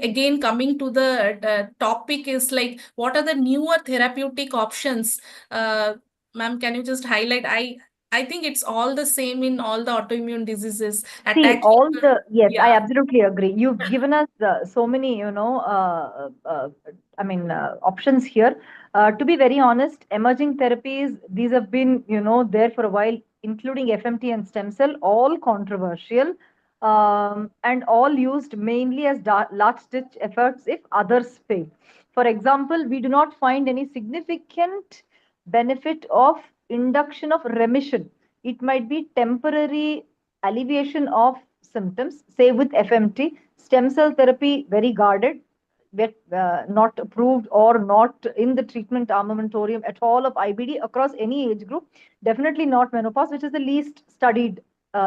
D: Again, coming to the topic is like, what are the newer therapeutic options? Ma'am, can you just highlight? I think it's all the same in all the autoimmune diseases.
S: See, all the, yes, I
D: Yeah.
S: absolutely agree. You've given us so many, options here. To be very honest, emerging therapies, these have been, there for a while, including FMT and stem cell, all controversial, and all used mainly as last-ditch efforts if others fail. For example, we do not find any significant benefit of induction of remission. It might be temporary alleviation of symptoms, say with FMT. Stem cell therapy, very guarded, not approved or not in the treatment armamentarium at all of IBD across any age group. Definitely not menopause, which is the least studied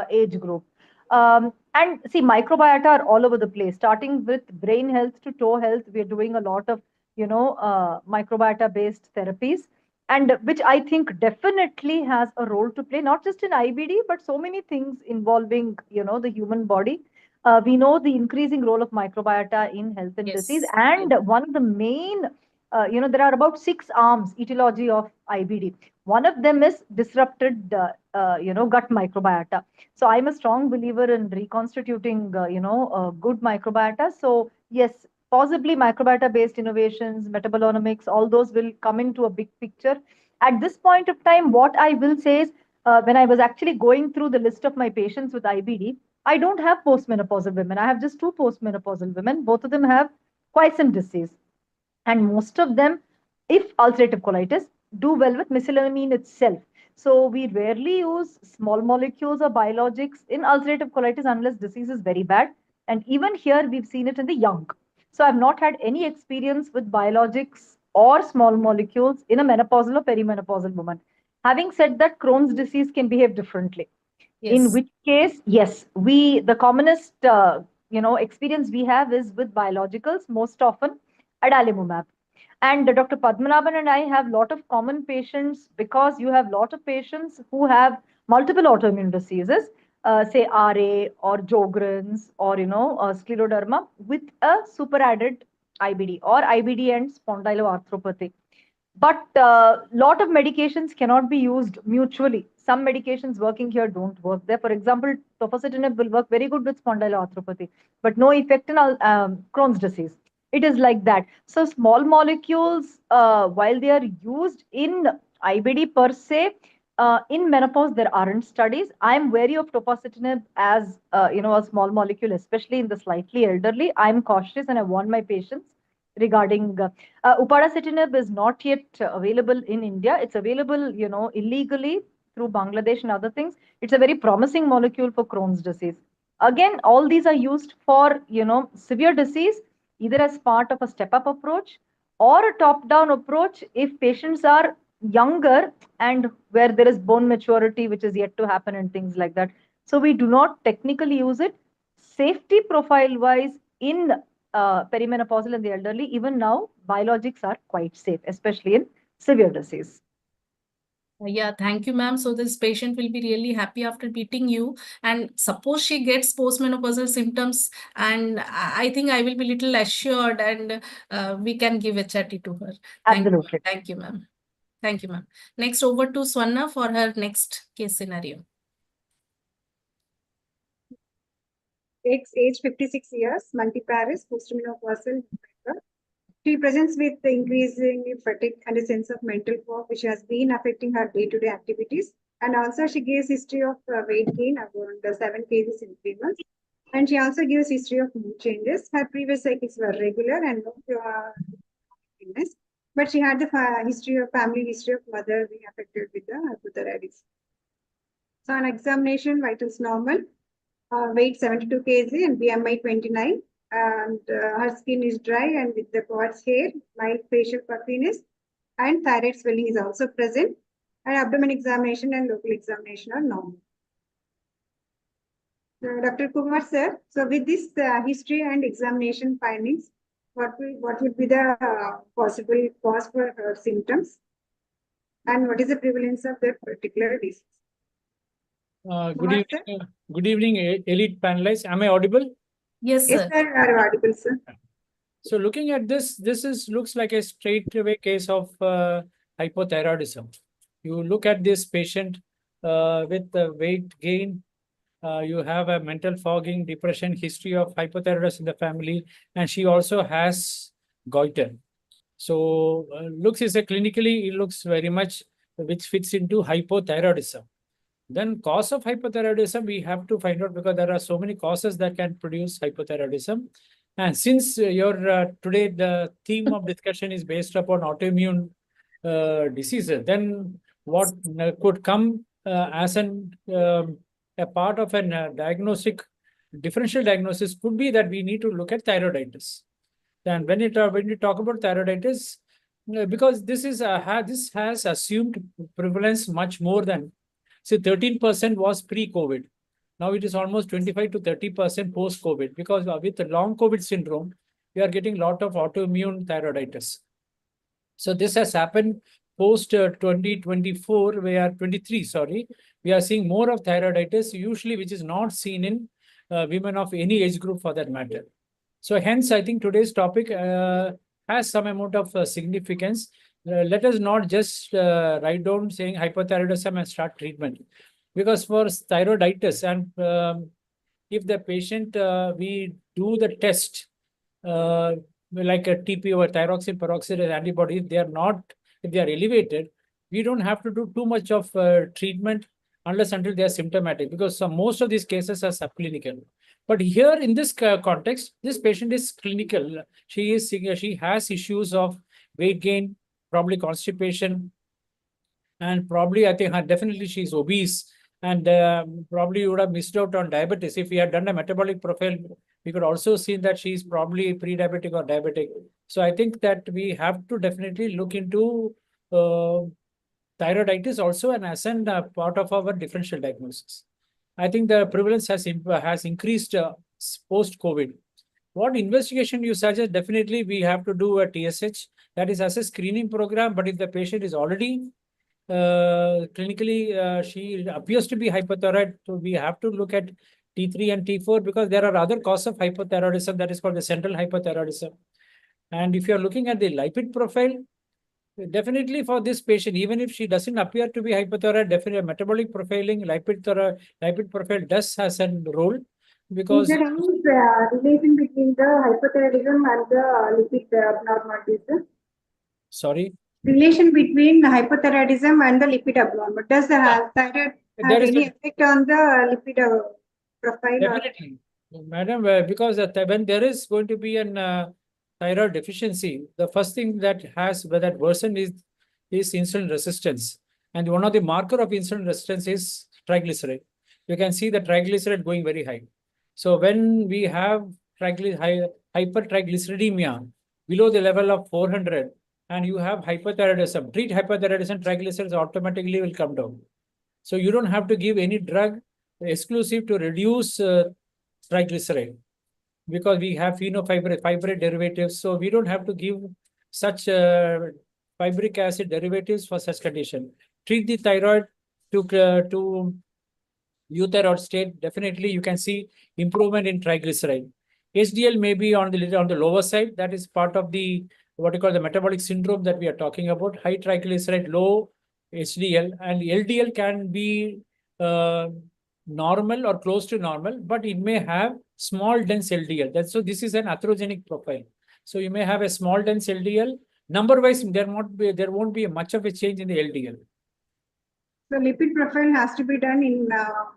S: age group. And see, microbiota are all over the place, starting with brain health to toe health. We're doing a lot of, microbiota based therapies, and which I think definitely has a role to play, not just in IBD, but so many things involving, the human body. We know the increasing role of microbiota in health and disease, and one of the main, there are about 6 arms, etiology of IBD. One of them is disrupted, gut microbiota. So I'm a strong believer in reconstituting, good microbiota. So yes, possibly microbiota-based innovations, metabolomics, all those will come into a big picture. At this point of time, what I will say is, when I was actually going through the list of my patients with IBD, I don't have postmenopausal women. I have just 2 postmenopausal women. Both of them have quiescent disease. And most of them, if ulcerative colitis, do well with mesalamine itself. So we rarely use small molecules or biologics in ulcerative colitis unless disease is very bad. And even here, we've seen it in the young. So I've not had any experience with biologics or small molecules in a menopausal or perimenopausal woman. Having said that, Crohn's disease can behave differently. In which case, yes, the commonest, experience we have is with biologicals, most often adalimumab. And Dr. Padmanabhan and I have a lot of common patients because you have a lot of patients who have multiple autoimmune diseases, say RA or Sjogren's or, scleroderma with a super added IBD or IBD and spondyloarthropathy. But a lot of medications cannot be used mutually. Some medications working here don't work there. For example, tofacitinib will work very good with spondyloarthropathy, but no effect in Crohn's disease. It is like that. So small molecules, while they are used in IBD per se, in menopause there aren't studies. I'm wary of tofacitinib as a small molecule, especially in the slightly elderly. I'm cautious and I warn my patients regarding upadacitinib is not yet available in India. It's available, illegally through Bangladesh and other things. It's a very promising molecule for Crohn's disease. Again, all these are used for, severe disease, either as part of a step-up approach or a top-down approach if patients are younger and where there is bone maturity, which is yet to happen and things like that. So we do not technically use it. Safety profile-wise in perimenopausal and the elderly, even now, biologics are quite safe, especially in severe disease.
D: Yeah, thank you, ma'am. So this patient will be really happy after meeting you. And suppose she gets postmenopausal symptoms, and I think I will be little assured, and we can give HRT to her.
S: Absolutely.
D: Thank you, ma'am. Thank you, ma'am. Next, over to Swarna for her next case scenario.
P: Age 56 years, multipares, postmenopausal. She presents with the increasing fatigue and a sense of mental fog, which has been affecting her day-to-day activities. And also, she gives history of weight gain, around 7 kgs in 3 months. And she also gives history of mood changes. Her previous cycles were regular and no illness, but she had the family history of mother being affected with the hypothyroidism. So, on examination, vitals normal, weight 72 kg and BMI 29. And her skin is dry and with the coarse hair, mild facial puffiness, and thyroid swelling is also present. And abdomen examination and local examination are normal. Dr. Kumar sir, so with this history and examination findings, what would be the possible cause for her symptoms, and what is the prevalence of that particular disease?
T: Good evening, elite panelists. Am I audible?
D: Yes, sir.
P: Yes, sir, you are audible, sir.
T: So looking at this looks like a straightaway case of hypothyroidism. You look at this patient with the weight gain, you have a mental fogging, depression, history of hypothyroidism in the family, and she also has goiter. So looks is a clinically, it looks very much which fits into hypothyroidism. Then cause of hypothyroidism, we have to find out because there are so many causes that can produce hypothyroidism. And since today the theme of discussion is based upon autoimmune diseases, then what could come as a part of a differential diagnosis could be that we need to look at thyroiditis. And when you talk about thyroiditis, because this has assumed prevalence much more than. So 13% was pre-COVID. Now it is almost 25 to 30% post-COVID, because with the long COVID syndrome, we are getting a lot of autoimmune thyroiditis. So this has happened post 2024, where 23, sorry, we are seeing more of thyroiditis, usually which is not seen in women of any age group for that matter. So hence, I think today's topic has some amount of significance. Let us not just write down saying hypothyroidism and start treatment. Because for thyroiditis, and if the patient, we do the test, like a TP or thyroxine peroxidase antibody, if they are elevated, we don't have to do too much of treatment unless until they are symptomatic, because most of these cases are subclinical. But here in this context, this patient is clinical. She has issues of weight gain, probably constipation, and probably I think definitely she's obese, and probably you would have missed out on diabetes. If we had done a metabolic profile, we could also see that she's probably pre-diabetic or diabetic. So I think that we have to definitely look into thyroiditis also, and as a part of our differential diagnosis. I think the prevalence has increased post-COVID. What investigation you suggest? Definitely we have to do a TSH, that is as a screening program. But if the patient is already clinically, she appears to be hypothyroid, so we have to look at T3 and T4, because there are other causes of hypothyroidism, that is called the central hypothyroidism. And if you are looking at the lipid profile, definitely for this patient, even if she doesn't appear to be hypothyroid, definitely metabolic profiling, lipid profile does has a role, because
P: is there any relation between the hypothyroidism and the lipid abnormalities?
T: Sorry?
P: Relation between hypothyroidism and the lipid abnormal. Does the thyroid have any effect on the lipid profile?
T: Definitely. Madam, because when there is going to be an thyroid deficiency, the first thing that worsen is insulin resistance. And one of the marker of insulin resistance is triglyceride. You can see the triglyceride going very high. So when we have hypertriglyceridemia below the level of 400, and you have hypothyroidism, treat hypothyroidism, triglycerides automatically will come down. So you don't have to give any drug exclusive to reduce triglyceride, because we have fibrate derivatives. So we don't have to give such fibric acid derivatives for such condition. Treat the thyroid to euthyroid state. Definitely you can see improvement in triglyceride. HDL may be on the lower side. That is part of the what you call the metabolic syndrome that we are talking about. High triglyceride, low HDL, and LDL can be normal or close to normal, but it may have small dense LDL. So this is an atherogenic profile. So you may have a small dense LDL. Number-wise, there won't be much of a change in the LDL.
P: So lipid profile has to be done in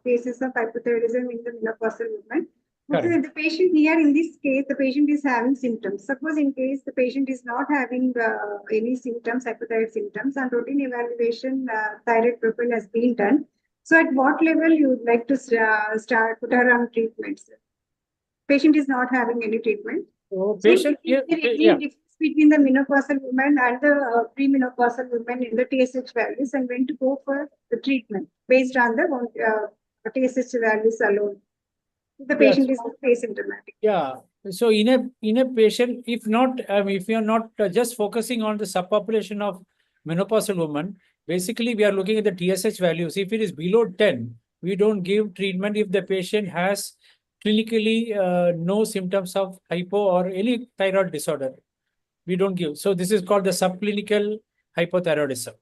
P: cases of hypothyroidism in the menopausal woman. Okay, the patient here, in this case, the patient is having symptoms. Suppose in case the patient is not having any symptoms, hypothyroid symptoms, and routine evaluation thyroid profile has been done. So at what level you would like to put her on treatment? Patient is not having any treatment.
T: So patient,
P: difference between the menopausal woman and the premenopausal woman in the TSH values, and when to go for the treatment based on the TSH values alone. The patient is asymptomatic.
T: Yeah. So in a patient, if you are not just focusing on the subpopulation of menopausal women, basically we are looking at the TSH values. If it is below 10, we don't give treatment if the patient has clinically no symptoms of hypo or any thyroid disorder. We don't give. So this is called the subclinical hypothyroidism.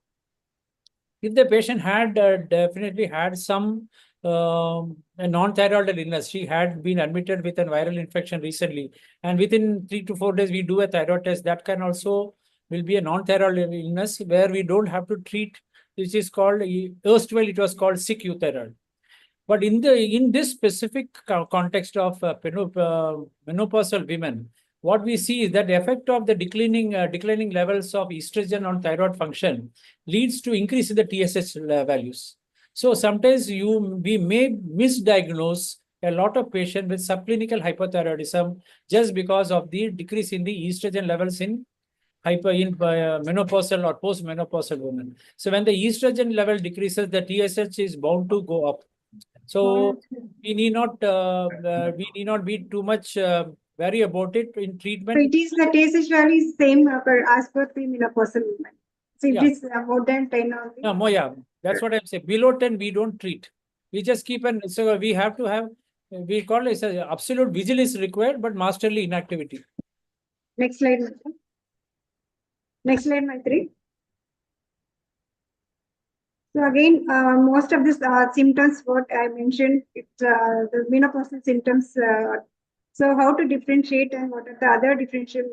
T: If the patient had definitely had some a non-thyroidal illness, she had been admitted with a viral infection recently, and within 3 to 4 days we do a thyroid test, that can also will be a non-thyroid illness where we don't have to treat, which is called, erstwhile it was called sick euthyroid. But in this specific context of menopausal women, what we see is that the effect of the declining levels of estrogen on thyroid function leads to increase in the TSH values. So sometimes we may misdiagnose a lot of patients with subclinical hypothyroidism just because of the decrease in the estrogen levels in menopausal or post-menopausal women. So when the estrogen level decreases, the TSH is bound to go up. So we need not be too much worry about it in
P: So
T: treatment.
P: it is the TSH value is same as per the menopausal woman. So if
T: Yeah.
P: it is more than 10 or
T: No, yeah, that's what I'm saying. Below 10, we don't treat. We just keep so we have to have, we call it as absolute vigilance required, but masterly inactivity.
P: Next slide, madam. Next slide, Maitri. So again, most of these symptoms, what I mentioned, it's the menopausal symptoms. So how to differentiate and what are the other differential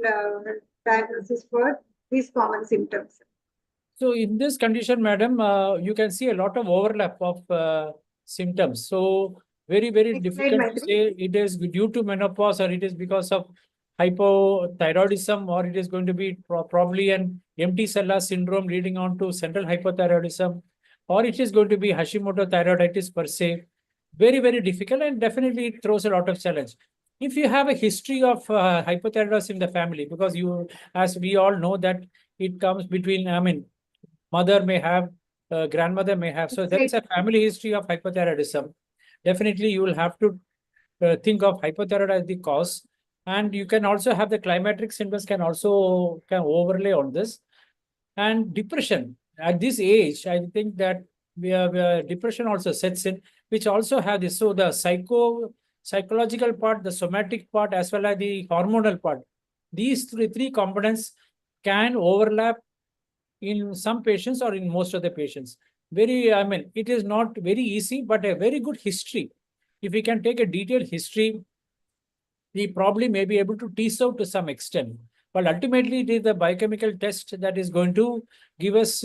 P: diagnosis for these common symptoms?
T: So in this condition, madam, you can see a lot of overlap of symptoms. So very, very
P: Next
T: difficult
P: slide,
T: to say it is due to menopause or it is because of hypothyroidism or it is going to be probably an empty cellular syndrome leading on to central hypothyroidism or it is going to be Hashimoto thyroiditis per se. Very, very difficult and definitely it throws a lot of challenge. If you have a history of hypothyroidism in the family, because you, as we all know that it comes between, I mean, mother may have, grandmother may have. So there is a family history of hypothyroidism. Definitely, you will have to think of hypothyroid as the cause. And you can also have the climatic symptoms can overlay on this. And depression at this age, I think that depression also sets in, which also have this. So the psychological part, the somatic part, as well as the hormonal part, these three components can overlap in some patients or in most of the patients. I mean, it is not very easy, but a very good history. If we can take a detailed history, we probably may be able to tease out to some extent. But ultimately, it is the biochemical test that is going to give us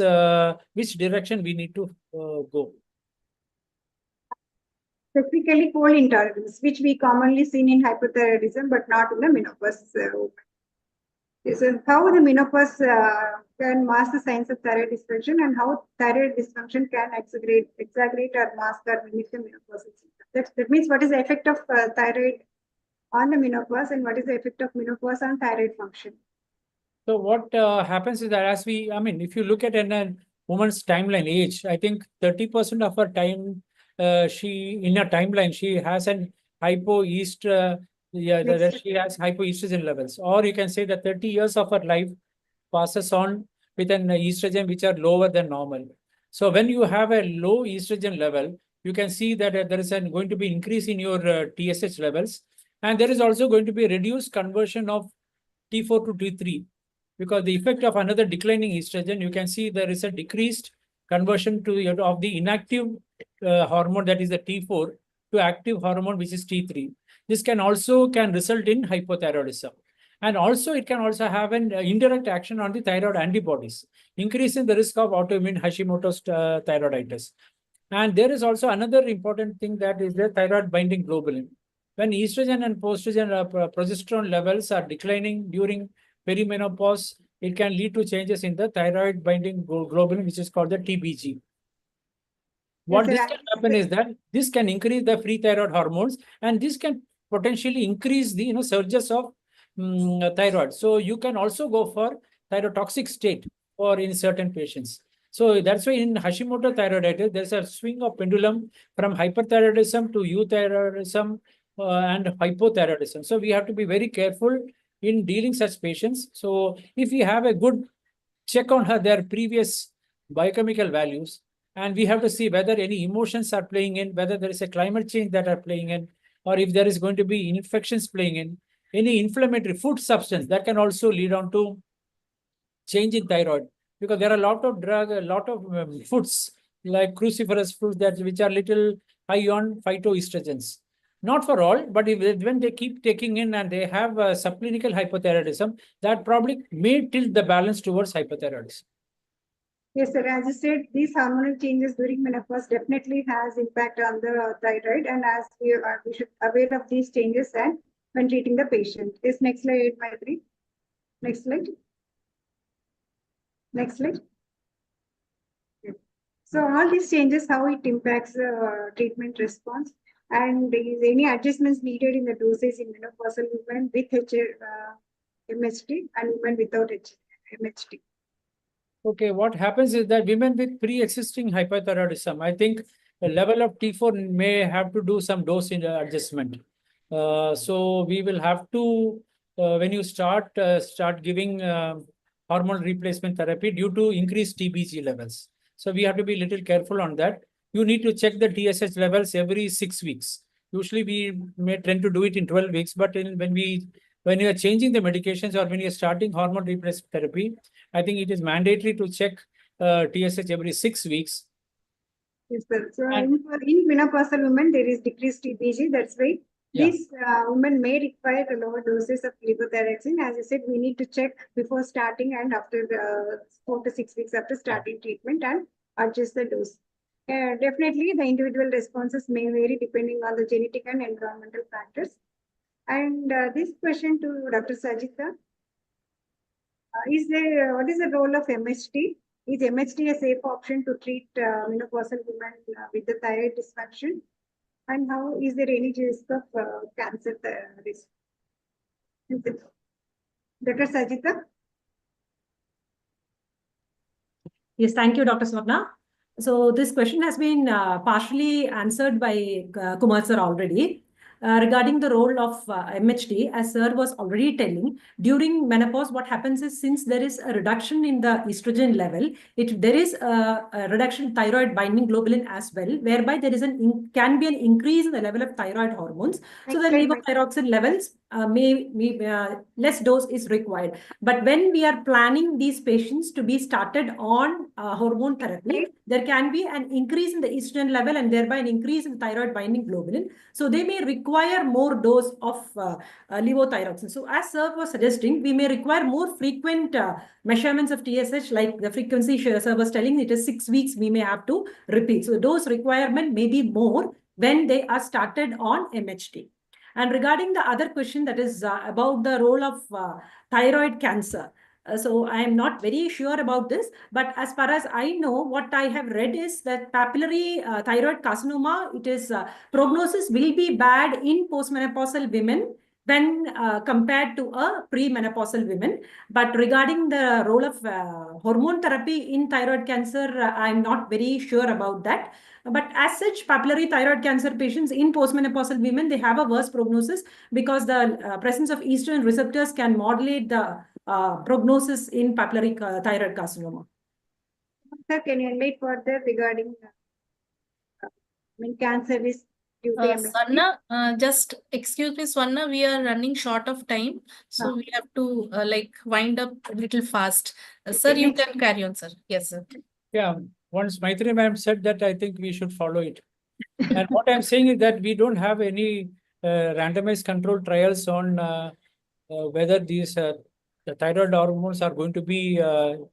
T: which direction we need to go.
P: Specifically, cold intolerance, which we commonly seen in hypothyroidism, but not in the menopause. So how the menopause can mask the signs of thyroid dysfunction and how thyroid dysfunction can exaggerate or mask or mimic the menopausal symptoms. That means what is the effect of thyroid on the menopause and what is the effect of menopause on thyroid function?
T: So what happens is that I mean, if you look at a woman's timeline age, I think 30% of her time, in a timeline, she has an hypoestrogen, that she has hypoestrogen levels. Or you can say that 30 years of her life passes on with an estrogen which are lower than normal. So when you have a low estrogen level, you can see that there is going to be increase in your TSH levels. And there is also going to be reduced conversion of T4 to T3 because the effect of another declining estrogen, you can see there is a decreased conversion of the inactive hormone, that is the T4, to active hormone, which is T3. This can result in hypothyroidism. And also, it can also have an indirect action on the thyroid antibodies, increasing the risk of autoimmune Hashimoto's thyroiditis. And there is also another important thing, that is the thyroid binding globulin. When estrogen and progesterone levels are declining during perimenopause, it can lead to changes in the thyroid binding globulin, which is called the TBG. What this can happen is that this can increase the free thyroid hormones, and this can potentially increase the surges of thyroid. So you can also go for thyrotoxic state or in certain patients. So that's why in Hashimoto thyroiditis, there's a swing of pendulum from hyperthyroidism to euthyroidism and hypothyroidism. So we have to be very careful in dealing such patients. So if we have a good check on their previous biochemical values, and we have to see whether any emotions are playing in, whether there is a climate change that are playing in, or if there is going to be infections playing in, any inflammatory food substance that can also lead on to change in thyroid, because there are a lot of foods like cruciferous foods which are little high on phytoestrogens. Not for all, but when they keep taking in and they have subclinical hypothyroidism, that probably may tilt the balance towards hypothyroidism.
P: Yes, sir. As you said, these hormonal changes during menopause definitely has impact on the thyroid, and as we should aware of these changes and when treating the patient. Yes, next slide, Maitri. Next slide. Next slide. So all these changes, how it impacts the treatment response, and is any adjustments needed in the dosage in menopausal women with MHT and women without MHT?
T: Okay, what happens is that women with pre-existing hypothyroidism, I think the level of T4 may have to do some dose adjustment. So we will have to, when you start giving hormone replacement therapy due to increased TBG levels. So we have to be a little careful on that. You need to check the TSH levels every 6 weeks. Usually we may tend to do it in 12 weeks, but when you are changing the medications or when you are starting hormone replacement therapy, I think it is mandatory to check TSH every 6 weeks.
P: Yes, sir. So in menopausal women, there is decreased TBG. That's why these women may require lower doses of levothyroxine. As I said, we need to check before starting and after 4 to 6 weeks after starting treatment and adjust the dose. Definitely, the individual responses may vary depending on the genetic and environmental factors. And this question to Dr. Sajita. What is the role of MHT? Is MHT a safe option to treat menopausal women with the thyroid dysfunction? And how is there any risk of cancer risk? Dr. Sajita?
O: Yes, thank you, Dr. Swarna. So this question has been partially answered by Kumar sir already. Regarding the role of MHT, as sir was already telling, during menopause, what happens is since there is a reduction in the estrogen level, there is a reduction in thyroid binding globulin as well, whereby there is can be an increase in the level of thyroid hormones. So the levothyroxine levels less dose is required. But when we are planning these patients to be started on hormone therapy, there can be an increase in the estrogen level and thereby an increase in thyroid binding globulin. So they may require more dose of levothyroxine. So as sir was suggesting, we may require more frequent measurements of TSH, like the frequency sir was telling, it is 6 weeks we may have to repeat. So dose requirement may be more when they are started on MHT. And regarding the other question, that is about the role of thyroid cancer. So I am not very sure about this, but as far as I know, what I have read is that papillary thyroid carcinoma, it is prognosis will be bad in postmenopausal women when compared to a premenopausal women. But regarding the role of hormone therapy in thyroid cancer, I'm not very sure about that. But as such, papillary thyroid cancer patients in postmenopausal women, they have a worse prognosis because the presence of estrogen receptors can modulate the prognosis in papillary thyroid carcinoma.
P: Sir, can you enlighten further regarding cancer risk due to MHT?
U: Swarna, just excuse me, Swarna, we are running short of time, so we have to wind up a little fast. Sir, you can carry on, sir. Yes, sir.
T: Yeah, once Maitri ma'am said that, I think we should follow it. And what I'm saying is that we don't have any randomized controlled trials on whether these the thyroid hormones are going to be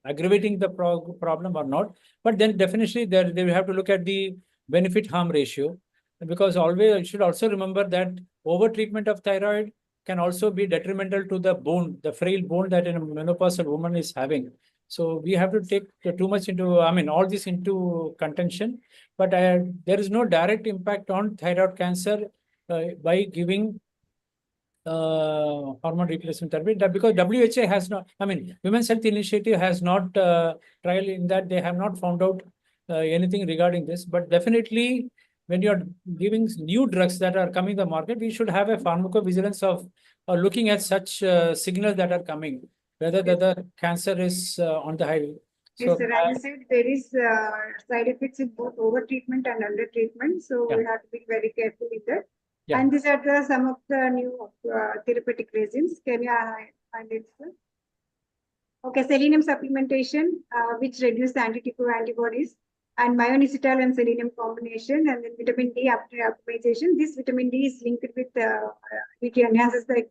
T: aggravating the problem or not. But then definitely they will have to look at the benefit-harm ratio, because always you should also remember that over-treatment of thyroid can also be detrimental to the bone, the frail bone that a menopausal woman is having. So we have to take too much into, all this into contention. But there is no direct impact on thyroid cancer by giving hormone replacement therapy, because WHO has not, Women's Health Initiative has not trial in that. They have not found out anything regarding this. But definitely, when you are giving new drugs that are coming to the market, we should have a pharmacovigilance of looking at such signals that are coming, whether the cancer is on the high.
P: Yes, sir. As I said, there is side effects in both over treatment and under treatment. So we have to be very careful with that.
T: Yeah.
P: And these are some of the new therapeutic regimes. Can you highlight, sir? Okay, selenium supplementation, which reduces anti-TPO antibodies, and myoinositol and selenium combination, and then vitamin D optimization. This vitamin D is linked with it enhances the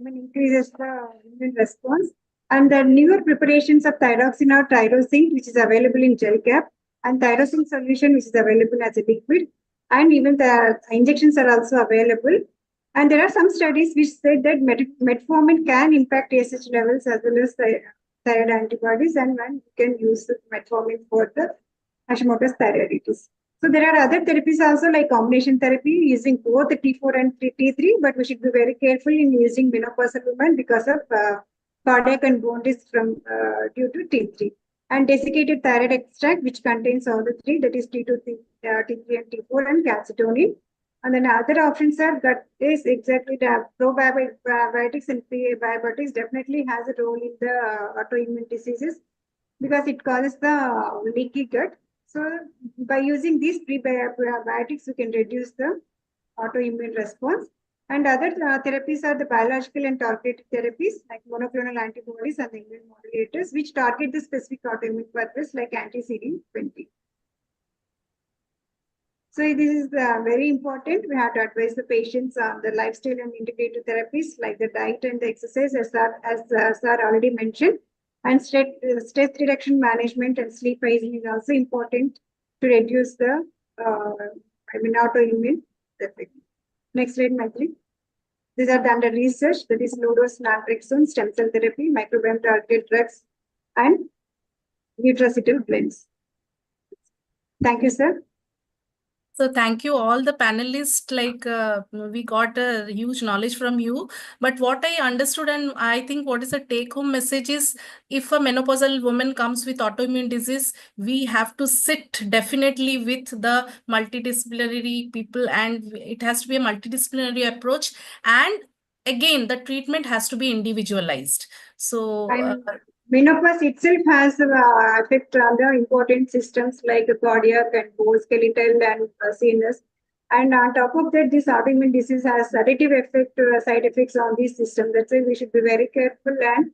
P: increases the immune response. And the newer preparations of thyroxine or tyrosine, which is available in gel cap, and tyrosine solution, which is available as a liquid, and even the injections are also available. And there are some studies which said that metformin can impact TSH levels as well as the thyroid antibodies, and one can use metformin for the Hashimoto's thyroiditis. So there are other therapies also, like combination therapy using both the T4 and T3, but we should be very careful in using menopausal women because of cardiac and bone disease from due to T3. And desiccated thyroid extract, which contains all the three, that is T2, T3 and T4, and calcitonin. And then other options are that is exactly the probiotics and prebiotics definitely has a role in the autoimmune diseases because it causes the leaky gut. So by using these prebiotics, we can reduce the autoimmune response. And other therapies are the biological and targeted therapies like monoclonal antibodies and the immune modulators, which target the specific autoimmune purpose like anti-CD20. So this is very important. We have to advise the patients on the lifestyle and integrated therapies like the diet and the exercise, as sir already mentioned. And stress reduction management and sleep hygiene is also important to reduce the autoimmune effect. Next slide, Maitri. These are done under research, that is low-dose naltrexone, stem cell therapy, microbiome targeted drugs, and nutraceutical blends. Thank you, sir.
U: So thank you all the panelists, we got a huge knowledge from you. But what I understood and I think what is the take home message is if a menopausal woman comes with autoimmune disease, we have to sit definitely with the multidisciplinary people and it has to be a multidisciplinary approach. And again, the treatment has to be individualized. So
P: menopause itself has effect on the important systems like the cardiac and skeletal and CNS. And on top of that, this autoimmune disease has additive effect, side effects on these systems. That's why we should be very careful and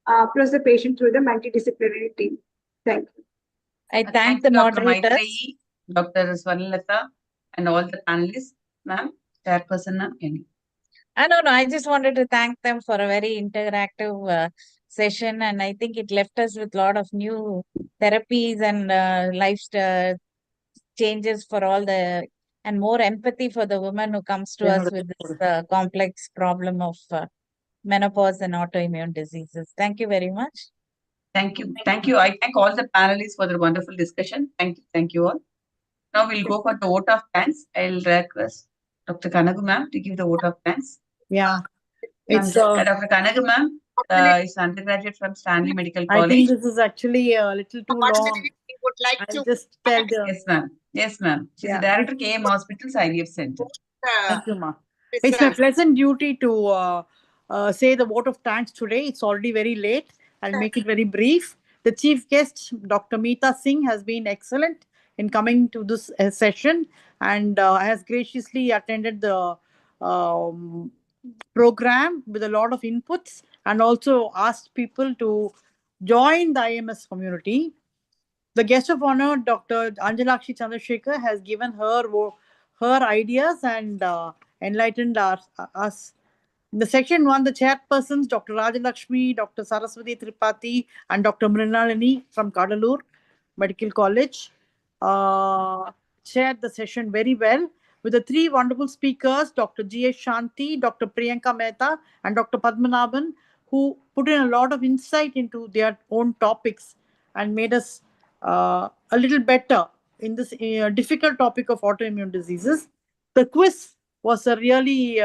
P: approach the patient through the multidisciplinary team. Thank you.
N: I thank the
B: Dr.
N: moderators.
B: Maitreyi, Dr. Swarnalata, and all the panelists. Ma'am, chairperson, ma'am, any.
N: No, I just wanted to thank them for a very interactive session. And I think it left us with a lot of new therapies and lifestyle changes for all and more empathy for the woman who comes to us with this complex problem of menopause and autoimmune diseases. Thank you very much.
B: Thank you. Thank you. I thank all the panelists for the wonderful discussion. Thank you. Thank you all. Now we'll go for the vote of thanks. I'll request Dr. Kanagu ma'am to give the vote of thanks.
G: Yeah. It's
B: Dr. Kanagu ma'am is undergraduate from Stanley Medical College.
G: I think this is actually a little too long.
A: We would like
G: I'll
A: to
G: just tell the
B: Yes, ma'am. Yes, ma'am. She's the director KM Hospital's IVF Center.
G: Thank you, ma. It's my pleasant duty to say the vote of thanks today. It's already very late. I'll make it very brief. The chief guest, Dr. Meeta Singh, has been excellent in coming to this session and has graciously attended the program with a lot of inputs and also asked people to join the IMS community. The guest of honor, Dr. Anjalakshi Chandrasekhar, has given her ideas and enlightened us. In the section 1, the chairpersons, Dr. Rajalakshmi, Dr. Saraswati Tripathi, and Dr. Mrinalini from Kadalur Medical College chaired the session very well with the three wonderful speakers, Dr. G.S. Shanti, Dr. Priyanka Mehta, and Dr. Padmanabhan, who put in a lot of insight into their own topics and made us a little better in this difficult topic of autoimmune diseases. The quiz was a really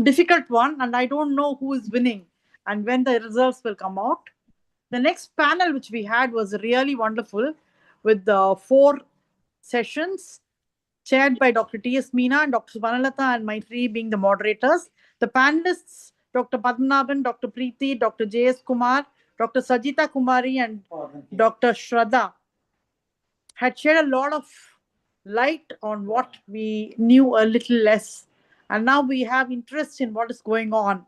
G: difficult one, and I don't know who is winning and when the results will come out. The next panel which we had was really wonderful with 4 sessions chaired by Dr. T.S. Meena and Dr. Swarnalata and Maitreyi being the moderators. The panelists, Dr. Padmanabhan, Dr. Preeti, Dr. J.S. Kumar, Dr. Sajita Kumari, and Dr. Shraddha had shed a lot of light on what we knew a little less. And now we have interest in what is going on.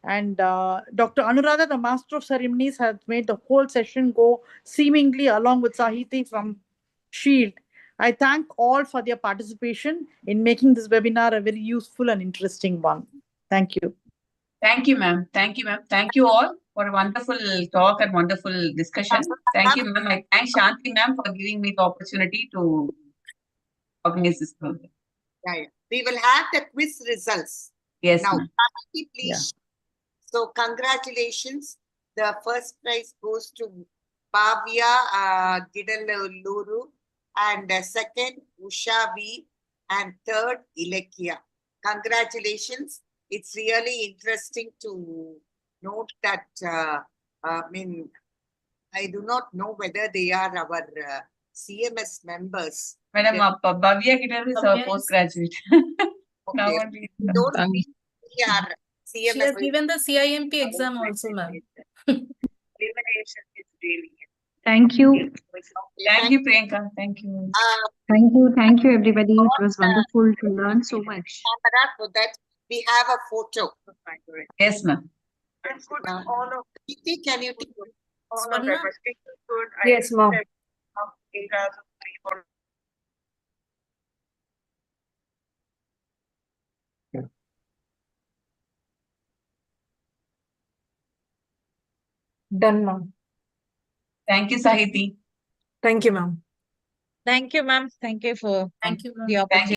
G: And Dr. Anuradha, the Master of Ceremonies, has made the whole session go seemingly along with Sahiti from SHIELD. I thank all for their participation in making this webinar a very useful and interesting one. Thank you.
B: Thank you, ma'am. Thank you, ma'am. Thank you all for a wonderful talk and wonderful discussion. Thank you, ma'am. I thank Shanti, ma'am, for giving me the opportunity to organize this program.
A: Yeah. We will have the quiz results.
B: Yes,
A: now,
B: ma'am.
A: please. Yeah. So, congratulations. The first prize goes to Bhavya Gidaluru, and second, Usha V, and third, Ilekya. Congratulations. It's really interesting to note that, I do not know whether they are our CMS members.
B: Madam, Bhavya Kitar is our
U: Bhavya is-
B: postgraduate. Now
A: Okay.
B: only.
A: Don't we are
U: She has
A: CMS.
U: given the CIMP exam also, ma'am.
K: Thank you.
B: Thank you, Priyanka. Thank you.
K: Thank you, everybody. It was wonderful to learn so much.
A: Camera so that we have a photo.
B: Yes, ma'am.
A: Preeti, can you take
U: Swarna?
H: Yes, ma'am. Done, ma'am.
B: Thank you, Sahiti.
H: Thank you, ma'am.
U: Thank you, ma'am. Thank you for Thank you, ma'am. the opportunity.